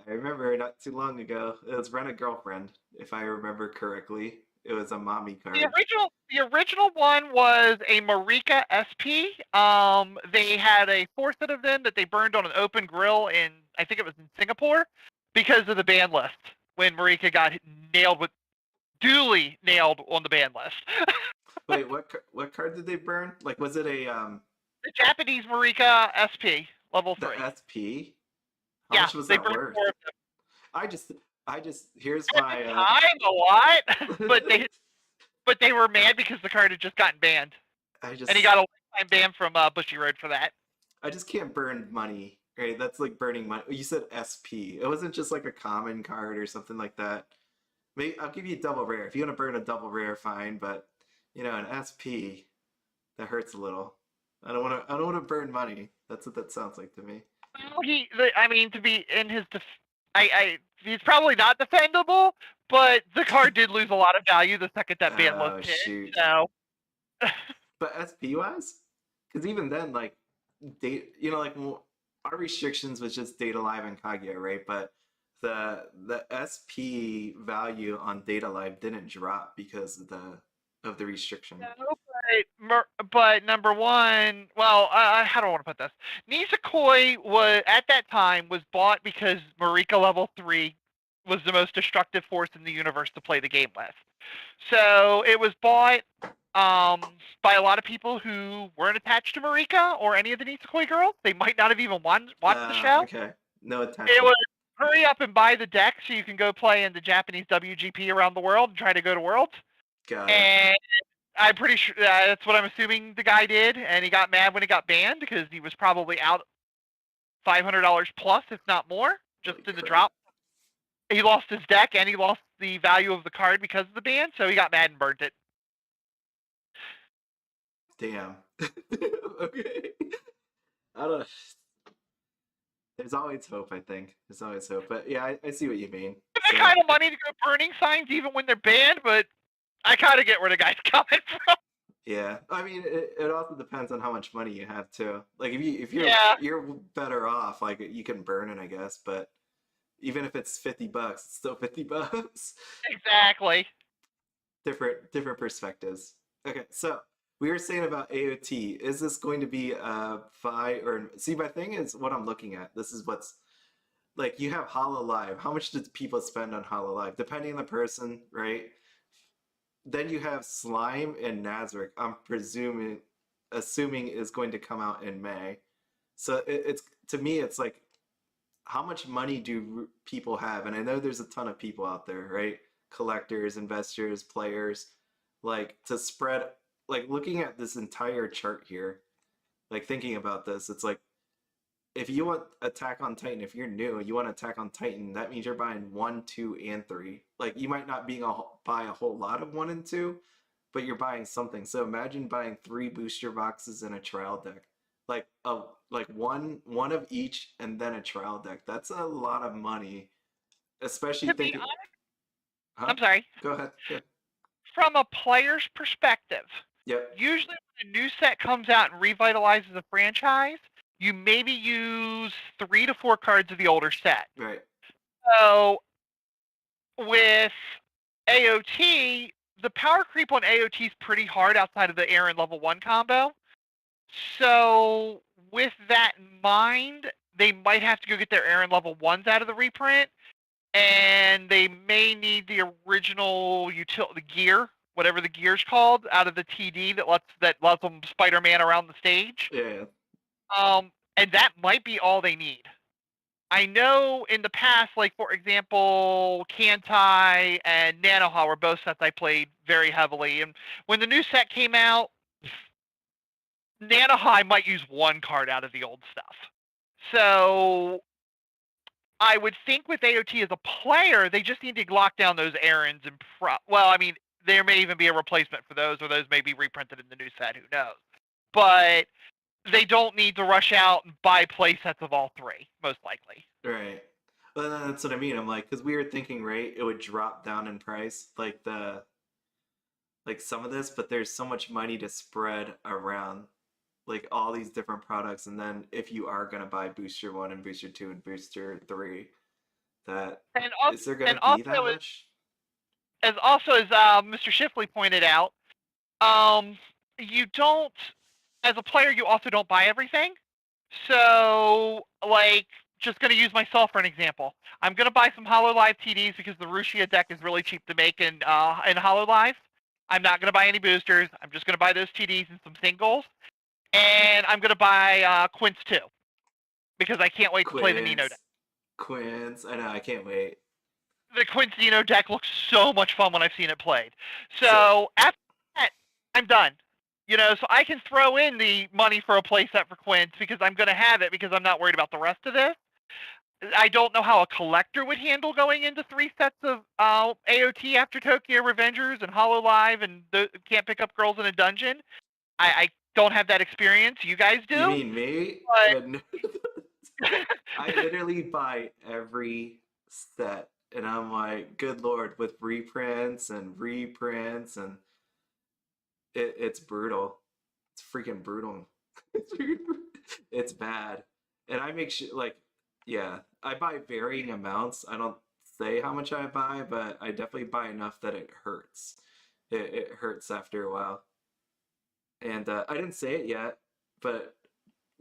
I remember not too long ago. It was Rent a Girlfriend, if I remember correctly. It was a mommy card. The original one was a Marika SP. They had a 4 set of them that they burned on an open grill in, I think it was in Singapore, because of the ban list. When Marika got duly nailed on the ban list. Wait, what card did they burn? Like, was it a The Japanese Marika SP level the 3. SP? How Yeah, much was they that burned worth? 4 of them. I just here's At my the time, a lot, but they were mad because the card had just gotten banned, and he got a lifetime ban from Bushiroad for that. I just can't burn money, right? That's like burning money. You said SP. It wasn't just like a common card or something like that. Maybe I'll give you a double rare. If you want to burn a double rare, fine, but you know, an SP. That hurts a little. I don't want to. I don't want to burn money. That's what that sounds like to me. Well, I mean, to be in his he's probably not defendable, but the card did lose a lot of value the second that ban was Oh hit. shoot! So, But SP wise, because even then, like, like our restrictions was just Data Live and Kaguya, right? But the SP value on Data Live didn't drop because of the restriction. no, but number one, well, how do I want to put this? Nisekoi was at that time was bought because Marika level 3 was the most destructive force in the universe to play the game with. So it was bought by a lot of people who weren't attached to Marika or any of the Nisekoi girls. They might not have even watched the show. Okay, no attachment. It was hurry up and buy the deck so you can go play in the Japanese WGP around the world and try to go to Worlds. Got it. And I'm pretty sure that's what I'm assuming the guy did, and he got mad when he got banned because he was probably out $500 plus, if not more, just Holy in the crap. drop. He lost his deck and he lost the value of the card because of the ban, so he got mad and burnt it. Damn. Okay. I don't know. There's always hope, I think. There's always hope. But yeah, I see what you mean. The kind of money to go burning signs even when they're banned, but I kind of get where the guy's coming from. Yeah, I mean, it also depends on how much money you have too. Like if you're better off, like you can burn it, I guess. But even if it's $50, it's still $50. Exactly. Different perspectives. Okay, so we were saying about AOT. Is this going to be a buy or see? My thing is what I'm looking at. This is what's like you have Hollow Live. How much do people spend on Hollow Live? Depending on the person, right? Then you have Slime and Nazarick. I'm assuming is going to come out in May. So it's to me, it's like, how much money do people have? And I know there's a ton of people out there, right? Collectors, investors, players, like to spread. Like looking at this entire chart here, like thinking about this, it's like if you want Attack on Titan, if you're new, you want Attack on Titan, that means you're buying 1, 2, and 3. Like you might not buy a whole lot of 1 and 2, but you're buying something. So imagine buying 3 booster boxes and a trial deck. Like one of each and then a trial deck. That's a lot of money. Especially thinking I'm sorry. Go ahead. Yeah. From a player's perspective, Yep. usually when a new set comes out and revitalizes a franchise, you maybe use 3 to 4 cards of the older set. Right. So with AOT, the power creep on AOT is pretty hard outside of the Aaron level 1 combo. So with that in mind, they might have to go get their Aaron level 1s out of the reprint, and they may need the original the gear, whatever the gear's called, out of the TD that lets them Spider-Man around the stage. Yeah. And that might be all they need. I know in the past, like for example, Kantai and Nanoha were both sets I played very heavily, and when the new set came out, Nanoha might use 1 card out of the old stuff. So I would think with AOT as a player, they just need to lock down those errands and well, I mean, there may even be a replacement for those, or those may be reprinted in the new set, who knows. But they don't need to rush out and buy play sets of all 3, most likely. Right. Well, that's what I mean. I'm like, because we were thinking, right, it would drop down in price, like some of this, but there's so much money to spread around, like all these different products, and then if you are gonna buy Booster 1 and Booster 2 and Booster 3, is there gonna be that much? As Mr. Shifley pointed out, you don't, as a player, you also don't buy everything. So, like, just going to use myself for an example. I'm going to buy some HoloLive TDs because the Rushia deck is really cheap to make in HoloLive. I'm not going to buy any boosters. I'm just going to buy those TDs and some singles. And I'm going to buy Quince too, because I can't wait to play the Nino deck. Quince, I know, I can't wait. The Quince Nino deck looks so much fun when I've seen it played. So after that, I'm done. You know, so I can throw in the money for a playset for Quince because I'm going to have it because I'm not worried about the rest of this. I don't know how a collector would handle going into 3 sets of AOT after Tokyo Revengers and HoloLive and Can't Pick Up Girls in a Dungeon. I don't have that experience. You guys do. You mean me? But- I literally buy every set, and I'm like, good lord, with reprints, and it's brutal. It's freaking brutal. It's bad. And I make sure, like, yeah, I buy varying amounts. I don't say how much I buy, but I definitely buy enough that it hurts. It hurts after a while. And I didn't say it yet, but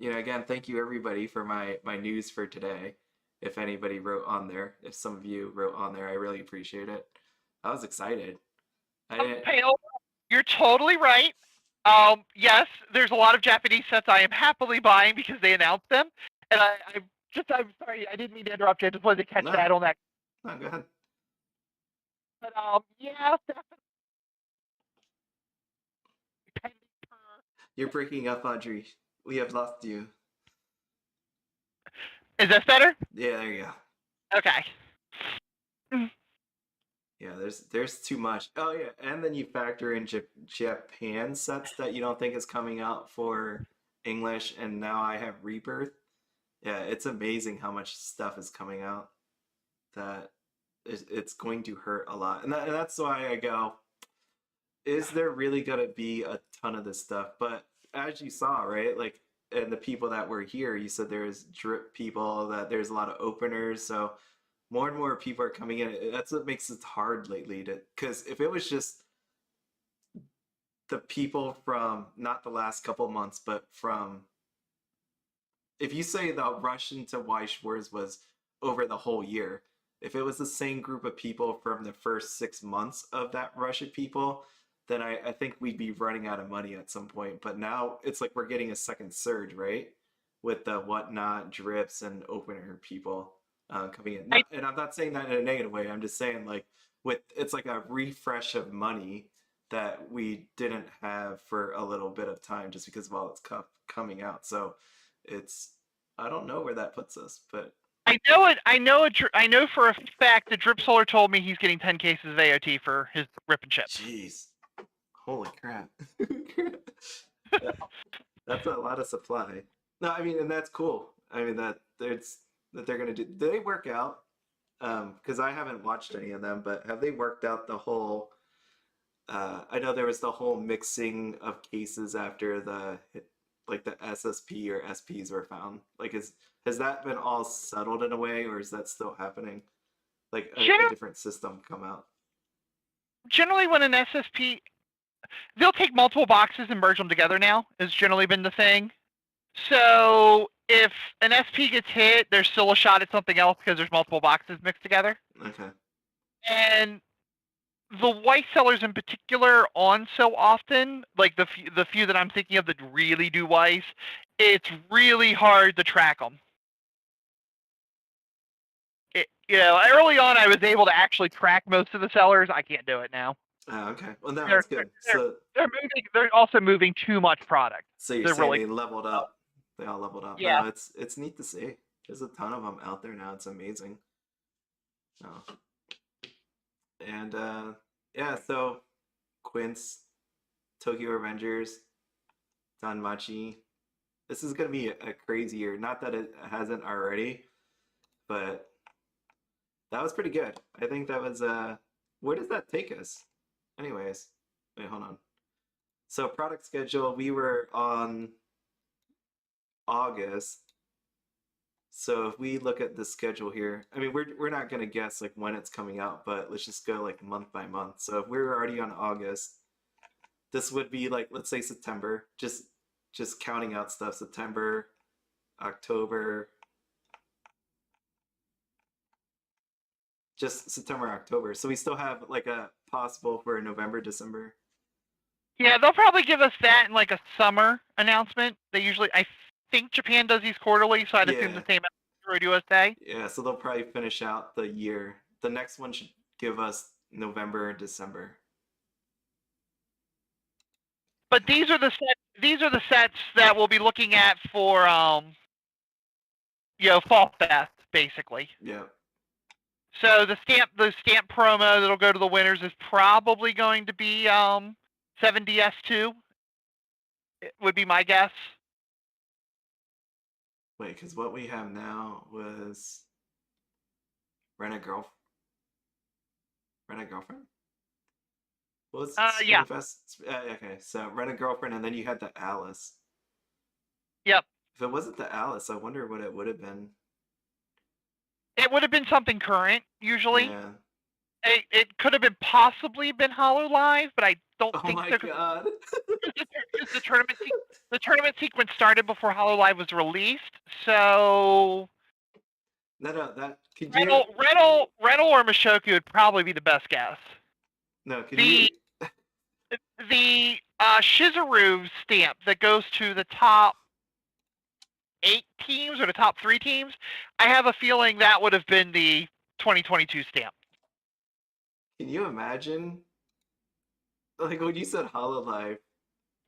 again, thank you everybody for my news for today. If anybody wrote on there, if some of you wrote on there, I really appreciate it. I was excited. Pale, you're totally right. Yes, there's a lot of Japanese sets I am happily buying because they announced them, and I'm sorry, I didn't mean to interrupt you. I just wanted to catch that on that. No, go ahead. But yeah, definitely. You're breaking up, Audri. We have lost you. Is this better? Yeah, there you go. Okay. Yeah, there's too much. Oh yeah, and then you factor in Japan sets that you don't think is coming out for English, and now I have Rebirth. Yeah, it's amazing how much stuff is coming out that it's going to hurt a lot, and that's why I go, is there really gonna be a ton of this stuff? But as you saw, right, like, and the people that were here, you said there's drip people, that there's a lot of openers, so more and more people are coming in. That's what makes it hard lately, because if it was just the people from not the last couple months, but from, if you say the rush into Weiss Schwarz was over the whole year, if it was the same group of people from the first 6 months of that rush of people, then I think we'd be running out of money at some point. But now it's like we're getting a second surge, right? With the whatnot, drips, and opener people coming in. And I'm not saying that in a negative way. I'm just saying, like, it's like a refresh of money that we didn't have for a little bit of time just because of all it's coming out. So I don't know where that puts us, but I know it. I know for a fact that Drip Solar told me he's getting 10 cases of AOT for his rip and chip. Jeez. Holy crap. That's a lot of supply. No, I mean, and that's cool. I mean, that they're going to do they work out? Because I haven't watched any of them, but have they worked out the whole I know there was the whole mixing of cases after the SSP or SPs were found. Like, has that been all settled in a way, or is that still happening? Like a different system come out? Generally, when an SSP, they'll take multiple boxes and merge them together now, has generally been the thing. So if an SP gets hit, there's still a shot at something else because there's multiple boxes mixed together. Okay. And the Weiss sellers in particular on so often, like the few that I'm thinking of that really do Weiss, it's really hard to track them. Early on I was able to actually track most of the sellers. I can't do it now. Oh, okay. Well, no, that's good. So they're also moving too much product. So you're saying they leveled up? They all leveled up. Yeah. No, it's neat to see. There's a ton of them out there now. It's amazing. Oh. And yeah, so Quince, Tokyo Revengers, Danmachi. This is gonna be a crazy year. Not that it hasn't already, but that was pretty good. I think that was where does that take us? Anyways, wait, hold on. So product schedule, we were on August. So if we look at the schedule here, I mean, we're not gonna guess like when it's coming out, but let's just go like month by month. So if we're already on August, this would be like, let's say September, just counting out stuff. September, October, just September, October. So we still have like a possible for November, December. Yeah, they'll probably give us that in like a summer announcement. They usually, I think Japan does these quarterly, so I'd assume the same as USA. Yeah, so they'll probably finish out the year. The next one should give us November and December. But these are the sets that we'll be looking at for Fall Fest, basically. Yeah. So the stamp promo that'll go to the winners is probably going to be 7DS2. would be my guess. Wait, because what we have now was rent a girlfriend. Rent a girlfriend. What was Yeah. Springfest? Okay, so rent a girlfriend, and then you had the Alice. Yep. If it wasn't the Alice, I wonder what it would have been. It would have been something current, usually. Yeah. It could have been possibly been Hollow Live, but I don't Oh think my so. god. Because the tournament sequence started before Hollow Live was released, so No, that could Rental or Mashoku would probably be the best guess. No, could The Shizuru stamp that goes to the top 8 teams or the top 3 teams, I have a feeling that would have been the 2022 stamp. Can you imagine? Like when you said Hollow Live.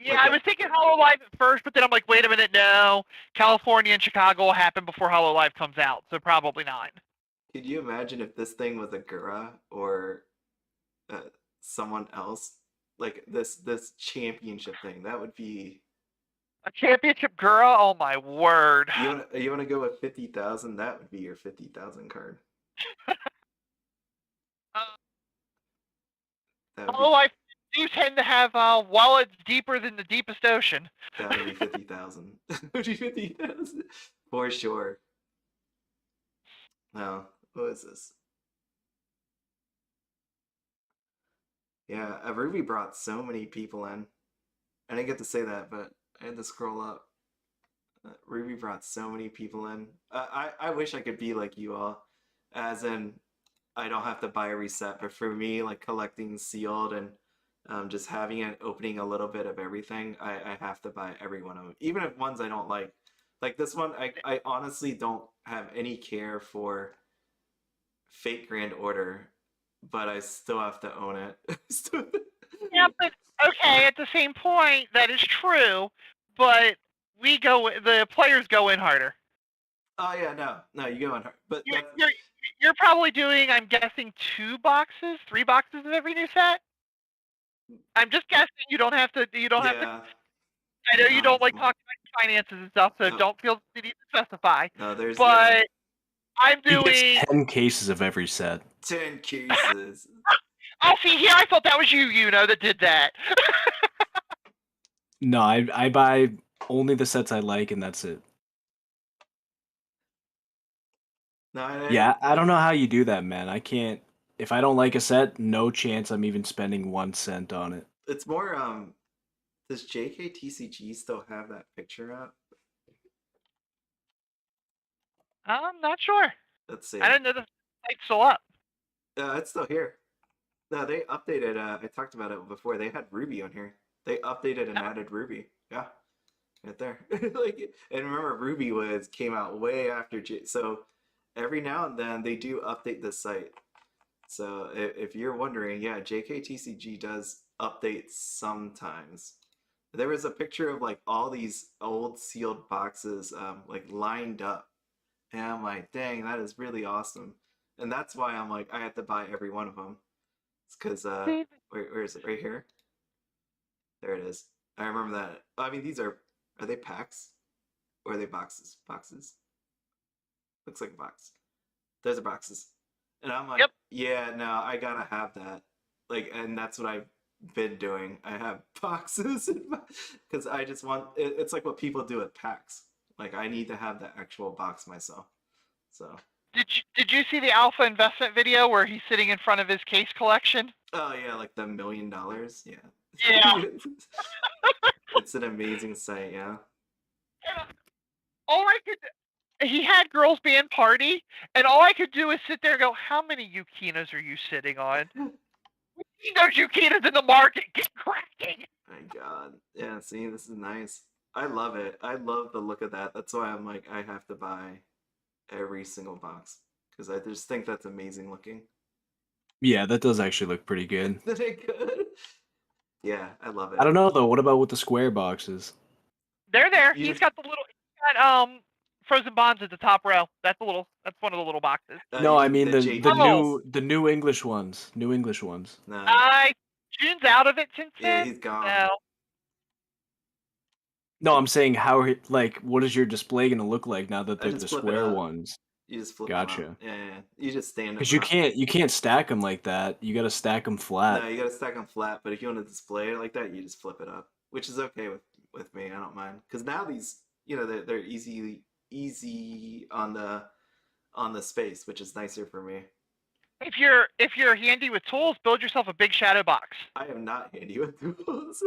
Yeah, like I was thinking Hollow Live at first, but then I'm like, wait a minute, no. California and Chicago will happen before Hollow Live comes out, so probably not. Could you imagine if this thing was a Gura or someone else? Like this championship thing, that would be A championship Gura? Oh my word. You wanna go with 50,000? That would be your 50,000 card. Hollow Live do tend to have wallets deeper than the deepest ocean. That would be 50,000. That would be 50,000 for sure. No, what is this? Yeah, Ruby brought so many people in. I didn't get to say that, but I had to scroll up. Ruby brought so many people in. I wish I could be like you all, as in I don't have to buy a reset, but for me, like collecting sealed and just having it opening a little bit of everything, I have to buy every one of them, even if ones I don't like. Like this one, I honestly don't have any care for Fate Grand Order, but I still have to own it. Yeah, but okay, at the same point, that is true, but the players go in harder. Oh yeah, no, you go in hard, but you're probably doing, I'm guessing, 3 boxes of every new set. I'm just guessing. You don't have to. I know you don't like talking about finances and stuff, so don't feel the need to specify. No, there's. But I'm He doing gets 10 cases of every set. 10 cases. Oh, see here, I thought that was you that did that. No, I buy only the sets I like, and that's it. No, yeah, I don't know how you do that, man. I can't. If I don't like a set, no chance I'm even spending 1 cent on it. It's more. Does JKTCG still have that picture up? I'm not sure. Let's see. I didn't know the site's still up. It's still here. No, they updated. I talked about it before. They had Ruby on here. They updated and added Ruby. Yeah, right there. Like, and remember, Ruby came out way after so every now and then they do update the site. So if you're wondering, yeah, JKTCG does update sometimes. There was a picture of like all these old sealed boxes like lined up. And I'm like, dang, that is really awesome. And that's why I'm like, I have to buy every one of them. It's because, where is it? Right here? There it is. I remember that. I mean, these are they packs? Or are they boxes? Boxes? Looks like a box. Those are boxes. And I'm like, yeah, no, I gotta have that. Like, and that's what I've been doing. I have boxes because I just want it's like what people do at packs. Like, I need to have the actual box myself. So did you see the Alpha investment video where he's sitting in front of his case collection? Oh yeah, like the $1 million. Yeah. Yeah. It's an amazing site, yeah. He had girls band party, and all I could do is sit there and go, how many Yukinas are you sitting on? We need those Yukinas in the market. Get cracking. My God. Yeah, see, this is nice. I love it. I love the look of that. That's why I'm like, I have to buy every single box. Because I just think that's amazing looking. Yeah, that does actually look pretty good. Isn't it good? Yeah, I love it. I don't know, though. What about with the square boxes? They're there. He's got frozen bonds at the top row. That's one of the little boxes. No, I mean the new English ones. New English ones. No. June's out of it since then. Yeah, he's gone. So. No, I'm saying like what is your display gonna look like now that I the just flip it square up. ones? You just flip them up. Gotcha. Yeah. You just stand Because them up. you can't stack them like that. You gotta stack them flat. No, you gotta stack them flat. But if you want to display it like that, you just flip it up, which is okay with me. I don't mind because now these, they're easy on the space, which is nicer for me. If you're handy with tools, build yourself a big shadow box. I am not handy with tools.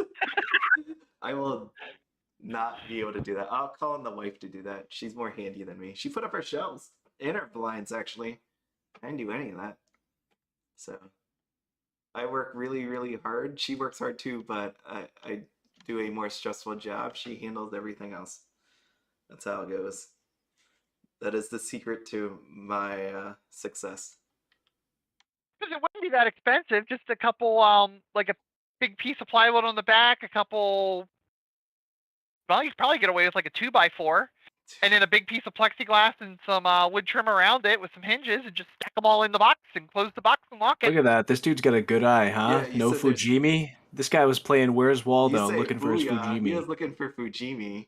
I will not be able to do that. I'll call on the wife to do that. She's more handy than me. She put up her shelves and her blinds, actually. I didn't do any of that. So I work really, really hard. She works hard too, but I do a more stressful job. She handles everything else. That's how it goes. That is the secret to my success. Because it wouldn't be that expensive. Just a couple, like a big piece of plywood on the back, a couple. Well, you could probably get away with like a 2x4, and then a big piece of plexiglass and some wood trim around it with some hinges, and just stack them all in the box and close the box and lock it. Look at that. This dude's got a good eye, huh? Yeah, you No said there's- Fujimi. This guy was playing Where's You Waldo say looking for his booyah. He was Fujimi. looking for Fujimi.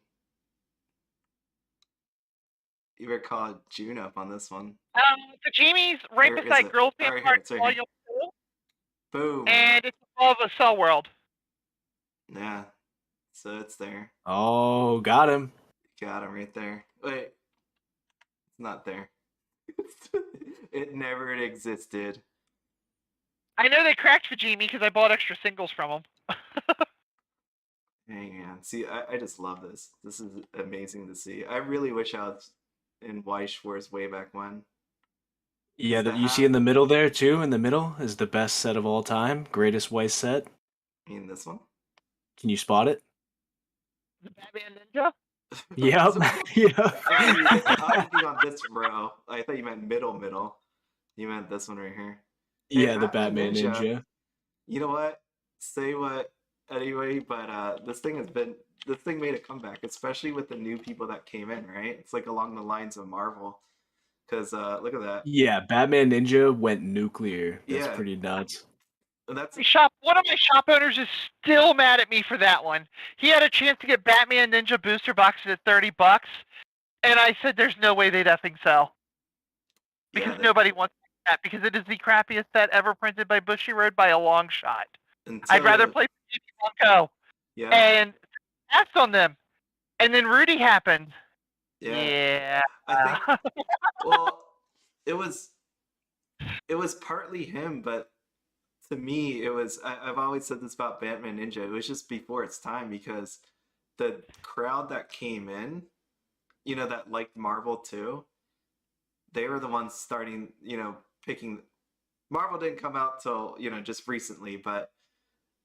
You better call June up on this one. Fujimi's right Where is beside it? Girls Oh, right here, Park it's right here. Volume 2, Boom. and it's above a Cell World. Yeah. So it's there. Oh, got him. Got him right there. Wait. It's not there. It never existed. I know they cracked Fujimi because I bought extra singles from them. Hang on. See, I just love this. This is amazing to see. I really wish I was in Weiss Schwarz way back when. Yeah, Is that that you see hot? in the middle there too. In the middle is the best set of all time, greatest Weiss set. In this one? Can you spot it? The Batman Ninja? Yep. Yep. I'm being on this row. I thought you meant middle. You meant this one right here. Hey, Yeah, the Batman Ninja. You know what? Say what anyway, but this thing made a comeback, especially with the new people that came in, right? It's like along the lines of Marvel. Because look at that. Yeah, Batman Ninja went nuclear. That's Yeah. pretty nuts. And that's One of my shop owners is still mad at me for that one. He had a chance to get Batman Ninja booster boxes at $30, and I said there's no way they'd effing sell. Because nobody wants that, because it is the crappiest set ever printed by Bushiroad by a long shot. I'd rather play Funko. Yeah. And passed on them. And then Rudy happened. Yeah. Yeah. I think well, it was partly him, but to me, I've always said this about Batman Ninja. It was just before its time because the crowd that came in, that liked Marvel too, they were the ones starting, picking. Marvel didn't come out till, just recently, but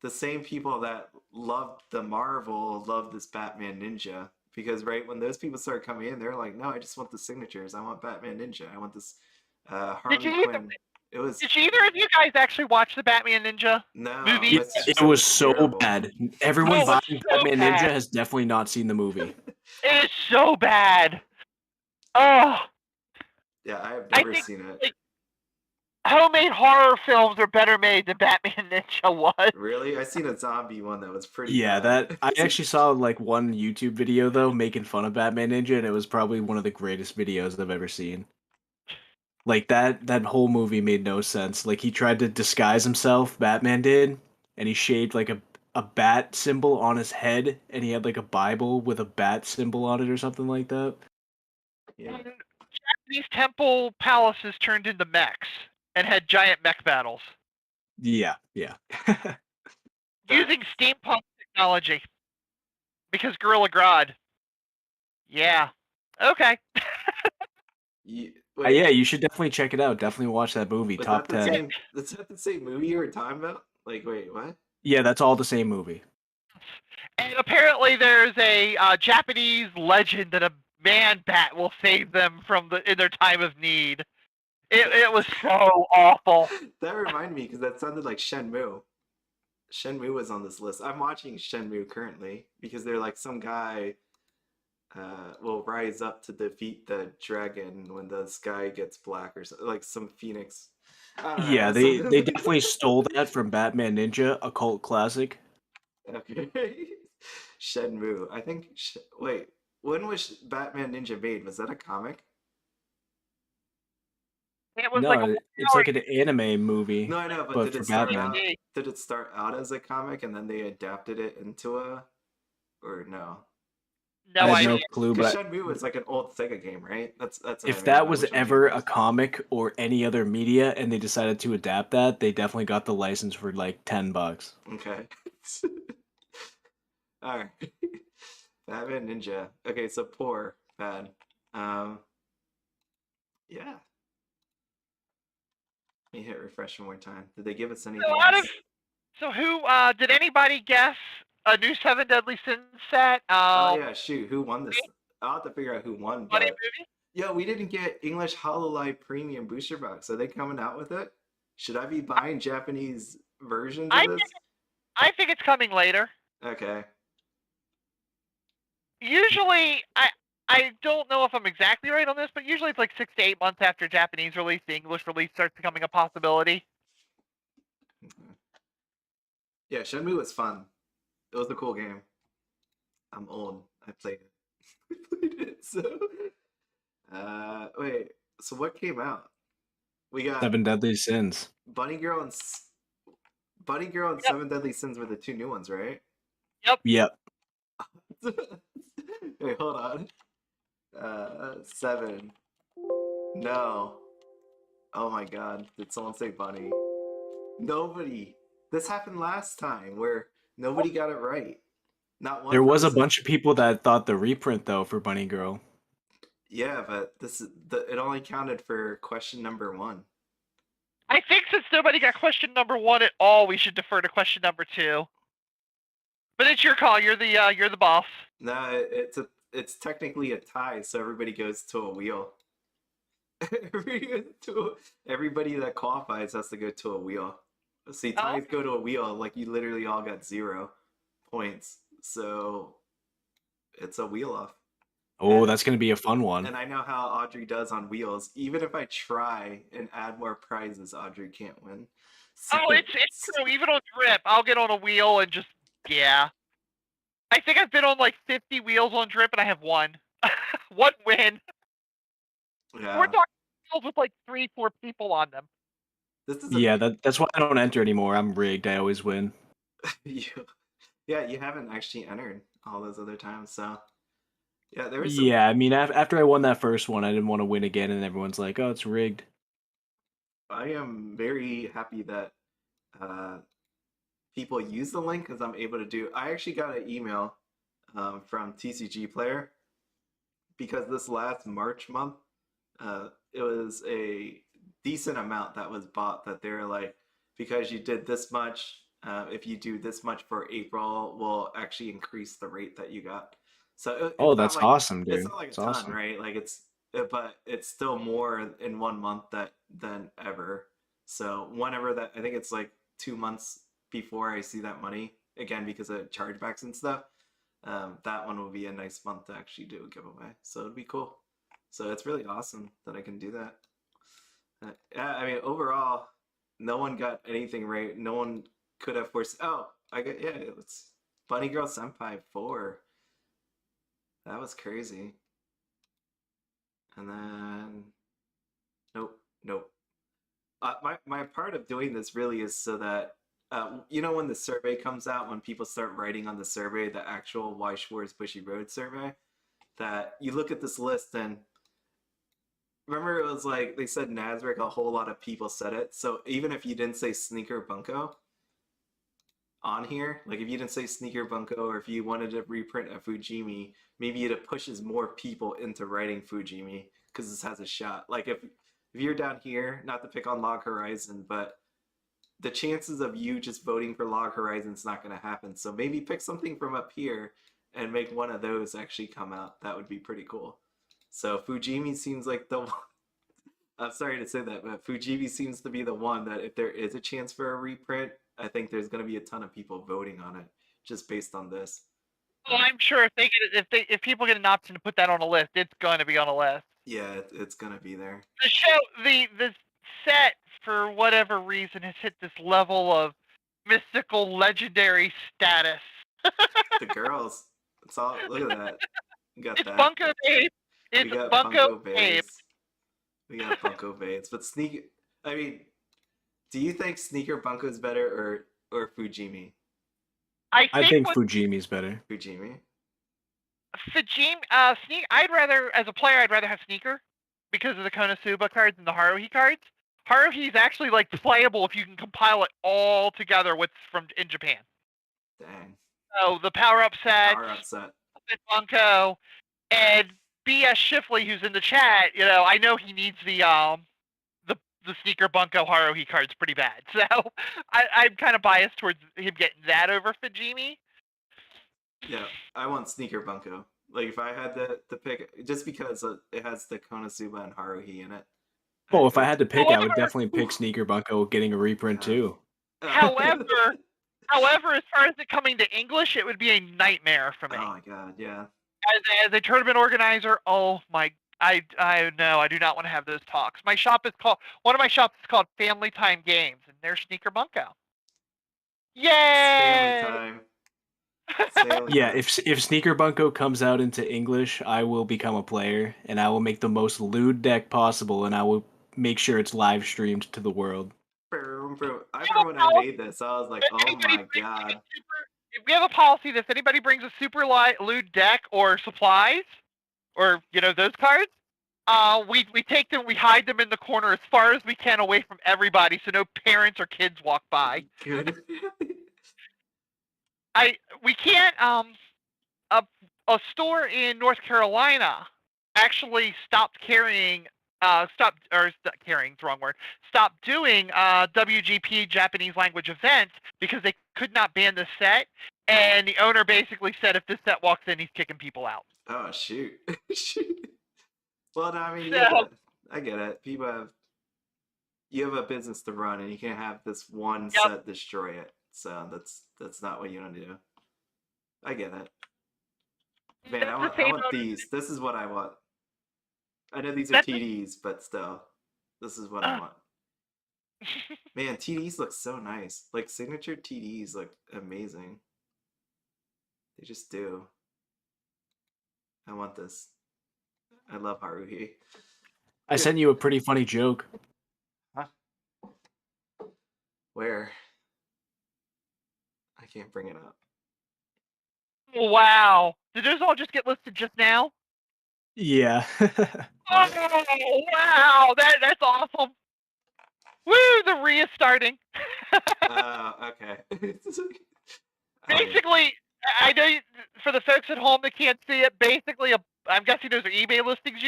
the same people that loved the Marvel loved this Batman Ninja. Because right when those people started coming in, they're like, no, I just want the signatures. I want Batman Ninja. I want this Harley Quinn. Did either of you guys actually watch the Batman Ninja movie? It was so terrible. bad. Everyone buying Batman Ninja has definitely not seen the movie. It is so bad. Oh. Yeah, I have never seen it. Like, homemade horror films are better made than Batman Ninja was. Really? I seen a zombie one that was pretty Yeah, bad. I actually saw like one YouTube video though making fun of Batman Ninja, and it was probably one of the greatest videos I've ever seen. Like that whole movie made no sense. Like he tried to disguise himself, Batman did, and he shaved like a bat symbol on his head, and he had like a Bible with a bat symbol on it or something like that. Yeah. Japanese temple palaces turned into mechs and had giant mech battles. Yeah. Using steampunk technology. Because Gorilla Grodd. Yeah. Okay. Yeah, you should definitely check it out. Definitely watch that movie. Top 10. Is that the same movie you were talking about? Like, wait, what? Yeah, that's all the same movie. And apparently there's a Japanese legend that a man bat will save them in their time of need. It was so awful. That reminded me because that sounded like Shenmue. Shenmue was on this list. I'm watching Shenmue currently because they're like some guy will rise up to defeat the dragon when the sky gets black or something, like some phoenix. Yeah, they definitely stole that from Batman Ninja, a cult classic. Okay. Shenmue. I think. Wait, when was Batman Ninja made? Was that a comic? It was like a No, it's like an anime movie, No, I know, but but did for it start Batman. out? Did it start out as a comic and then they adapted it into a, or no? No I have idea. no clue, Because but Shenmue was like an old Sega game, right? That's what I if mean. that Like, was which one ever came a first? comic or any other media and they decided to adapt that, they definitely got the license for like $10. Okay. All right. Batman Ninja. Okay, so poor, bad. Yeah. Let me hit refresh one more time. Did they give us anything else? So who did anybody guess a new Seven Deadly Sins set? Oh yeah, shoot. Who won this? I'll have to figure out who won, Funny but movie? yeah, we didn't get English HoloLive Premium Booster Box. Are they coming out with it? Should I be buying Japanese versions of this? I think it's coming later. Okay. Usually, I don't know if I'm exactly right on this, but usually it's like 6 to 8 months after Japanese release, the English release starts becoming a possibility. Yeah, Shenmue was fun. It was a cool game. I'm old. I played it. I played it, so wait, so what came out? We got Seven Deadly Sins. Bunny Girl and Yep. Seven Deadly Sins were the two new ones, right? Yep. Wait, hold on. 7. No. Oh my god. Did someone say bunny? Nobody. This happened last time where nobody got it right. Not one There was a person. bunch of people that thought the reprint though for Bunny Girl. Yeah, but it only counted for question number 1. I think since nobody got question number 1 at all, we should defer to question number 2. But it's your call. You're the boss. No, it's technically a tie, so everybody goes to a wheel. Everybody that qualifies has to go to a wheel. See, ties go to a wheel, like you literally all got 0 points. So it's a wheel off. Oh, that's gonna be a fun one. And I know how Audri does on wheels. Even if I try and add more prizes, Audri can't win. So, it's true. Even on Drip, I'll get on a wheel and just I think I've been on like 50 wheels on Drip and I have 1. 1 win. Yeah. We're talking wheels with like 3-4 people on them. Yeah, that's why I don't enter anymore. I'm rigged. I always win. Yeah, you haven't actually entered all those other times, so yeah, there was Yeah, I mean, after I won that first one, I didn't want to win again, and everyone's like, "Oh, it's rigged." I am very happy that people use the link because I'm able to do. I actually got an email from TCGPLAYER because this last March month, it was a decent amount that was bought that they're like, because you did this much, if you do this much for April, we'll actually increase the rate that you got. So Oh, it's that's not like, awesome, dude. it's not like a It's ton, awesome. right? Like but it's still more in 1 month than ever. So whenever that, I think it's like 2 months before I see that money again because of chargebacks and stuff. That one will be a nice month to actually do a giveaway. So it'd be cool. So it's really awesome that I can do that. Yeah, I mean, overall, no one got anything right. No one could have forced. Oh, it's Bunny Girl Senpai 4. That was crazy. And then, nope. My part of doing this really is so that when the survey comes out, when people start writing on the survey, the actual Weiss Schwarz Bushiroad survey, that you look at this list and remember it was like they said Nazarick, a whole lot of people said it. So even if you didn't say Sneaker Bunko on here, like if you didn't say Sneaker Bunko or if you wanted to reprint a Fujimi, maybe it pushes more people into writing Fujimi because this has a shot. Like if you're down here, not to pick on Log Horizon, but the chances of you just voting for Log Horizon is not going to happen. So maybe pick something from up here and make one of those actually come out. That would be pretty cool. So Fujimi seems like the one. I'm sorry to say that, but Fujimi seems to be the one that if there is a chance for a reprint, I think there's going to be a ton of people voting on it just based on this. Well, I'm sure if people get an option to put that on a list, it's going to be on a list. Yeah, it's going to be there. The set, for whatever reason, has hit this level of mystical legendary status. The girls. It's all. Look at that. We got It's that. Bunko Babe. We It's got Bunko Babe. babes. We got Bunko babes. But I mean, do you think Sneaker Bunko is better or Fujimi? I I think think with Fujimi's better. Fujimi. I'd rather have Sneaker because of the Konosuba cards and the Haruhi cards. Haruhi's actually like playable if you can compile it all together in Japan. Dang. So the power up set, Power upset. Bunko, and BS Shifley, who's in the chat. I know he needs the Sneaker Bunko Haruhi cards pretty bad. So I'm kind of biased towards him getting that over Fujimi. Yeah, I want Sneaker Bunko. Like if I had to pick, just because it has the Konosuba and Haruhi in it. Well, if I had to pick, I would However- definitely pick Sneaker Bunko getting a reprint God. too. However, as far as it coming to English, it would be a nightmare for me. Oh my god, yeah. As a tournament organizer, oh my, I know I do not want to have those talks. One of my shops is called Family Time Games, and there's Sneaker Bunko. Yay! Family time. Family Yeah, time. if Sneaker Bunko comes out into English, I will become a player and I will make the most lewd deck possible and I will make sure it's live streamed to the world. Boom, boom. I remember when I made this, I was like, oh my god. We have a policy that if anybody brings a super lewd deck or supplies, or those cards, we take them, we hide them in the corner as far as we can away from everybody, so no parents or kids walk by. Good. We can't. A store in North Carolina actually stopped carrying. Stopped carrying. It's the wrong word. Stopped doing WGP Japanese language events because they could not ban the set, and the owner basically said if this set walks in, he's kicking people out. Oh shoot. Shoot. Well, no, I mean, I get it. You have a business to run, and you can't have this one set destroy it. So that's not what you want to do. I get it. Man, I want these. This is what I want. I know these are TDs, but still, this is what I want. Man, TDs look so nice. Like signature TDs look amazing. They just do. I want this. I love Haruhi. I sent you a pretty funny joke. Huh? Where? I can't bring it up. Wow. Did those all just get listed just now? Yeah. Oh, wow. That's awesome. Woo, the re is starting. Okay. Basically, I know for the folks at home that can't see it, basically, I'm guessing those are eBay listings,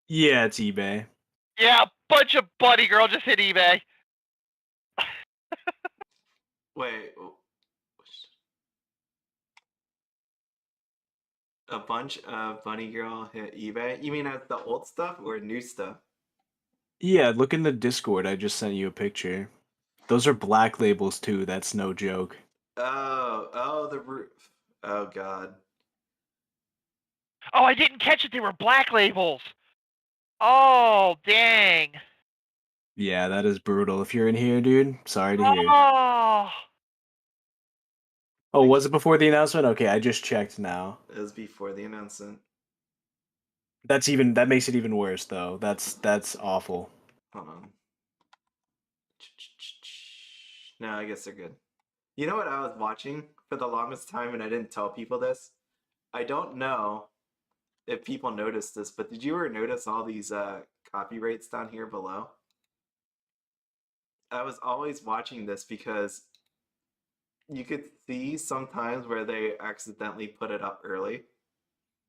Yeah, it's eBay. Yeah, a bunch of Buddy Girl just hit eBay. Wait. A bunch of Bunny Girl hit eBay? You mean at the old stuff or new stuff? Yeah, look in the Discord. I just sent you a picture. Those are black labels too. That's no joke. Oh, the roof. Oh god. Oh, I didn't catch it. They were black labels. Oh, dang. Yeah, that is brutal. If you're in here, dude, sorry to hear. Oh. Oh, was it before the announcement? Okay, I just checked now. It was before the announcement. That makes it even worse though. That's awful. Hold on. No, I guess they're good. You know what I was watching for the longest time and I didn't tell people this? I don't know if people noticed this, but did you ever notice all these copyrights down here below? I was always watching this because you could see sometimes where they accidentally put it up early.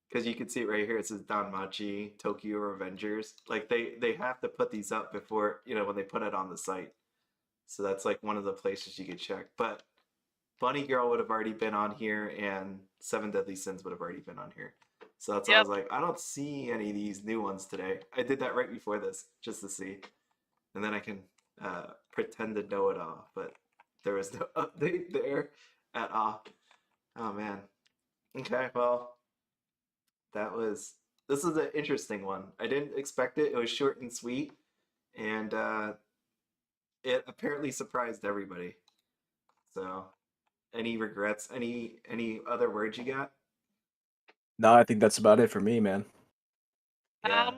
Because you can see it right here. It says Danmachi, Tokyo Revengers. Like they have to put these up before, when they put it on the site. So that's like one of the places you could check. But Bunny Girl would have already been on here and Seven Deadly Sins would have already been on here. So that's why I was like, I don't see any of these new ones today. I did that right before this just to see. And then I can pretend to know it all. But there was no update there at all. Oh man. Okay, well. This is an interesting one. I didn't expect it. It was short and sweet. And it apparently surprised everybody. So Any regrets? Any other words you got? No, I think that's about it for me, man. Yeah.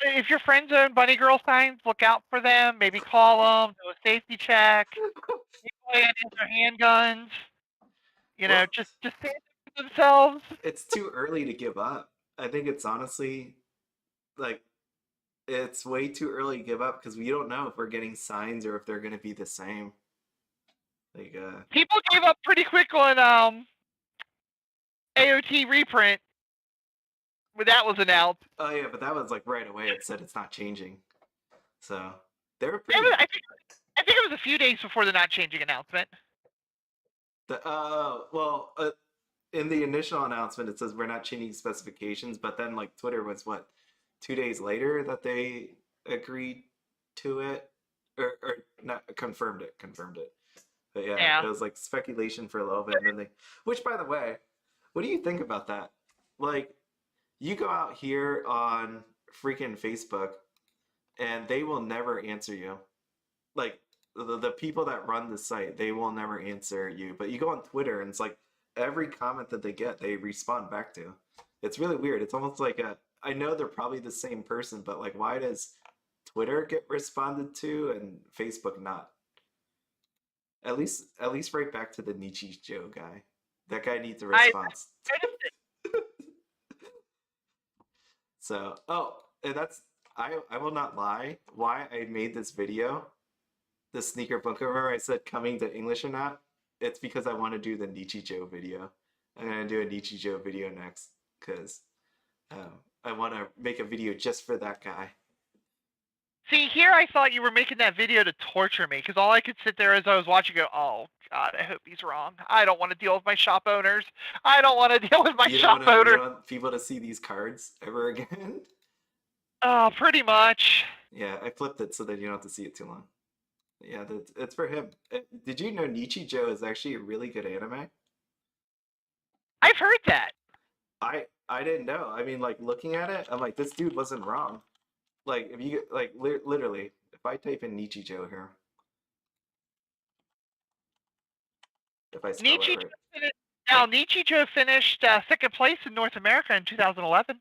If your friends own bunny girl signs, look out for them. Maybe call them, do a safety check. People have their handguns. You know, Well, just stand up for themselves. it's too early to give up. I think it's honestly like it's way too early to give up because we don't know if we're getting signs or if they're going to be the same. Like, People gave up pretty quick on AOT reprint when that was announced. oh yeah, but that was like right away. It said it's not changing, so they were I pretty. think it was a few days before the not changing announcement. Well, in the initial announcement, it says we're not changing specifications, but then like Twitter was what 2 days later that they agreed to it or not confirmed it. But yeah, it was like speculation for a little bit, and then which by the way, what do you think about that? Like, you go out here on freaking Facebook, and they will never answer you. Like the people that run the site, they will never answer you. But you go on Twitter, and it's like every comment that they get, they respond back to. It's really weird. It's almost like I know they're probably the same person, but like, why does Twitter get responded to and Facebook not? At least right back to the Nietzsche Joe guy. That guy needs a response. So, and that's I will not lie. Why I made this video, the sneaker bunker. Remember I said coming to English or not? It's because I want to do the Nietzsche Joe video. I'm gonna do a Nietzsche Joe video next because I want to make a video just for that guy. See, here I thought you were making that video to torture me, because all I could sit there as I was watching go, oh, God, I hope he's wrong. I don't want to deal with my shop owners. I don't want to deal with my shop owners. You don't want people to see these cards ever again? Oh, pretty much. Yeah, I flipped it so that you don't have to see it too long. Yeah, it's for him. Did you know Nietzsche Joe is actually a really good anime? I've heard that. I didn't know. I mean, like, looking at it, I'm like, this dude wasn't wrong. Like, if you like literally, if I type in Nietzsche Joe here, if I spell Nietzsche it right. Now, Nietzsche Joe finished second place in North America in 2011.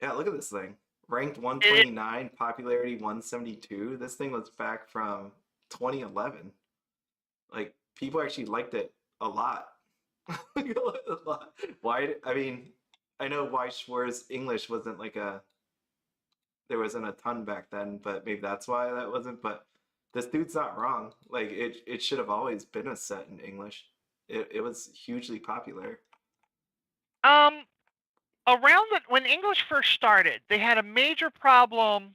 Yeah, look at this thing. Ranked 129, popularity 172. This thing was back from 2011. Like, people actually liked it a lot. Why? I mean, I know Weiss Schwarz English wasn't like there wasn't a ton back then, but maybe that's why that wasn't. But this dude's not wrong. Like, it should have always been a set in English. It was hugely popular. When English first started, they had a major problem.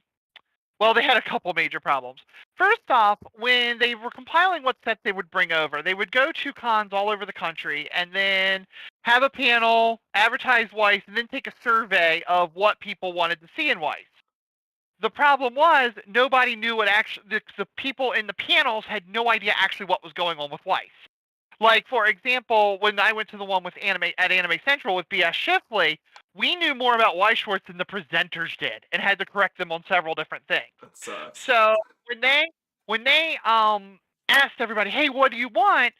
Well, they had a couple major problems. First off, when they were compiling what sets they would bring over, they would go to cons all over the country and then have a panel, advertise Weiss, and then take a survey of what people wanted to see in Weiss. The problem was nobody knew what the people in the panels had no idea actually what was going on with Weiss. Like, for example, when I went to the one with Anime Central with B.S. Shipley, we knew more about Weiss Schwarz than the presenters did and had to correct them on several different things. That sucks. So when they asked everybody, hey, what do you want?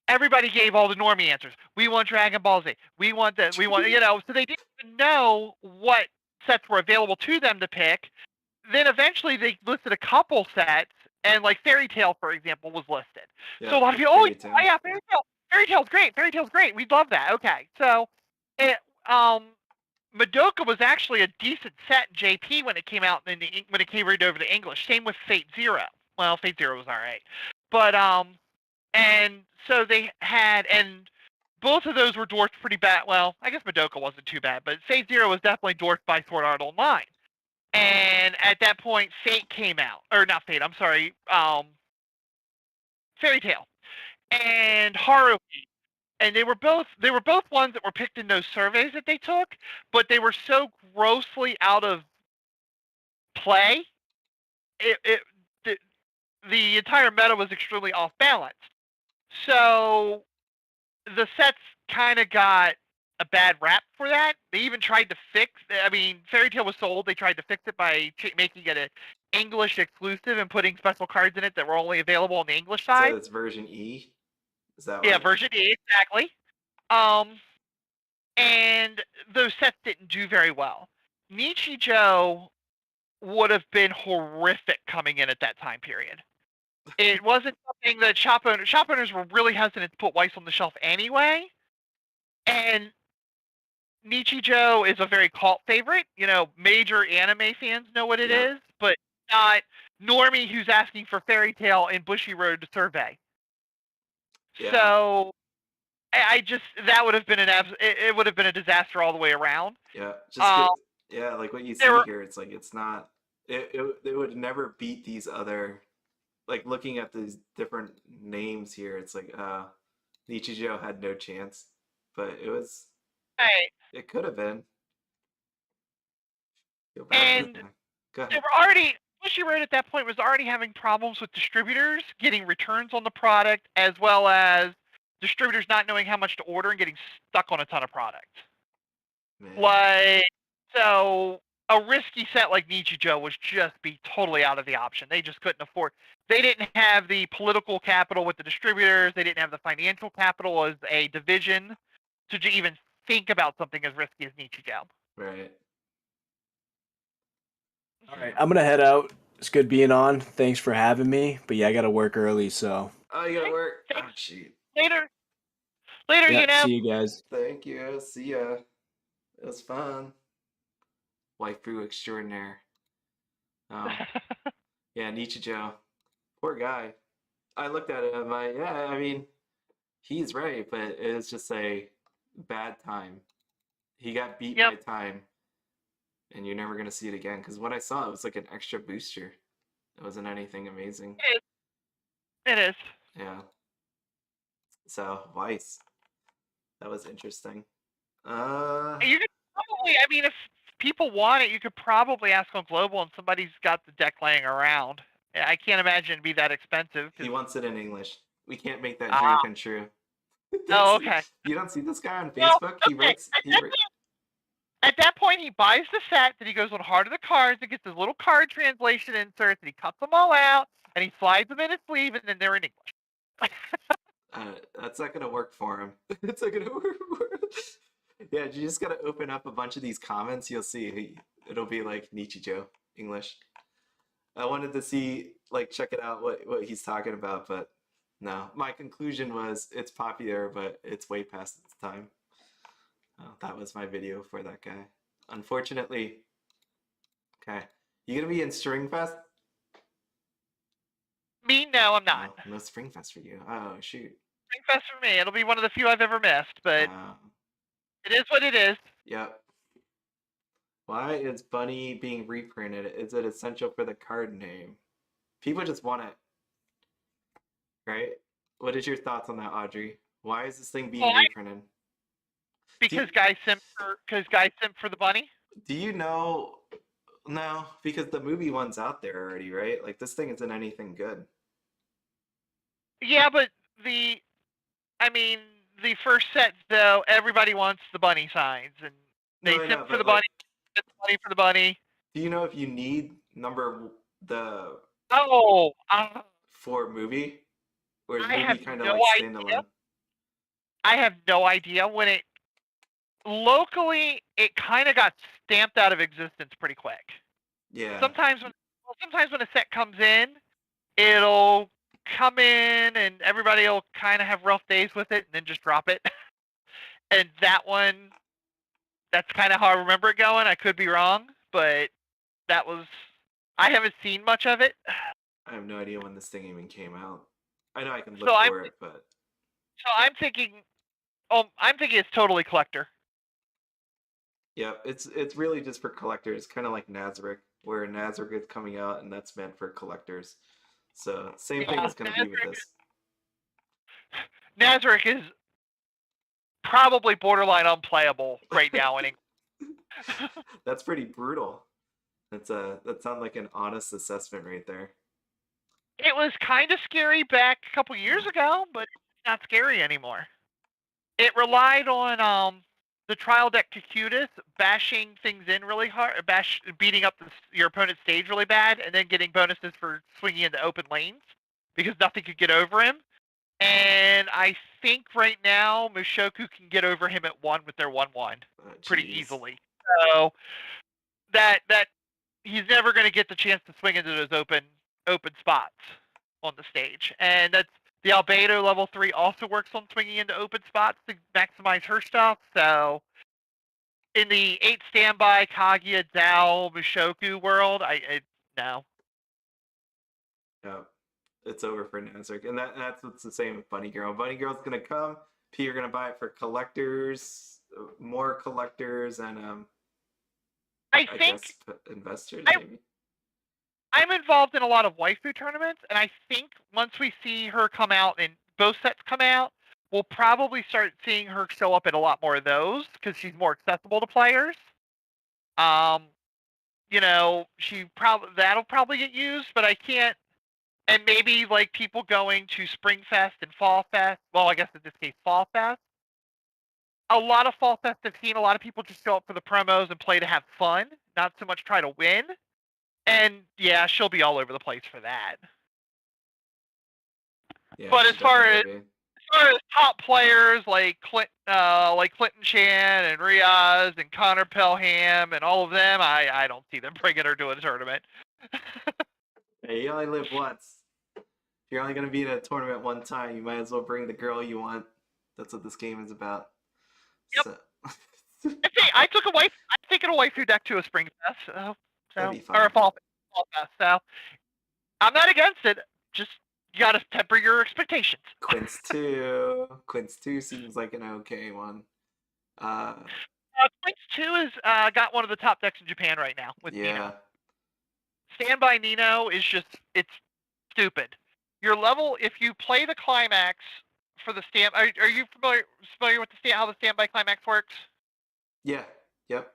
Everybody gave all the normie answers. We want Dragon Ball Z. We want this. We want, so they didn't even know what sets were available to them to pick. Then eventually they listed a couple sets, and like Fairy Tail, for example, was listed. Yeah, so a lot of people, oh yeah, Fairy Tail. Fairy Tail's great. Fairy Tail's great. We'd love that. Okay, so Madoka was actually a decent set in JP when it came out when it came right over to English. Same with Fate Zero. Well, Fate Zero was all right, but and so they had, and both of those were dwarfed pretty bad. Well, I guess Madoka wasn't too bad, but Fate Zero was definitely dwarfed by Sword Art Online. And at that point, Fate came out, or not Fate. I'm sorry, Fairy Tail and Haruhi. And they were both ones that were picked in those surveys that they took, but they were so grossly out of play. The entire meta was extremely off balance. So the sets kind of got a bad rap for that. They even tried to fix. I mean, Fairy Tail was sold. They tried to fix it by making it an English exclusive and putting special cards in it that were only available on the English side. So it's version E. Is that Yeah, right? version E, exactly. And those sets didn't do very well. Nichijou would have been horrific coming in at that time period. It wasn't something that shop owners were really hesitant to put Weiss on the shelf anyway. And Nichijou is a very cult favorite. You know, major anime fans know what it Yeah. is, but not normie who's asking for Fairy Tail and Bushiroad to survey. Yeah. So I just that would have been it would have been a disaster all the way around. Yeah. Just yeah, like what you see there were- here, it's like it's not it would never beat these other, like looking at these different names here, it's like Nichijou had no chance. But Right. it could have been. Feel bad for And the guy. Go they ahead. were already Bushiroad at that point was already having problems with distributors getting returns on the product, as well as distributors not knowing how much to order and getting stuck on a ton of product. Man. Like, so a risky set like Nichijou was just be totally out of the option. They just couldn't afford. They didn't have the political capital with the distributors. They didn't have the financial capital as a division to even think about something as risky as Nichijou. Right. All right, I'm gonna head out. It's good being on. Thanks for having me. But yeah, I gotta work early, so Oh, you gotta work. Oh, Thanks. shoot. Later, yeah. you know. See you guys. Thank you. See ya. It was fun. Waifu extraordinaire. Oh. Yeah, Nichijou. Poor guy. I looked at it, I'm like, yeah, I mean, he's right, but it was just a bad time. He got beat by time, and you're never gonna see it again. Because what I saw, it was like an extra booster. It wasn't anything amazing. It is. Yeah. So Weiss, that was interesting. You could probably, I mean, if people want it, you could probably ask on Global, and somebody's got the deck laying around. I can't imagine it'd be that expensive. He wants it in English. We can't make that dream come true. Oh, okay. You don't see this guy on Well, Facebook? He okay. writes. At that point, he buys the set, then he goes on Heart of the Cards and gets his little card translation inserts, and he cuts them all out, and he slides them in his sleeve, and then they're in English. That's not gonna work for him. It's not gonna work for him. Yeah, you just gotta open up a bunch of these comments. You'll see it'll be like Nichijou English. I wanted to see, like, check it out what he's talking about, but no. My conclusion was it's popular, but it's way past its time. That was my video for that guy. Unfortunately, okay. You gonna be in Stringfest? Me? No, I'm not. No Springfest for you. Oh, shoot. Springfest for me. It'll be one of the few I've ever missed, but it is what it is. Yep. Why is Bunny being reprinted? Is it essential for the card name? People just want it. Right? What is your thoughts on that, Audrey? Why is this thing being reprinted? Because guys simp for the bunny? Do you know? No, because the movie one's out there already, right? Like, this thing isn't anything good. Yeah, but the first set, though, everybody wants the bunny signs, and they simp for the bunny, get the money for the bunny. Do you know if you need for movie? Or is movie kind of like standalone? I have no idea. When it locally, it kind of got stamped out of existence pretty quick. Yeah. Sometimes when a set comes in, it'll come in and everybody will kind of have rough days with it and then just drop it. And that one, that's kind of how I remember it going. I could be wrong, but I haven't seen much of it. I have no idea when this thing even came out. I know I can look for it, but... So I'm thinking it's totally collector. Yeah, it's really just for collectors, kind of like Nazarick, where Nazarick is coming out and that's meant for collectors. So same thing is going to be with this. Nazarick is probably borderline unplayable right now. That's pretty brutal. That sounds like an honest assessment right there. It was kind of scary back a couple years ago, but it's not scary anymore. It relied on the trial deck Kakutis bashing things in really hard, beating up your opponent's stage really bad, and then getting bonuses for swinging into open lanes because nothing could get over him. And I think right now Mushoku can get over him at 1 with their 1/1 pretty Jeez. easily. So that he's never going to get the chance to swing into those open spots on the stage. And that's the Albedo level 3 also works on swinging into open spots to maximize her stuff. So in the 8 standby Kaguya Dao Mushoku world, no. Yeah, it's over for Nazarick, and that's what's the same with Bunny Girl. Bunny Girl's gonna come. P are gonna buy it for collectors, more collectors, and I I think guess investors I- maybe. I'm involved in a lot of waifu tournaments, and I think once we see her come out and both sets come out, we'll probably start seeing her show up at a lot more of those because she's more accessible to players. You know, that'll probably get used, but I can't. And maybe like people going to Spring Fest and Fall Fest. Well, I guess in this case, Fall Fest. A lot of Fall Fest I've seen a lot of people just show up for the promos and play to have fun, not so much try to win. And yeah, she'll be all over the place for that. Yeah, But she as far definitely will be. top players like Clinton Chan and Riaz and Connor Pelham and all of them, I don't see them bringing her to a tournament. Hey, you only live once. If you're only gonna be in a tournament one time, you might as well bring the girl you want. That's what this game is about. Yep. So, I took I'm taking a waifu deck to a Spring Fest, that'd be or a fun. Fall Fest. So I'm not against it. Just you gotta temper your expectations. Quince 2. Quince 2 seems like an okay one. Quince 2 is got one of the top decks in Japan right now with yeah. Nino. Standby Nino is it's stupid. Your level, if you play the climax for the stand, are you familiar with how the standby climax works? Yeah. Yep.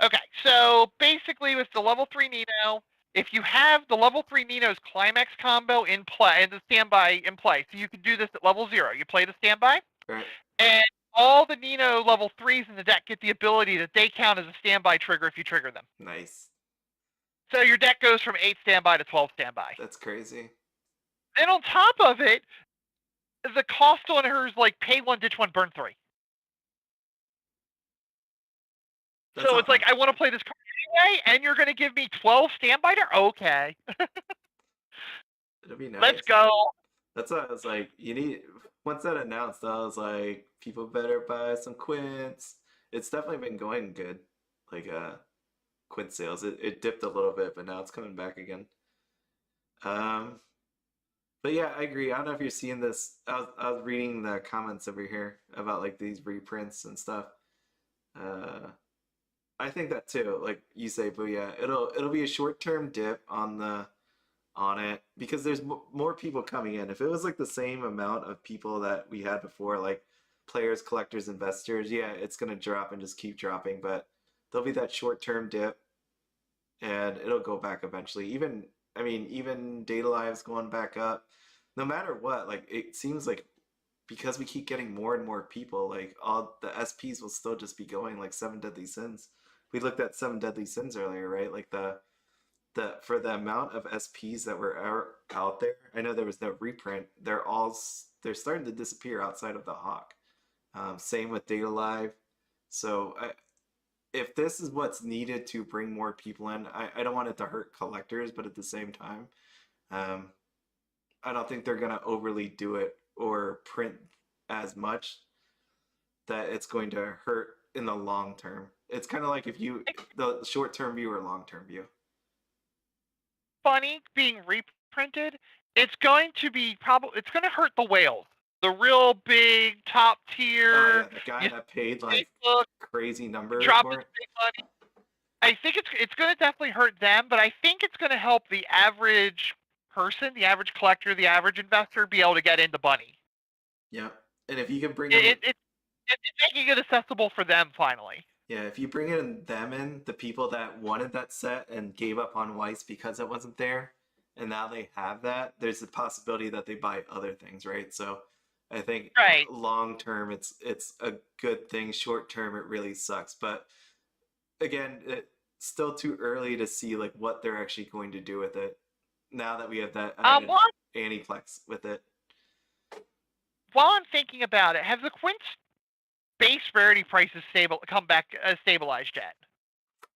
Okay. So basically, with the level 3 Nino, if you have the level 3 Nino's climax combo in play and the standby in play, so you can do this at level 0. You play the standby, Right. and all the Nino level 3s in the deck get the ability that they count as a standby trigger if you trigger them. Nice. So your deck goes from 8 standby to 12 standby. That's crazy. And on top of it, the cost on her is like pay 1, ditch 1, burn 3. That's So not it's like, bad. I want to play this card anyway, and you're going to give me 12 standby to? Okay. It'll be nice. Let's go. That's what I was like, once that announced, I was like, people better buy some Quince. It's definitely been going good. Like Quince sales. It dipped a little bit, but now it's coming back again. But yeah, I agree. I don't know if you're seeing this. I was reading the comments over here about like these reprints and stuff. I think that too. Like you say, Booyah, it'll be a short-term dip on it because there's more people coming in. If it was like the same amount of people that we had before, like players, collectors, investors, yeah, it's gonna drop and just keep dropping. But there'll be that short-term dip, and it'll go back eventually. Even Data Live's going back up. No matter what, like it seems like because we keep getting more and more people, like all the SPs will still just be going like Seven Deadly Sins. We looked at Seven Deadly Sins earlier, right? Like the for the amount of SPs that were out there, I know there was no reprint. They're starting to disappear outside of the Hawk. Same with Data Live. So if this is what's needed to bring more people in, I don't want it to hurt collectors, but at the same time, I don't think they're gonna overly do it or print as much that it's going to hurt in the long term. It's kind of like the short term view or long term view. Funny being reprinted, it's going to hurt the whales. The real big top tier. Oh yeah, the guy that paid like crazy numbers for it. Big money. I think it's going to definitely hurt them, but I think it's going to help the average person, the average collector, the average investor be able to get into Bunny. Yeah, and if you can bring it's making it accessible for them finally. Yeah, if you bring the people that wanted that set and gave up on Weiss because it wasn't there, and now they have that, there's a possibility that they buy other things, right? So I think long term it's a good thing. Short term it really sucks. But again, it's still too early to see like what they're actually going to do with it now that we have that Aniplex with it. while I'm thinking about it, have the Quince base rarity prices come back stabilized yet?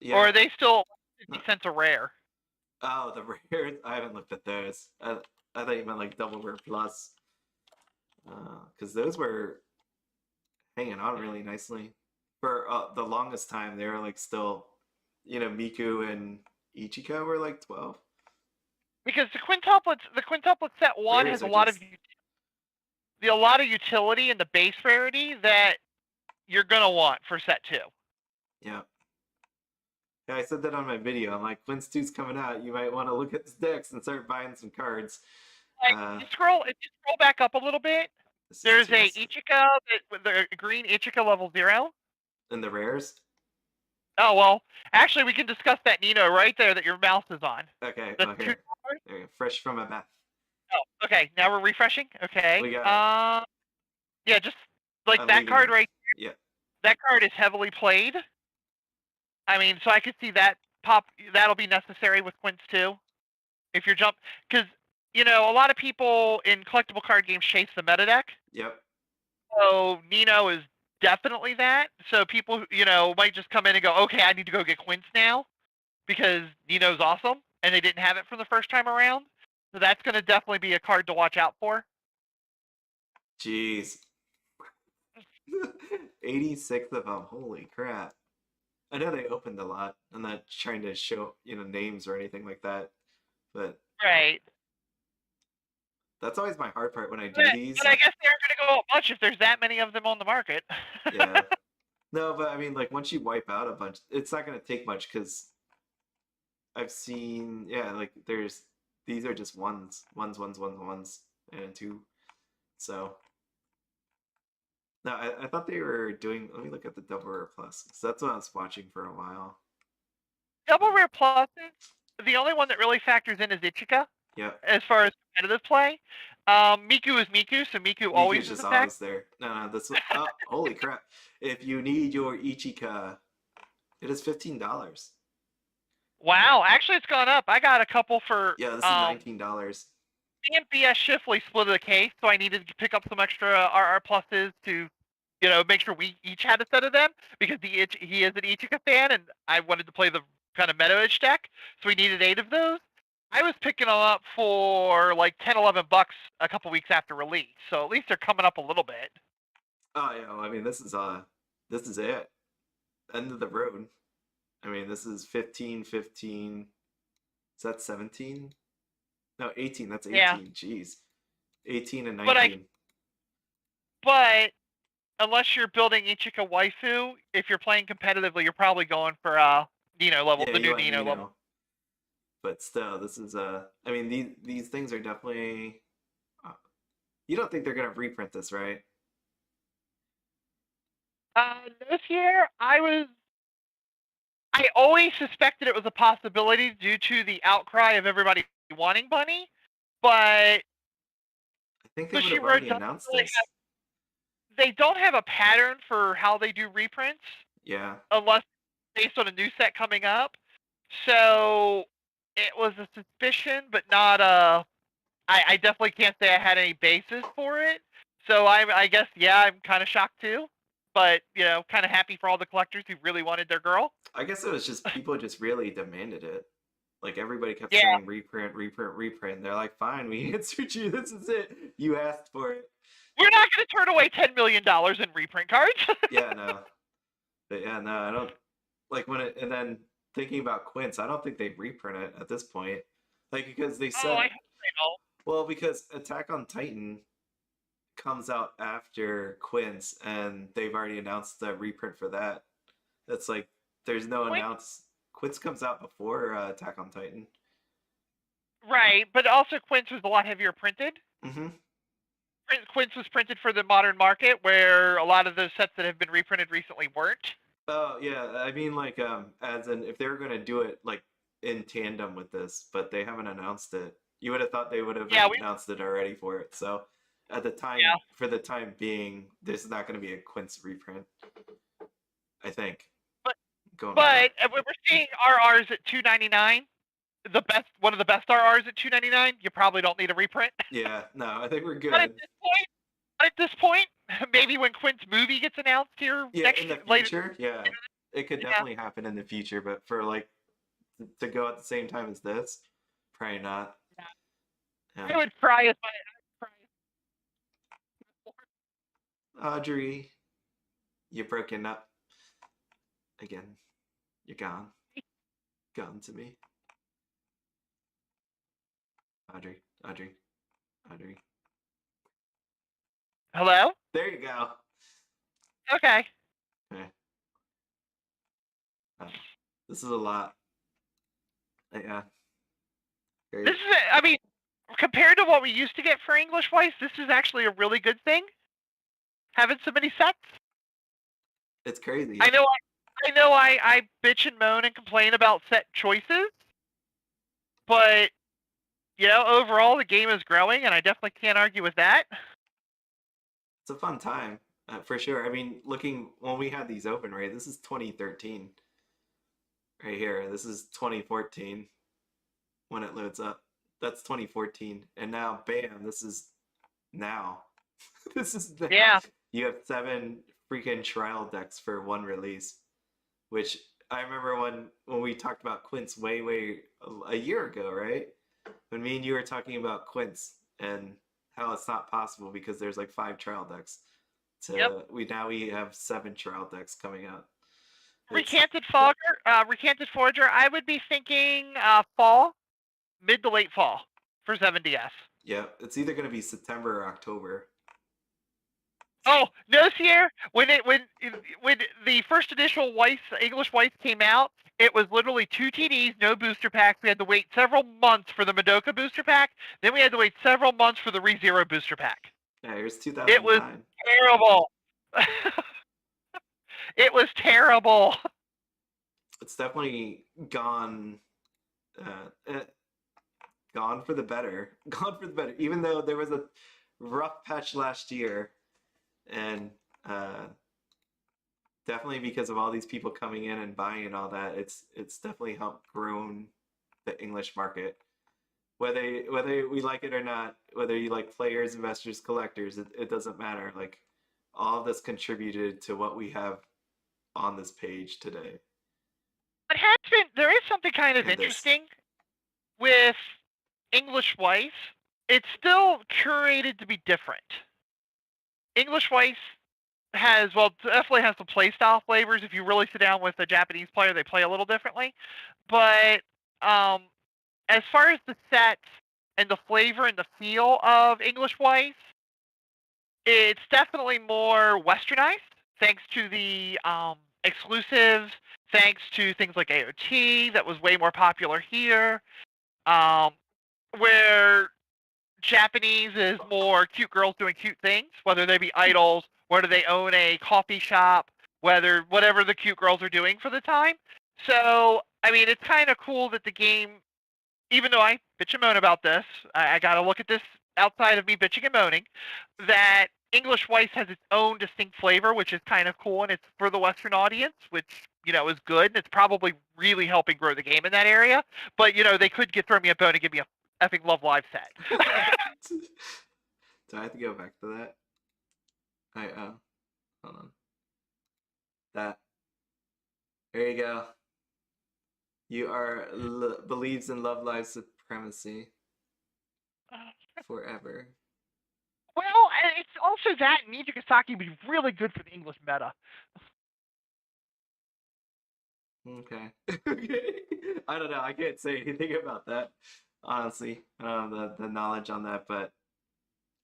Yeah. Or are they still 50 cents a rare? Oh, the rares. I haven't looked at those. I thought you meant like double rare plus. Because those were hanging on really nicely for the longest time. They were like still, Miku and Ichiko were like 12. Because the quintuplet set one Rares has a are lot just- of utility in the base rarity that you're gonna want for set 2. Yeah. Yeah, I said that on my video. I'm like, Quince 2's coming out. You might want to look at the decks and start buying some cards. If you scroll back up a little bit, there's a Ichika with the green Ichika level 0. And the rares? Oh well, actually we can discuss that Nino right there that your mouse is on. Okay, The okay. two- There you go. Fresh from a bath. Oh, okay. Now we're refreshing. Okay. We got yeah, just like I'm that leaving card it. right. Yeah. That card is heavily played. I mean, so I could see that that'll be necessary with Quince 2. If you're because a lot of people in collectible card games chase the meta deck. Yep. So Nino is definitely that. So people, might just come in and go, okay, I need to go get Quince now because Nino's awesome, and they didn't have it from the first time around. So that's going to definitely be a card to watch out for. Jeez. 86 of them. Holy crap. I know they opened a lot. I'm not trying to show, names or anything like that. But right. That's always my hard part when I do these. But I guess they aren't going to go up much if there's that many of them on the market. Yeah. No, but I mean, like, once you wipe out a bunch, it's not going to take much because I've seen, like, these are just ones, and 2. So, no, I thought they were doing, let me look at the double rare plus. So that's what I was watching for a while. Double rare pluses, the only one that really factors in is Ichika. Yeah. As far as competitive play, Miku is Miku, so Miku always just is always there. No, that's oh, holy crap! If you need your Ichika, it is $15. Wow, actually, it's gone up. I got a couple for this is $19. Me and BS Shifley split the case, so I needed to pick up some extra RR pluses to, make sure we each had a set of them because he is an Ichika fan, and I wanted to play the kind of meta-ish deck, so we needed 8 of those. I was picking them up for like $10-11 a couple weeks after release, so at least they're coming up a little bit. Oh yeah, well, I mean this is it, end of the road. I mean this is 15. Is that 17? No, 18. That's 18. Yeah. Jeez, 18 and 19. But unless you're building Ichika waifu, if you're playing competitively, you're probably going for Nino level, the new Nino level. But still, this is I mean, these things are definitely. You don't think they're gonna reprint this, right? This year, I always suspected it was a possibility due to the outcry of everybody wanting Bunny, but I think they would have already announced this. They don't have a pattern for how they do reprints. Yeah. Unless based on a new set coming up. So it was a suspicion, but not a. I definitely can't say I had any basis for it. So I guess I'm kind of shocked too, but kind of happy for all the collectors who really wanted their girl. I guess it was just people just really demanded it. Like everybody kept saying reprint. They're like, fine, we answered you. This is it. You asked for it. We're not going to turn away $10 million in reprint cards. Yeah, no. But yeah, no, I don't like when it. And then thinking about Quince, I don't think they reprint it at this point. Like because they said, I hope they don't. Well, because Attack on Titan comes out after Quince, and they've already announced the reprint for that. That's like there's no announce. Quince comes out before Attack on Titan. Right, but also Quince was a lot heavier printed. Mm-hmm. Quince was printed for the modern market, where a lot of those sets that have been reprinted recently weren't. Oh yeah, I mean like as in if they were gonna do it like in tandem with this, but they haven't announced it. You would have thought they would have announced it already for it. So at the time, for the time being, this is not going to be a Quince reprint. I think. But we're seeing RRs at $2.99. One of the best RRs at $2.99. You probably don't need a reprint. Yeah, no, I think we're good. But at this point, at this point. Maybe when Quint's movie gets announced here Yeah, next in the later. future, yeah, it could Yeah. definitely happen in the future, but for like to go at the same time as this, probably not. I Yeah. would cry if I. Audrey, you're broken up again. You're gone. Gone to me. Audrey, Audrey, Audrey. Hello. There you go. Okay. Okay. This is a lot. Yeah. Great. This is. I mean, compared to what we used to get for English Weiss, this is actually a really good thing. Having so many sets. It's crazy. I know. I bitch and moan and complain about set choices, but overall the game is growing, and I definitely can't argue with that. It's a fun time, for sure. I mean, looking when we had these open, right? This is 2013. Right here. This is 2014 when it loads up. That's 2014. And now, bam, this is now. This is now. Yeah. You have 7 freaking trial decks for one release, which I remember when we talked about Quince way a year ago, right? When me and you were talking about Quince and how it's not possible because there's like 5 trial decks. Yep. We have 7 trial decks coming out. Recanted Forger. I would be thinking fall, mid to late fall for 7DS. Yeah, it's either going to be September or October. Oh, Nosier, when the first initial English Weiss came out, it was literally 2 TDs, no booster packs. We had to wait several months for the Madoka booster pack. Then we had to wait several months for the ReZero booster pack. Yeah, here's 2009. It was terrible. It was terrible. It's definitely gone gone for the better. Gone for the better. Even though there was a rough patch last year, and definitely because of all these people coming in and buying and all that, it's definitely helped grown the English market. Whether we like it or not, whether you like players, investors, collectors, it doesn't matter. Like all of this contributed to what we have on this page today. There is something kind of interesting with English Weiss. It's still curated to be different. English Weiss definitely has some playstyle flavors. If you really sit down with a Japanese player, they play a little differently. But as far as the sets and the flavor and the feel of English Weiss, it's definitely more westernized, thanks to the exclusives, thanks to things like AOT that was way more popular here, where Japanese is more cute girls doing cute things, whether they be idols, whether they own a coffee shop, whatever the cute girls are doing for the time. So, I mean, it's kind of cool that the game, even though I bitch and moan about this, I got to look at this outside of me bitching and moaning, that English Weiss has its own distinct flavor, which is kind of cool, and it's for the Western audience, which, is good, and it's probably really helping grow the game in that area. But, they could throw me a bone and give me a effing Love Live set. Do I have to go back to that? Hold on. That. There you go. You are believes in Love Live supremacy forever. Well, it's also that Nijigasaki would be really good for the English meta. Okay. I don't know. I can't say anything about that. Honestly, I don't have the knowledge on that, but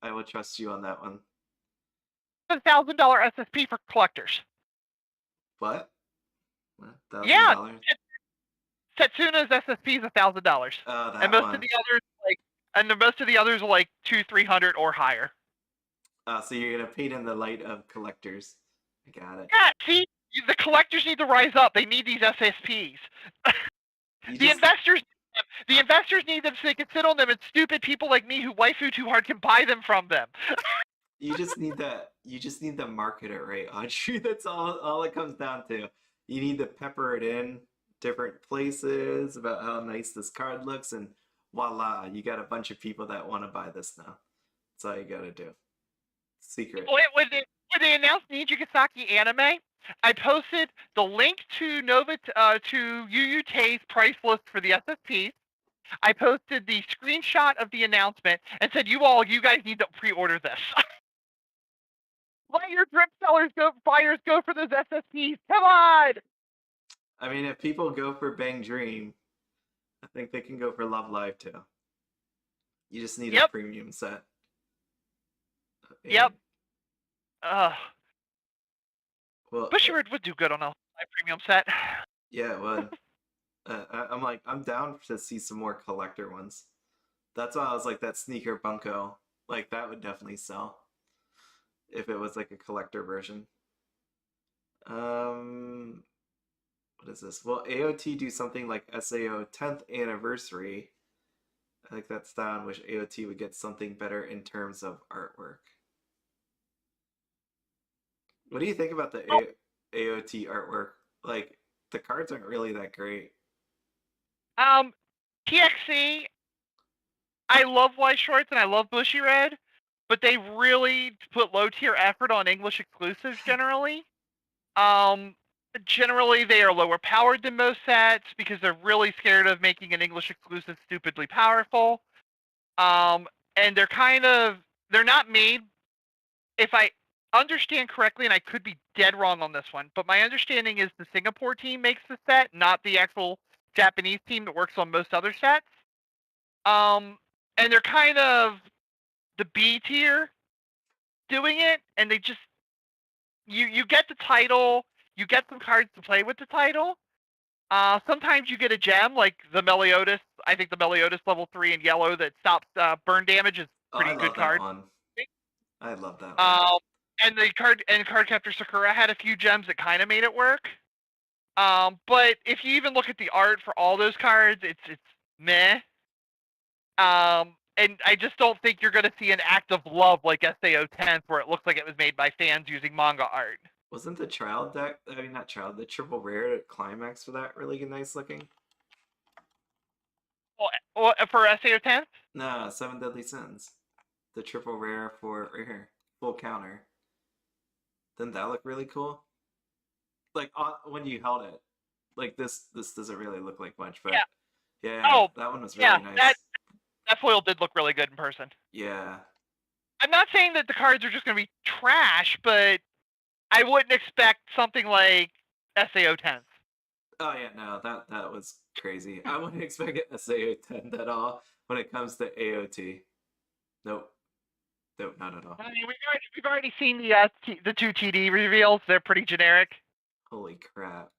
I will trust you on that one. $1,000 SSP for collectors. What? $1,000? Yeah, Setsuna's SSP is $1,000. Oh, that and most one. of the others most of the others are like $200-300 or higher. So you're gonna paint in the light of collectors. I got it. Yeah, see, the collectors need to rise up. They need these SSPs. The investors need them so they can sit on them, and stupid people like me who waifu too hard can buy them from them. You just need to market it right, Audrey. That's all it comes down to. You need to pepper it in different places about how nice this card looks, and voila, you got a bunch of people that want to buy this now. That's all you gotta do. secret. When they announced Nijigasaki Anime, I posted the link to to YunoTCG's price list for the SSPs. I posted the screenshot of the announcement and said, you guys need to pre-order this. Let your drip buyers go for those SSPs. Come on! I mean, if people go for Bang Dream, I think they can go for Love Live too. You just need a premium set. Yep. Well, Bushiroad would do good on a premium set. Yeah, it would. I'm down to see some more collector ones. That's why I was like, that sneaker bunko, like that would definitely sell if it was like a collector version. What is this? Will AOT do something like SAO 10th anniversary? I think that's down. Wish AOT would get something better in terms of artwork. What do you think about the AOT artwork? Like, the cards aren't really that great. TXC, I love Weiss Schwarz and I love Bushiroad, but they really put low tier effort on English exclusives generally. Generally they are lower powered than most sets because they're really scared of making an English exclusive stupidly powerful. And they're not made, if I understand correctly, and I could be dead wrong on this one, but my understanding is the Singapore team makes the set, not the actual Japanese team that works on most other sets. And they're kind of the B tier doing it, and they just you get the title, you get some cards to play with the title. Sometimes you get a gem like the Meliodas. I think the Meliodas level 3 in yellow that stops burn damage is pretty good card. I love that one. And the Cardcaptor Sakura had a few gems that kind of made it work. But if you even look at the art for all those cards, it's meh. And I just don't think you're going to see an act of love like SAO 10th where it looks like it was made by fans using manga art. Wasn't the trial deck, I mean, not trial, the triple rare climax for that really nice looking? Well, for SAO 10th? No, Seven Deadly Sins. The triple rare for, right here, full counter. Didn't that look really cool? Like, when you held it. Like, this doesn't really look like much, but yeah, that one was really nice. That foil did look really good in person. Yeah. I'm not saying that the cards are just going to be trash, but I wouldn't expect something like SAO 10th. Oh yeah, no, that was crazy. I wouldn't expect SAO 10th at all when it comes to AOT. Nope, not at all. I mean, we've already seen the two TD reveals. They're pretty generic. Holy crap!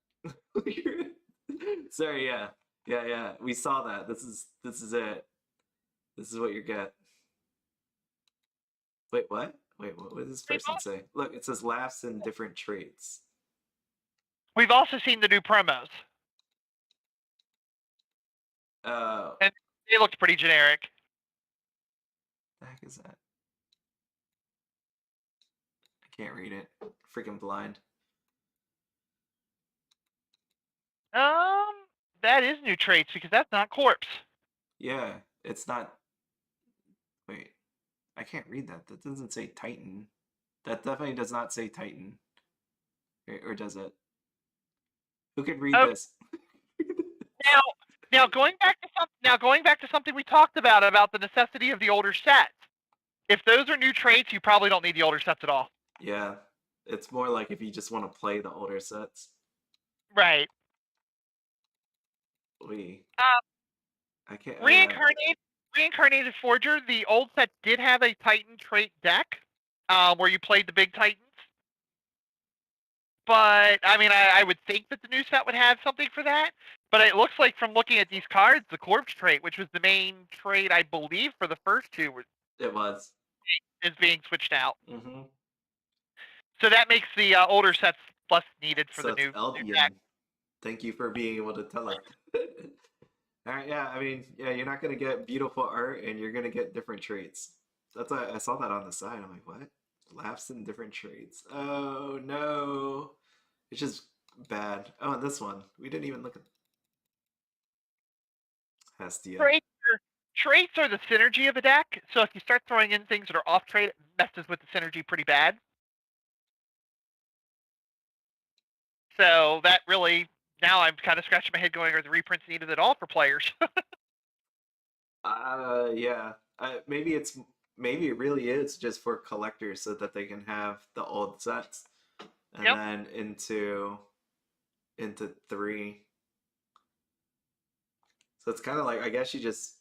Sorry, yeah. We saw that. This is it. This is what you get. Wait, what? Wait, what does this person say? Look, it says laughs and different traits. We've also seen the new promos. And they looked pretty generic. What the heck is that? I can't read it. Freaking blind. That is new traits because that's not corpse. Yeah, it's not. Wait, I can't read that. That doesn't say Titan. That definitely does not say Titan. Or does it? Who could read this? Now going back to something we talked about the necessity of the older sets. If those are new traits, you probably don't need the older sets at all. Yeah, it's more like if you just want to play the older sets. Right. I can't. Reincarnated Forger. The old set did have a Titan trait deck, where you played the big Titans. But I mean, I would think that the new set would have something for that. But it looks like from looking at these cards, the corpse trait, which was the main trait, I believe, for the first two, is being switched out. Mm-hmm. So that makes the older sets less needed for the new deck. Thank you for being able to tell us. All right, yeah, I mean, yeah, you're not going to get beautiful art and you're going to get different traits. That's why I saw that on the side. I'm like, what? Laughs in different traits. Oh, no. It's just bad. Oh, and this one. We didn't even look at Hestia. traits are the synergy of a deck. So if you start throwing in things that are off trait, it messes with the synergy pretty bad. So that really, now I'm kind of scratching my head going, are the reprints needed at all for players? Yeah. Maybe it really is just for collectors so that they can have the old sets and Yep. then into 3. So it's kind of like, I guess you just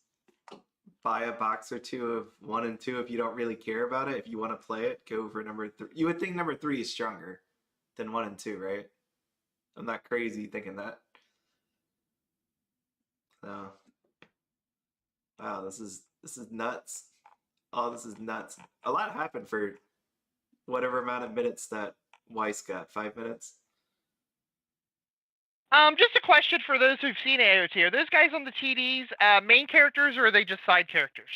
buy a box or two of 1 and 2 if you don't really care about it. If you want to play it, go for number 3. You would think number 3 is stronger than 1 and 2, right? I'm not crazy thinking that. So, wow, this is nuts. Oh, this is nuts. A lot happened for whatever amount of minutes that Weiss got. 5 minutes. Just a question for those who've seen AOT. Are those guys on the TDs main characters, or are they just side characters?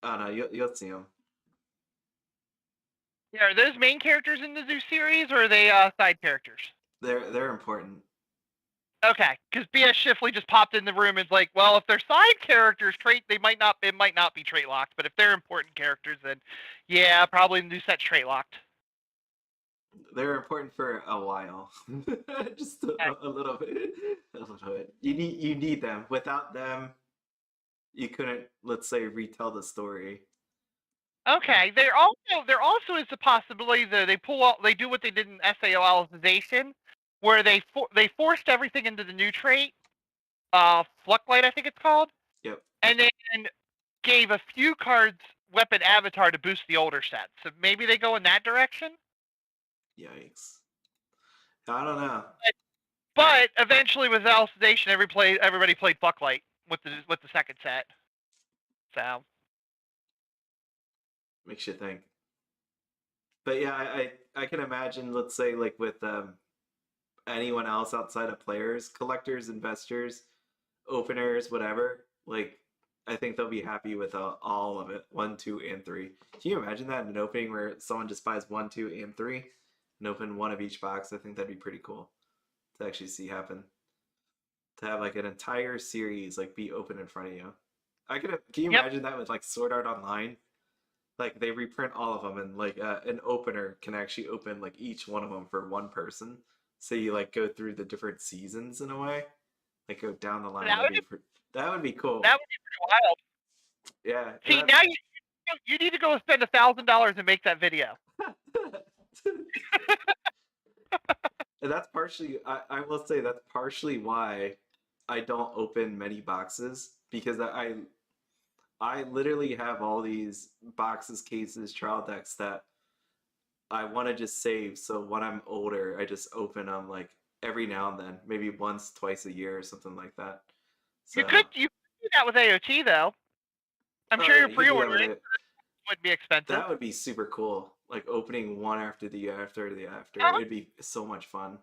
Oh no, you'll see them. Yeah, are those main characters in the Zeus series, or are they side characters? They're important. Okay, because BS Shifley just popped in the room and is like, well, if they're side characters, it might not be trait locked, but if they're important characters, then yeah, probably the new set's trait locked. They're important for a while. Just a little bit. A little bit. You need them. Without them, you couldn't, let's say, retell the story. Okay, there also is the possibility that they do what they did in SAO Alicization, where they forced everything into the new trait, Flucklight I think it's called. Yep. And then gave a few cards weapon avatar to boost the older sets. So maybe they go in that direction. Yikes. I don't know. But eventually with Alicization, everybody played Flucklight with the second set. So Makes you think. But yeah, I can imagine, let's say, like with anyone else outside of players, collectors, investors, openers, whatever. Like, I think they'll be happy with all of it, 1, 2, and 3. Can you imagine that in an opening where someone just buys 1, 2, and 3, and open one of each box? I think that'd be pretty cool to actually see happen. To have like an entire series like be open in front of you. Can you imagine that with like Sword Art Online? Like they reprint all of them, and like an opener can actually open like each one of them for one person. So you like go through the different seasons in a way, like go down the line. That would be cool. That would be pretty wild. Yeah. See, now you need to go spend $1,000 and make that video. And that's partially, I will say that's partially why I don't open many boxes, because I literally have all these boxes, cases, trial decks that I want to just save. So when I'm older, I just open them like every now and then, maybe once, twice a year or something like that. So, you could do that with AOT though. I'm sure your pre-order would be expensive. That would be super cool. Like opening one after the after. It'd be so much fun.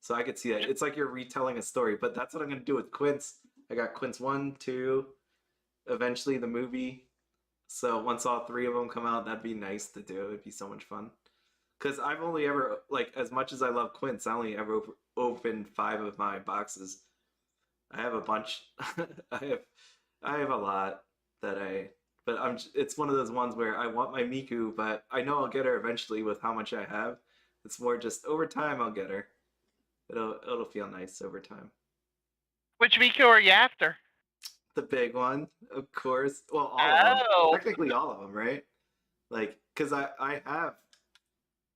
So I could see that. It's like you're retelling a story, but that's what I'm gonna do with Quince. I got Quince 1, 2, eventually the movie. So once all 3 of them come out, that'd be nice to do. It'd be so much fun. Because I've only ever, like, as much as I love Quince, I only ever opened 5 of my boxes. I have a bunch. I have a lot that but it's one of those ones where I want my Miku, but I know I'll get her eventually with how much I have. It's more just over time I'll get her. It'll feel nice over time. Which Miku are you after? The big one, of course. Well, all of them. Technically all of them, right? Like, because I have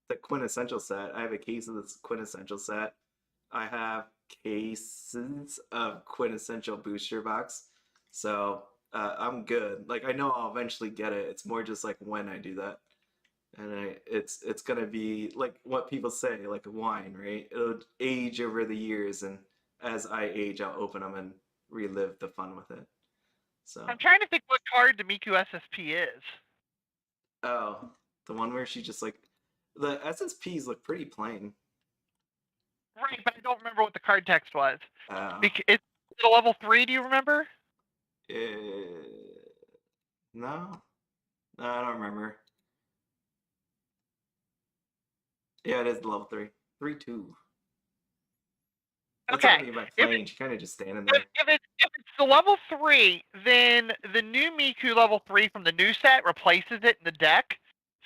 the quintessential set. I have a case of this quintessential set. I have cases of quintessential booster box. So I'm good. Like, I know I'll eventually get it. It's more just like when I do that. And it's gonna be like what people say, like a wine, right? It'll age over the years, and as I age, I'll open them and relive the fun with it. So I'm trying to think what card the Miku SSP is. Oh, the one where she just like the SSPs look pretty plain. Right, but I don't remember what the card text was. It's a level 3. Do you remember? No, I don't remember. Yeah, it is level 3. 3-2. That's what I Okay. mean by If, playing. She's kind of just standing there. if it's the level 3, then the new Miku level 3 from the new set replaces it in the deck.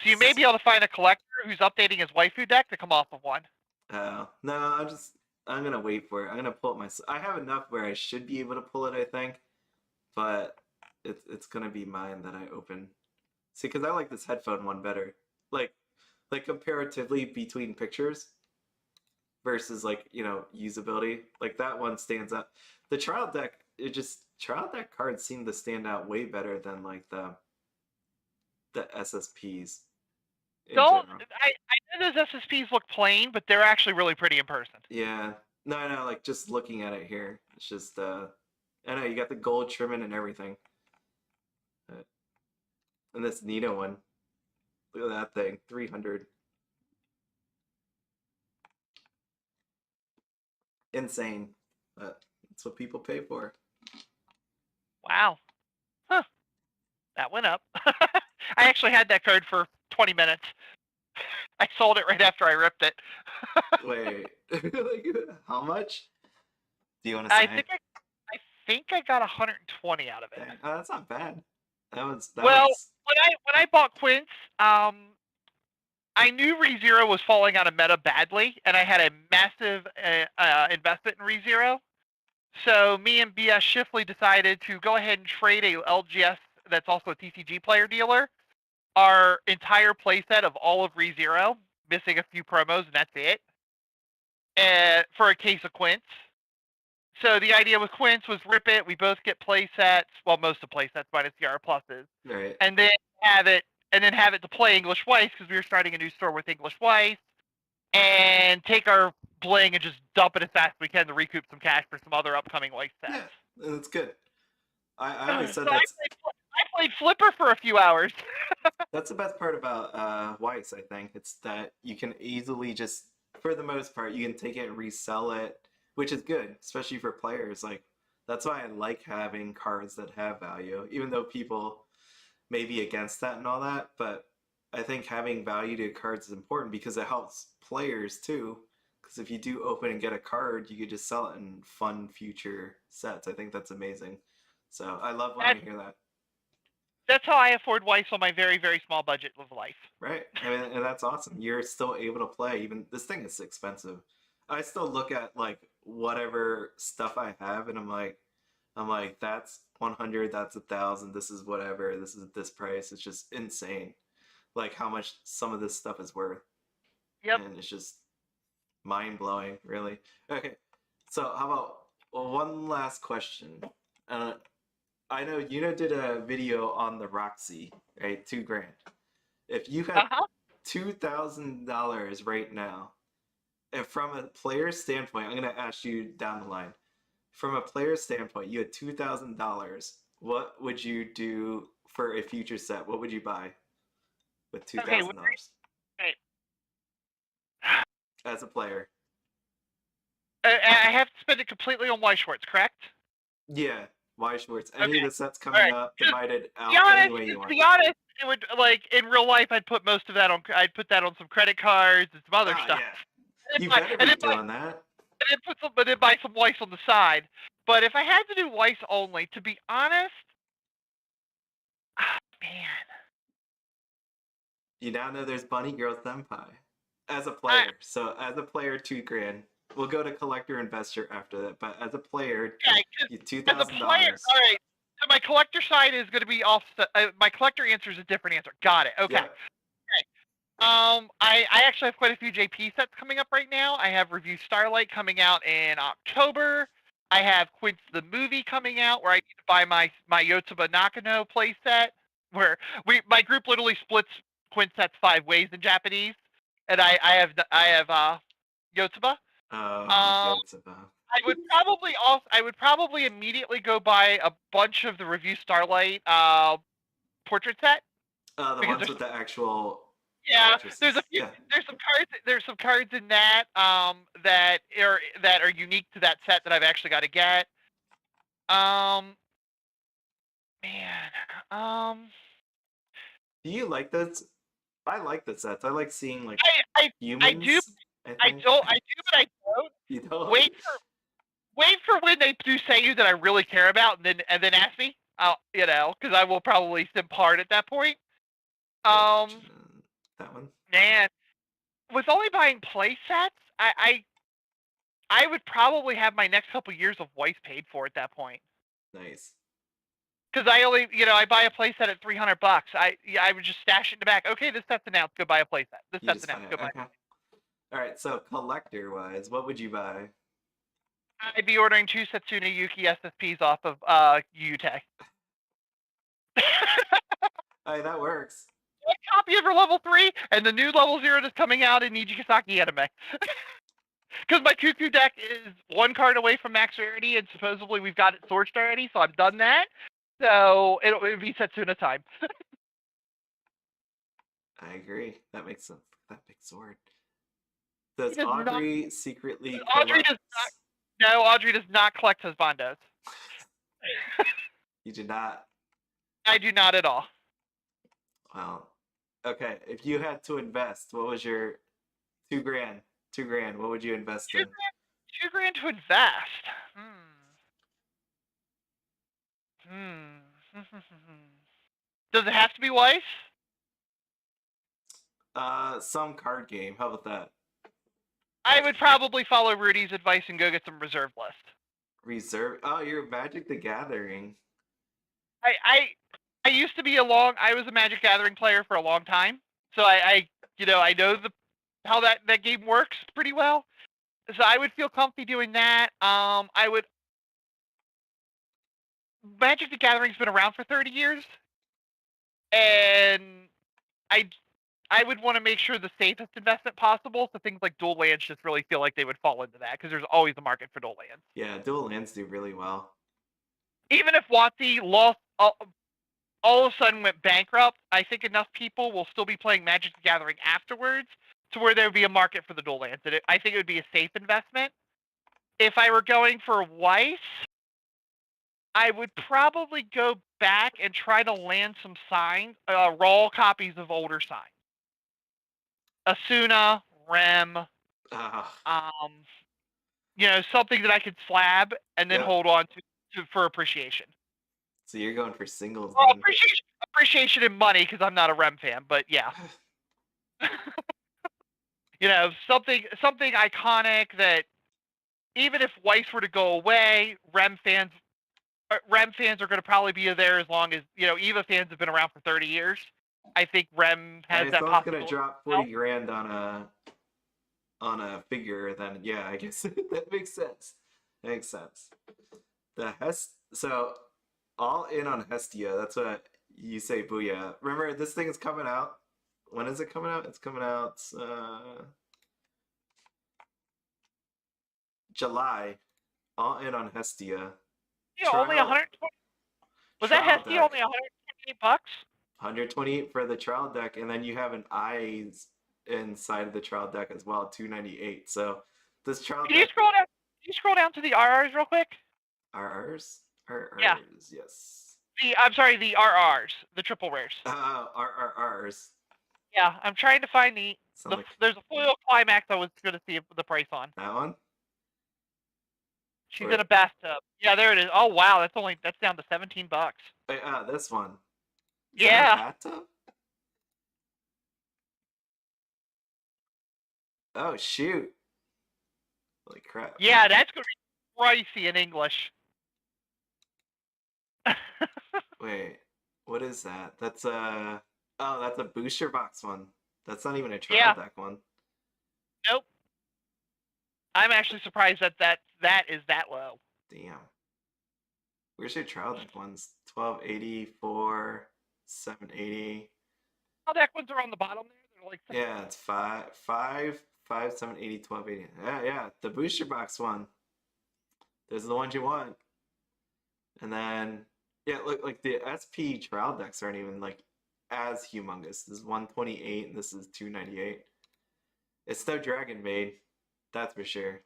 So you may be able to find a collector who's updating his waifu deck to come off of one. Oh no, I'm gonna wait for it. I'm gonna pull it myself. I have enough where I should be able to pull it, I think, but it's gonna be mine that I open. See, because I like this headphone one better. Like comparatively between pictures versus like usability. Like that one stands out. The trial deck, trial deck cards seem to stand out way better than like the SSPs in general. I know those SSPs look plain, but they're actually really pretty in person. Yeah. No, like just looking at it here, it's just I know you got the gold trimming and everything. And this Nino one, look at that thing, 300. Insane, but that's what people pay for. Wow. Huh. That went up. I actually had that card for 20 minutes. I sold it right after I ripped it. Wait, like, how much? Do you want to say? I think I got 120 out of it. Dang. Oh, that's not bad. When I bought Quince, I knew ReZero was falling out of meta badly, and I had a massive investment in ReZero. So me and BS Shifley decided to go ahead and trade a LGS that's also a TCG player dealer, our entire playset of all of ReZero, missing a few promos, and that's it, for a case of Quince. So the idea with Quince was rip it, we both get playsets, well, most of playsets minus the R pluses, right. and then have it to play English Weiss, because we were starting a new store with English Weiss, and take our bling and just dump it as fast as we can to recoup some cash for some other upcoming Weiss sets. Yeah, that's good. I always said so I played Flipper for a few hours. That's the best part about Weiss, I think. It's that you can easily just, for the most part, you can take it and resell it, which is good, especially for players. Like, that's why I like having cards that have value, even though people may be against that and all that. But I think having value to cards is important because it helps players too. Because if you do open and get a card, you could just sell it and fund future sets. I think that's amazing. So I love when I hear that. That's how I afford Weiss on my very, very small budget of life. Right. I mean, and that's awesome. You're still able to play. Even this thing is expensive. I still look at like whatever stuff I have, and I'm like, that's 100, that's 1,000. This is whatever. This is this price. It's just insane, like how much some of this stuff is worth. Yep. And it's just mind blowing, really. Okay. So how about one last question? I know Yuno did a video on the Roxy, right? $2,000. If you had $2,000 right now, and from a player standpoint, I'm gonna ask you down the line. From a player standpoint, you had $2,000. What would you do for a future set? What would you buy with $2,000? Okay. As a player. I have to spend it completely on Weiss Schwarz, correct? Yeah. Weiss Schwarz. Any of the sets coming up, divided out any way you want. To be honest, it would, like, in real life, I'd put most of that on. I'd put that on some credit cards and some other stuff. Yeah. You better be doing that. And then buy some Weiss on the side. But if I had to do Weiss only, to be honest, man. You now know there's Bunny Girl Senpai as a player. So as a player, $2,000. We'll go to collector investor after that, but as a player, you $2,000. All right. So my collector side is going to be off. My collector answer is a different answer. Got it. Okay. Yep. I actually have quite a few JP sets coming up right now. I have Review Starlight coming out in October. I have Quince the movie coming out where I need to buy my Yotsuba Nakano playset. Where my group literally splits Quince sets 5 ways in Japanese, and I have Yotsuba. Yotsuba. I would probably immediately go buy a bunch of the Review Starlight portrait set. The ones with the actual. Yeah, there's some cards in that that are unique to that set that I've actually got to get. Do you like this? I like the sets. I like seeing like humans. I do, but I don't. You don't? wait for when they do say you that I really care about, and then ask me. You know, because I will probably simp hard at that point. That one. Man, with only buying play sets, I would probably have my next couple years of Weiss paid for at that point. Nice. Because I only, you know, I buy a play set at $300. I would just stash it in the back. Okay, this set's announced. Go buy a play set. This You set's just buy announced. it. Go buy. Okay. All right. So collector-wise, what would you buy? I'd be ordering 2 Setsuna Yuki SSPs off of UTE. Hey, that works. One copy of her level 3 and the new level 0 that's coming out in Nijikasaki anime. Because my Cuckoo deck is 1 card away from max rarity, and supposedly we've got it sourced already, so I've done that. So it'll be Setsuna time. I agree. That makes sense. That big sword. Does does not- Audri secretly Audri does collect? No, Audrey does not collect husbandos. You did not. I do not at all. Well, okay. If you had to invest, what was your $2,000? $2,000. What would you invest in? $2,000 to invest. Does it have to be Weiss? Some card game. How about that? I would probably follow Rudy's advice and go get some reserve list. Reserve. Oh, you're Magic the Gathering. I used to be I was a Magic Gathering player for a long time, so I know how that game works pretty well. So I would feel comfy doing that. Magic the Gathering's been around for 30 years, and I would want to make sure the safest investment possible. So things like dual lands just really feel like they would fall into that because there's always a market for dual lands. Yeah, dual lands do really well. Even if WotC lost all of a sudden went bankrupt, I think enough people will still be playing Magic the Gathering afterwards to where there would be a market for the dual lands. And I think it would be a safe investment. If I were going for Weiss, I would probably go back and try to land some signs, raw copies of older signs. Asuna, Rem, something that I could slab and then hold on to for appreciation. So you're going for singles. Well, appreciation in money because I'm not a Rem fan, but yeah. Something iconic that even if Weiss were to go away, Rem fans are going to probably be there as long as EVA fans have been around for 30 years. I think Rem has that possibility. Going to drop $40,000 on a figure, then yeah, I guess that makes sense. So all in on Hestia. That's what you say. Booyah! Remember, this thing is coming out. When is it coming out? It's coming out July. All in on Hestia. Yeah, only 120. Was that Hestia only $128? 128 for the trial deck, and then you have an eyes inside of the trial deck as well, $298. So this trial Can you scroll down to the RRs real quick? RRs? Yeah. Yes. I'm sorry, the RRs, the triple rares. RRRs. Yeah, I'm trying to find there's a foil climax I was going to see the price on. That one? She's in a bathtub. Yeah, there it is. Oh wow, that's down to $17. Wait, this one. Is yeah. That a bathtub? Oh shoot! Holy crap! Yeah, that's gonna be pricey in English. Wait, what is that? That's that's a booster box one. That's not even a trial deck one. Nope. I'm actually surprised that is that low. Damn. Where's your trial deck ones? 1284, 780. Trial deck ones are on the bottom there. They're like yeah, it's 5, 780, 1280. Yeah, the booster box one. Those are the ones you want. And then look, like the SP trial decks aren't even like as humongous. This is 128 and this is 298. It's no Dragon Maid, that's for sure.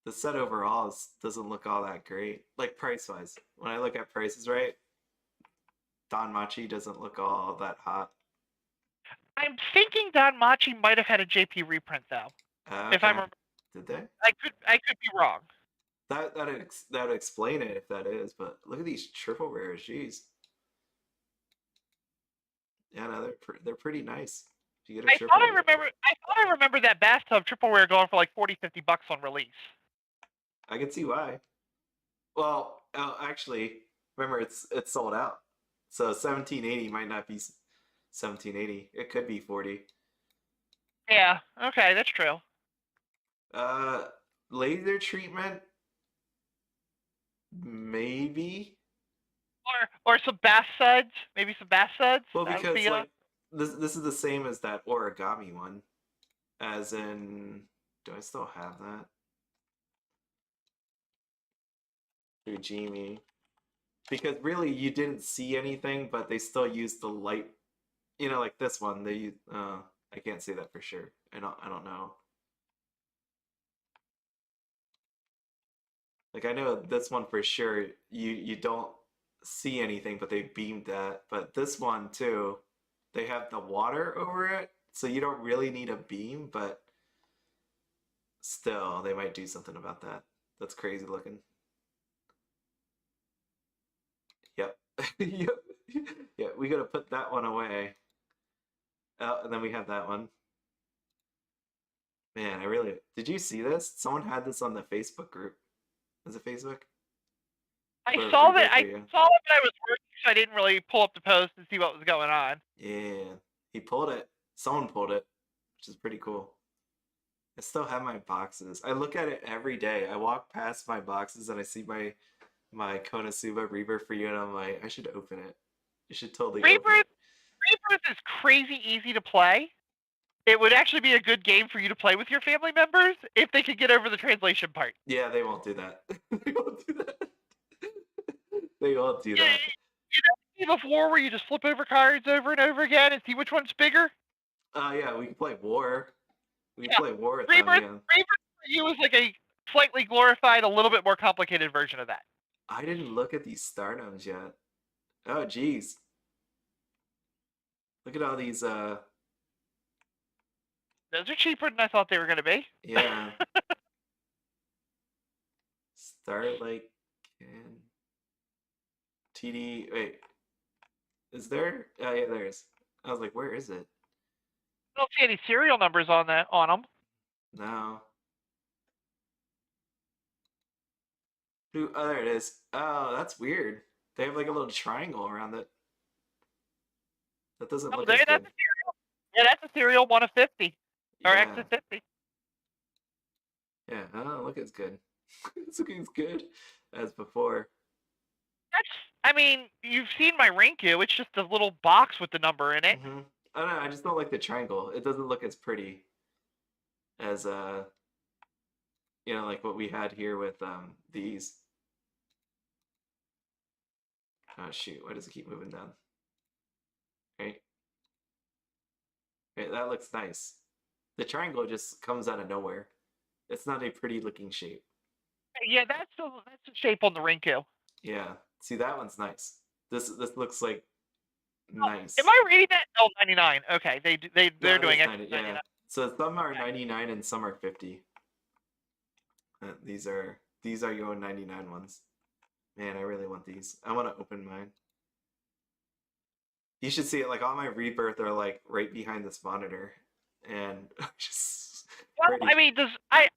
The set overall doesn't look all that great, like price wise. When I look at prices, right, Don Machi doesn't look all that hot. I'm thinking Don Machi might have had a JP reprint though. Okay. If I'm Did they? I could be wrong. That would explain it if that is. But look at these triple rares. Jeez. Yeah, no, they're pretty nice. If you get a triple. I thought I remember that bathtub triple rare going for like $40-50 on release. I can see why. Well, actually, remember it's sold out. So 1780 might not be 1780. It could be 40. Yeah. Okay, that's true. Laser treatment, maybe. Or some bath suds. Maybe some bath suds. Well, That would because be, like this is the same as that origami one, as in, do I still have that? Ujimi. Because really, you didn't see anything, but they still used the light. You know, like this one, they I can't say that for sure. I don't know. Like I know this one for sure. You don't see anything, but they beamed that. But this one too, they have the water over it, so you don't really need a beam. But still, they might do something about that. That's crazy looking. Yep. Yep. Yeah, we gotta put that one away. Oh, and then we have that one. Man, did you see this? Someone had this on the Facebook group. Was it Facebook? I saw that. I saw it, but I was working, so I didn't really pull up the post and see what was going on. Yeah, he pulled it. Someone pulled it, which is pretty cool. I still have my boxes. I look at it every day. I walk past my boxes and I see my Konosuba Rebirth for you, and I'm like, I should open it. You should totally open it. Rebirth is crazy easy to play. It would actually be a good game for you to play with your family members if they could get over the translation part. Yeah, they won't do that. They won't do that. They won't do that. You know, Game of War where you just flip over cards over and over again and see which one's bigger? Yeah, we can play War. We can play War with Rebirth, them, yeah. Rebirth for you is like a slightly glorified, a little bit more complicated version of that. I didn't look at these stardoms yet. Oh, geez. Look at all these, Those are cheaper than I thought they were going to be. yeah. Starlight can... TD... Wait. Is there? Oh, yeah, there is. I was like, where is it? I don't see any serial numbers on them. No. Oh, there it is. Oh, that's weird. They have like a little triangle around it. That doesn't look as good. That's a serial. Yeah, that's a serial 1 of 50. Or Yeah. X of 50. Yeah, I don't look as good. It's looking as good as before. I mean, you've seen my Rinku. It's just a little box with the number in it. Mm-hmm. I don't know, I just don't like the triangle. It doesn't look as pretty as you know, like what we had here with these. Oh shoot, why does it keep moving down? Right. Okay, that looks nice. The triangle just comes out of nowhere. It's not a pretty looking shape. Yeah, that's the shape on the Rinku. Yeah. See, that one's nice. This looks like nice. Am I reading that? Oh, 99. Okay, they're doing X 99. Yeah. So some are 99 and some are 50. These are your 99 ones. Man, I really want these. I want to open mine. You should see it. Like all my Rebirth are like right behind this monitor, and just. Well, I mean, I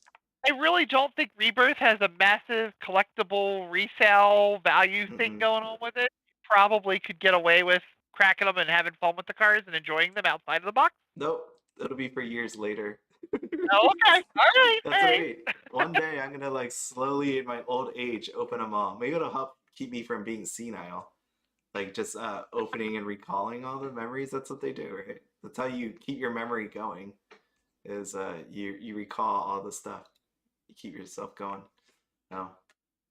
really don't think Rebirth has a massive collectible resale value thing going on with it. You probably could get away with cracking them and having fun with the cards and enjoying them outside of the box. Nope, it'll be for years later. Oh, okay, all right. That's right. One day I'm gonna like slowly in my old age open them all. Maybe it'll help keep me from being senile. Like just opening and recalling all the memories. That's what they do, right? That's how you keep your memory going. Is you recall all the stuff. You keep yourself going. No.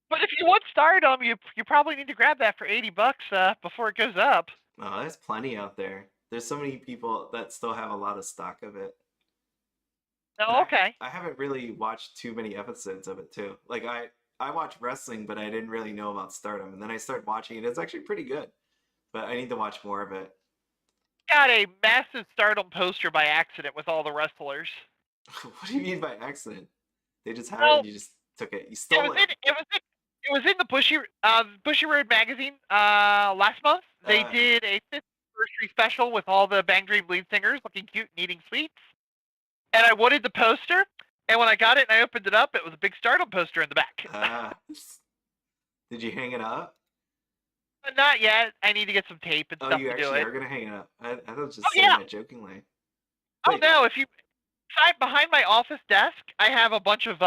But if you want Stardom, you probably need to grab that for $80 before it goes up. Oh, there's plenty out there. There's so many people that still have a lot of stock of it. Oh, okay. I haven't really watched too many episodes of it too. Like I watch wrestling, but I didn't really know about Stardom, and then I started watching it. It's actually pretty good, but I need to watch more of it. Got a massive Stardom poster by accident with all the wrestlers. What do you mean by accident? They just have it and you just took it. You It stole was it. it was in the Bushiroad magazine last month. They did a 5th anniversary special with all the Bang Dream lead singers looking cute and eating sweets. And I wanted the poster, and when I got it and I opened it up, it was a big Stardom poster in the back. Did you hang it up? Not yet. I need to get some tape and Oh, stuff you to do actually it. are gonna hang it up. I was just Oh, saying yeah. that jokingly. Oh Wait. no! If you behind my office desk, I have a bunch of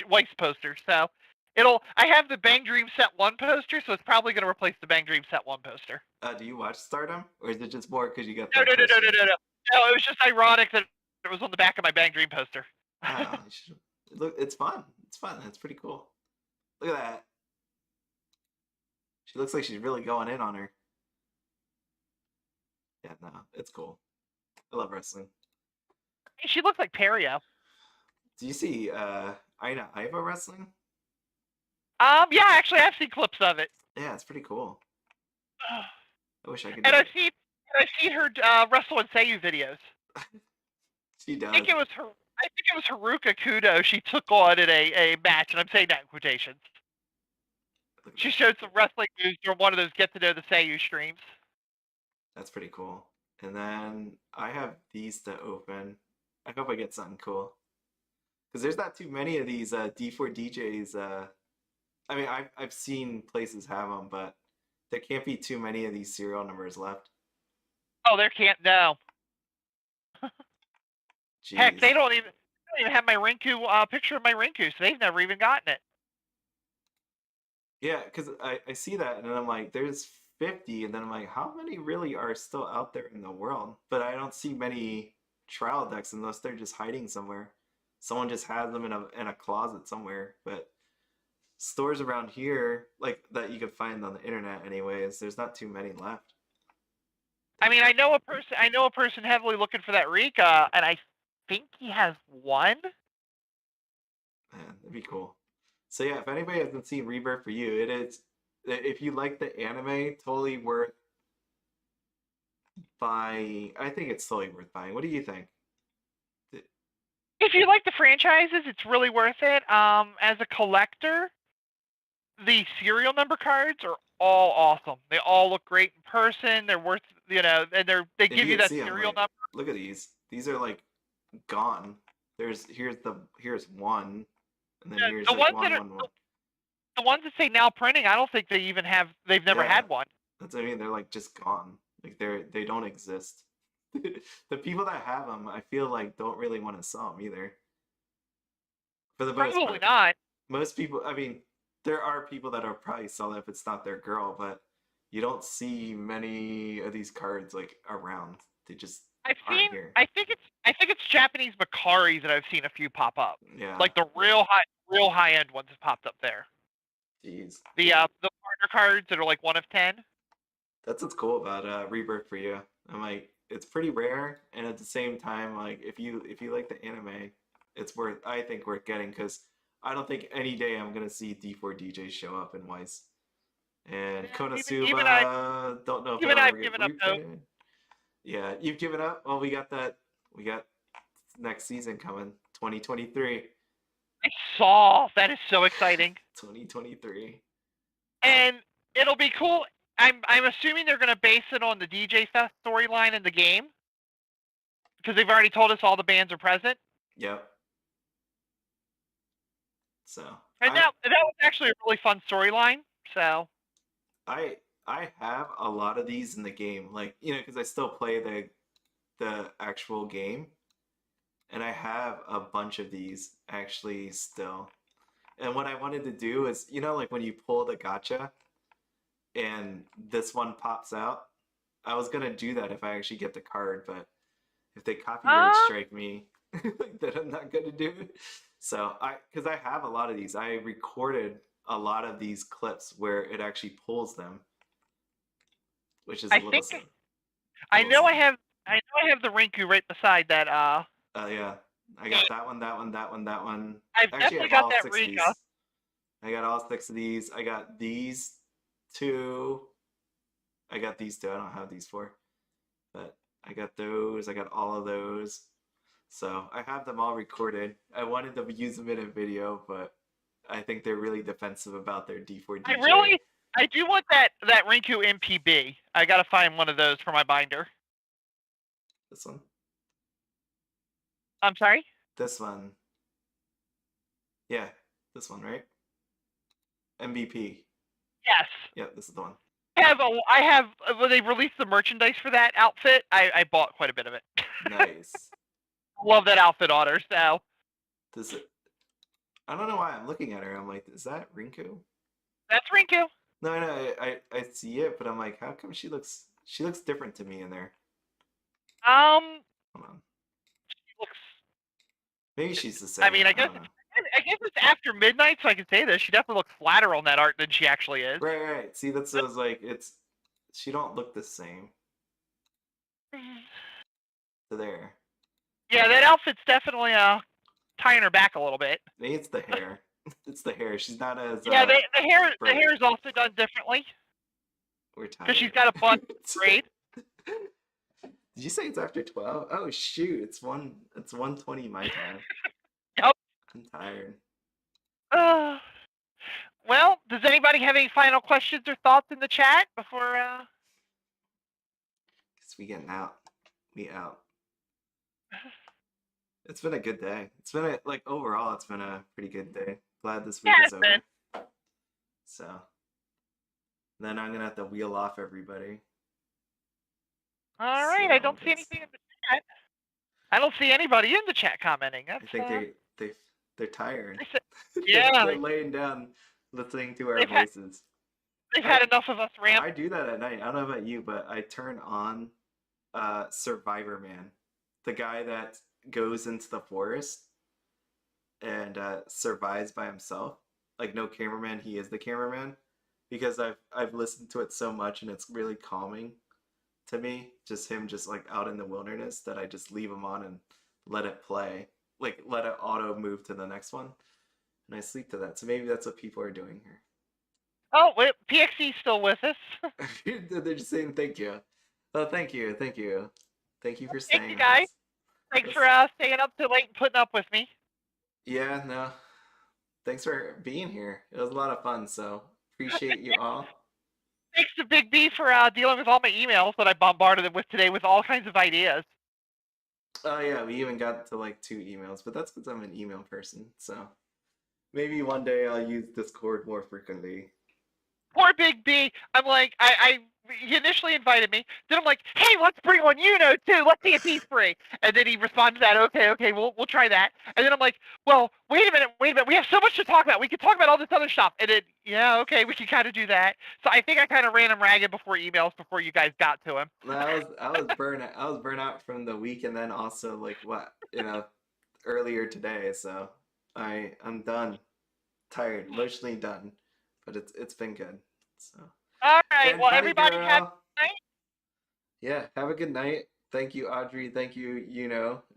Weiss posters. So I have the Bang Dream Set 1 poster, so it's probably going to replace the Bang Dream Set 1 poster. Do you watch Stardom, or is it just more because you got No, that no, no, no, poster? no, no, no. No, it was just ironic that it was on the back of my Bang Dream poster. Oh, look, it's fun. It's fun. It's pretty cool. Look at that. She looks like she's really going in on her. Yeah, no, it's cool. I love wrestling. She looks like Perio. Do you see Ina Iva wrestling? Yeah, actually, I've seen clips of it. Yeah, it's pretty cool. I wish I could. And I've seen her wrestle in Seiyu videos. She does. I think it was Haruka Kudo she took on in a match, and I'm saying that in quotations. She showed some wrestling moves during one of those get to know the Seiyu streams. That's pretty cool. And then I have these to open. I hope I get something cool. Because there's not too many of these D4 DJs. I mean, I've seen places have them, but there can't be too many of these serial numbers left. Oh, there can't. No. Jeez. Heck, they don't even have my Rinku picture of my Rinku, so they've never even gotten it. Yeah, because I see that and then I'm like, there's 50, and then I'm like, how many really are still out there in the world? But I don't see many trial decks unless they're just hiding somewhere. Someone just has them in a closet somewhere. But stores around here, like that you could find on the internet anyways, there's not too many left. I mean, I know a person heavily looking for that Rika, and I think he has one. Man, that'd be cool. So yeah, if anybody hasn't seen Rebirth for You, it is, if you like the anime, totally worth buying. I think it's totally worth buying. What do you think? If you like the franchises, it's really worth it. As a collector, the serial number cards are all awesome. They all look great in person. They're worth, and they give you that serial number. Look at these. These are like gone. Here's one, and then here's the like ones one. The ones that say now printing, I don't think they've never had one. That's what I mean. They're like just gone. Like they don't exist. The people that have them, I feel like, don't really want to sell them either. For the most part. Probably not. Most people, I mean, there are people that are probably sell it if it's not their girl, but you don't see many of these cards like around. They just aren't here. I think it's Japanese Makaris that I've seen a few pop up. Yeah. Like the real high end ones have popped up there. Jeez. The partner cards that are like 1 of 10. That's what's cool about Rebirth for You. I'm like, it's pretty rare, and at the same time, like if you like the anime, it's I think worth getting, because I don't think any day I'm gonna see D4 DJs show up in Weiss. And Konosuba, don't know if even they'll I've ever given get up hope. reprinted. Yeah, you've given up? Well, we got next season coming, 2023. I saw. That is so exciting. 2023. And it'll be cool. I'm assuming they're going to base it on the DJ Fest storyline in the game, because they've already told us all the bands are present. Yep. So. And that was actually a really fun storyline. So. I have a lot of these in the game, like, because I still play the actual game, and I have a bunch of these actually still. And what I wanted to do is, like when you pull the gacha and this one pops out, I was gonna do that if I actually get the card, but if they copyright strike me, then I'm not gonna do it. So because I have a lot of these, I recorded a lot of these clips where it actually pulls them, which is I know I have the Rinku right beside that. Yeah, I got that one, that one, that one, that one. I've definitely got that Rika. I got all 6 of these. I got these 2. I got these 2. I don't have these 4, but I got those. I got all of those. So I have them all recorded. I wanted to use them in a video, but I think they're really defensive about their D4 DJ. I do want that Rinku MPB. I gotta find one of those for my binder. This one. I'm sorry? This one. Yeah, this one, right? MVP. Yes. Yep, this is the one. I have when they released the merchandise for that outfit, I bought quite a bit of it. Nice. Love that outfit on her, so. This I don't know why I'm looking at her. I'm like, is that Rinku? That's Rinku. No, I see it, but I'm like, how come she looks different to me in there? Hold on. She looks. Maybe she's the same. I mean, I guess don't know. I guess it's after midnight, so I can say this. She definitely looks flatter on that art than she actually is. Right. See, that's what I was like, she don't look the same. So there. Yeah, that outfit's definitely tying her back a little bit. Maybe it's the hair. It's the hair. She's not as Yeah, the hair is also done differently we're tired. because she's got a bun braid. Did you say it's after 12? Oh shoot, it's 1:20 my time. Yep. I'm tired. Well, does anybody have any final questions or thoughts in the chat before Cause we getting out. We out. It's been a good day. It's been overall it's been a pretty good day. Glad this week is over. been. So then I'm gonna have to wheel off everybody. All right, I don't see anything in the chat. I don't see anybody in the chat commenting. That's, I think they're tired. Yeah. They're laying down listening to our voices. They've had enough of us rant. I do that at night. I don't know about you, but I turn on Survivor Man, the guy that goes into the forest and survives by himself. Like no cameraman, he is the cameraman. Because I've listened to it so much and it's really calming to me. Just him like out in the wilderness that I just leave him on and let it play. Like let it auto move to the next one. And I sleep to that. So maybe that's what people are doing here. Oh, wait, PXC's still with us. They're just saying thank you. Oh, thank you. Thank you for staying. Thank you, guys. Thanks for staying up so late and putting up with me. Yeah, no. Thanks for being here. It was a lot of fun, so appreciate you all. Thanks to Big B for dealing with all my emails that I bombarded them with today with all kinds of ideas. Oh yeah, we even got to like 2 emails, but that's because I'm an email person, so maybe one day I'll use Discord more frequently. Poor Big B. I'm like, he initially invited me. Then I'm like, hey, let's bring on too. Let's see if he's free. And then he responded to that. Okay, we'll try that. And then I'm like, well, wait a minute. We have so much to talk about. We could talk about all this other stuff. And then, yeah, okay, we can kind of do that. So I think I kind of ran him ragged before emails before you guys got to him. I was burnt out from the week, and then also like earlier today. So I'm done, tired, emotionally done. But it's been good. So. All right. Well, everybody have a good night. Yeah, have a good night. Thank you, Audri. Thank you,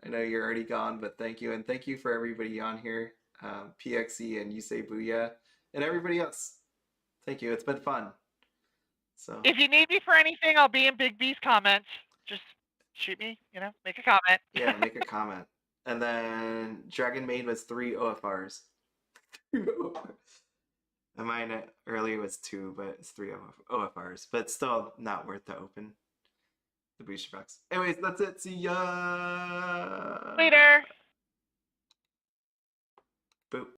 I know you're already gone, but thank you. And thank you for everybody on here, PXE and You Say Booyah, and everybody else. Thank you. It's been fun. So if you need me for anything, I'll be in Big B's comments. Just shoot me, make a comment. Yeah, make a comment. And then Dragon Maid was 3 OFRs. And mine earlier was 2, but it's 3 OFRs. But still not worth to open the booster box. Anyways, that's it. See ya! Later! Boop.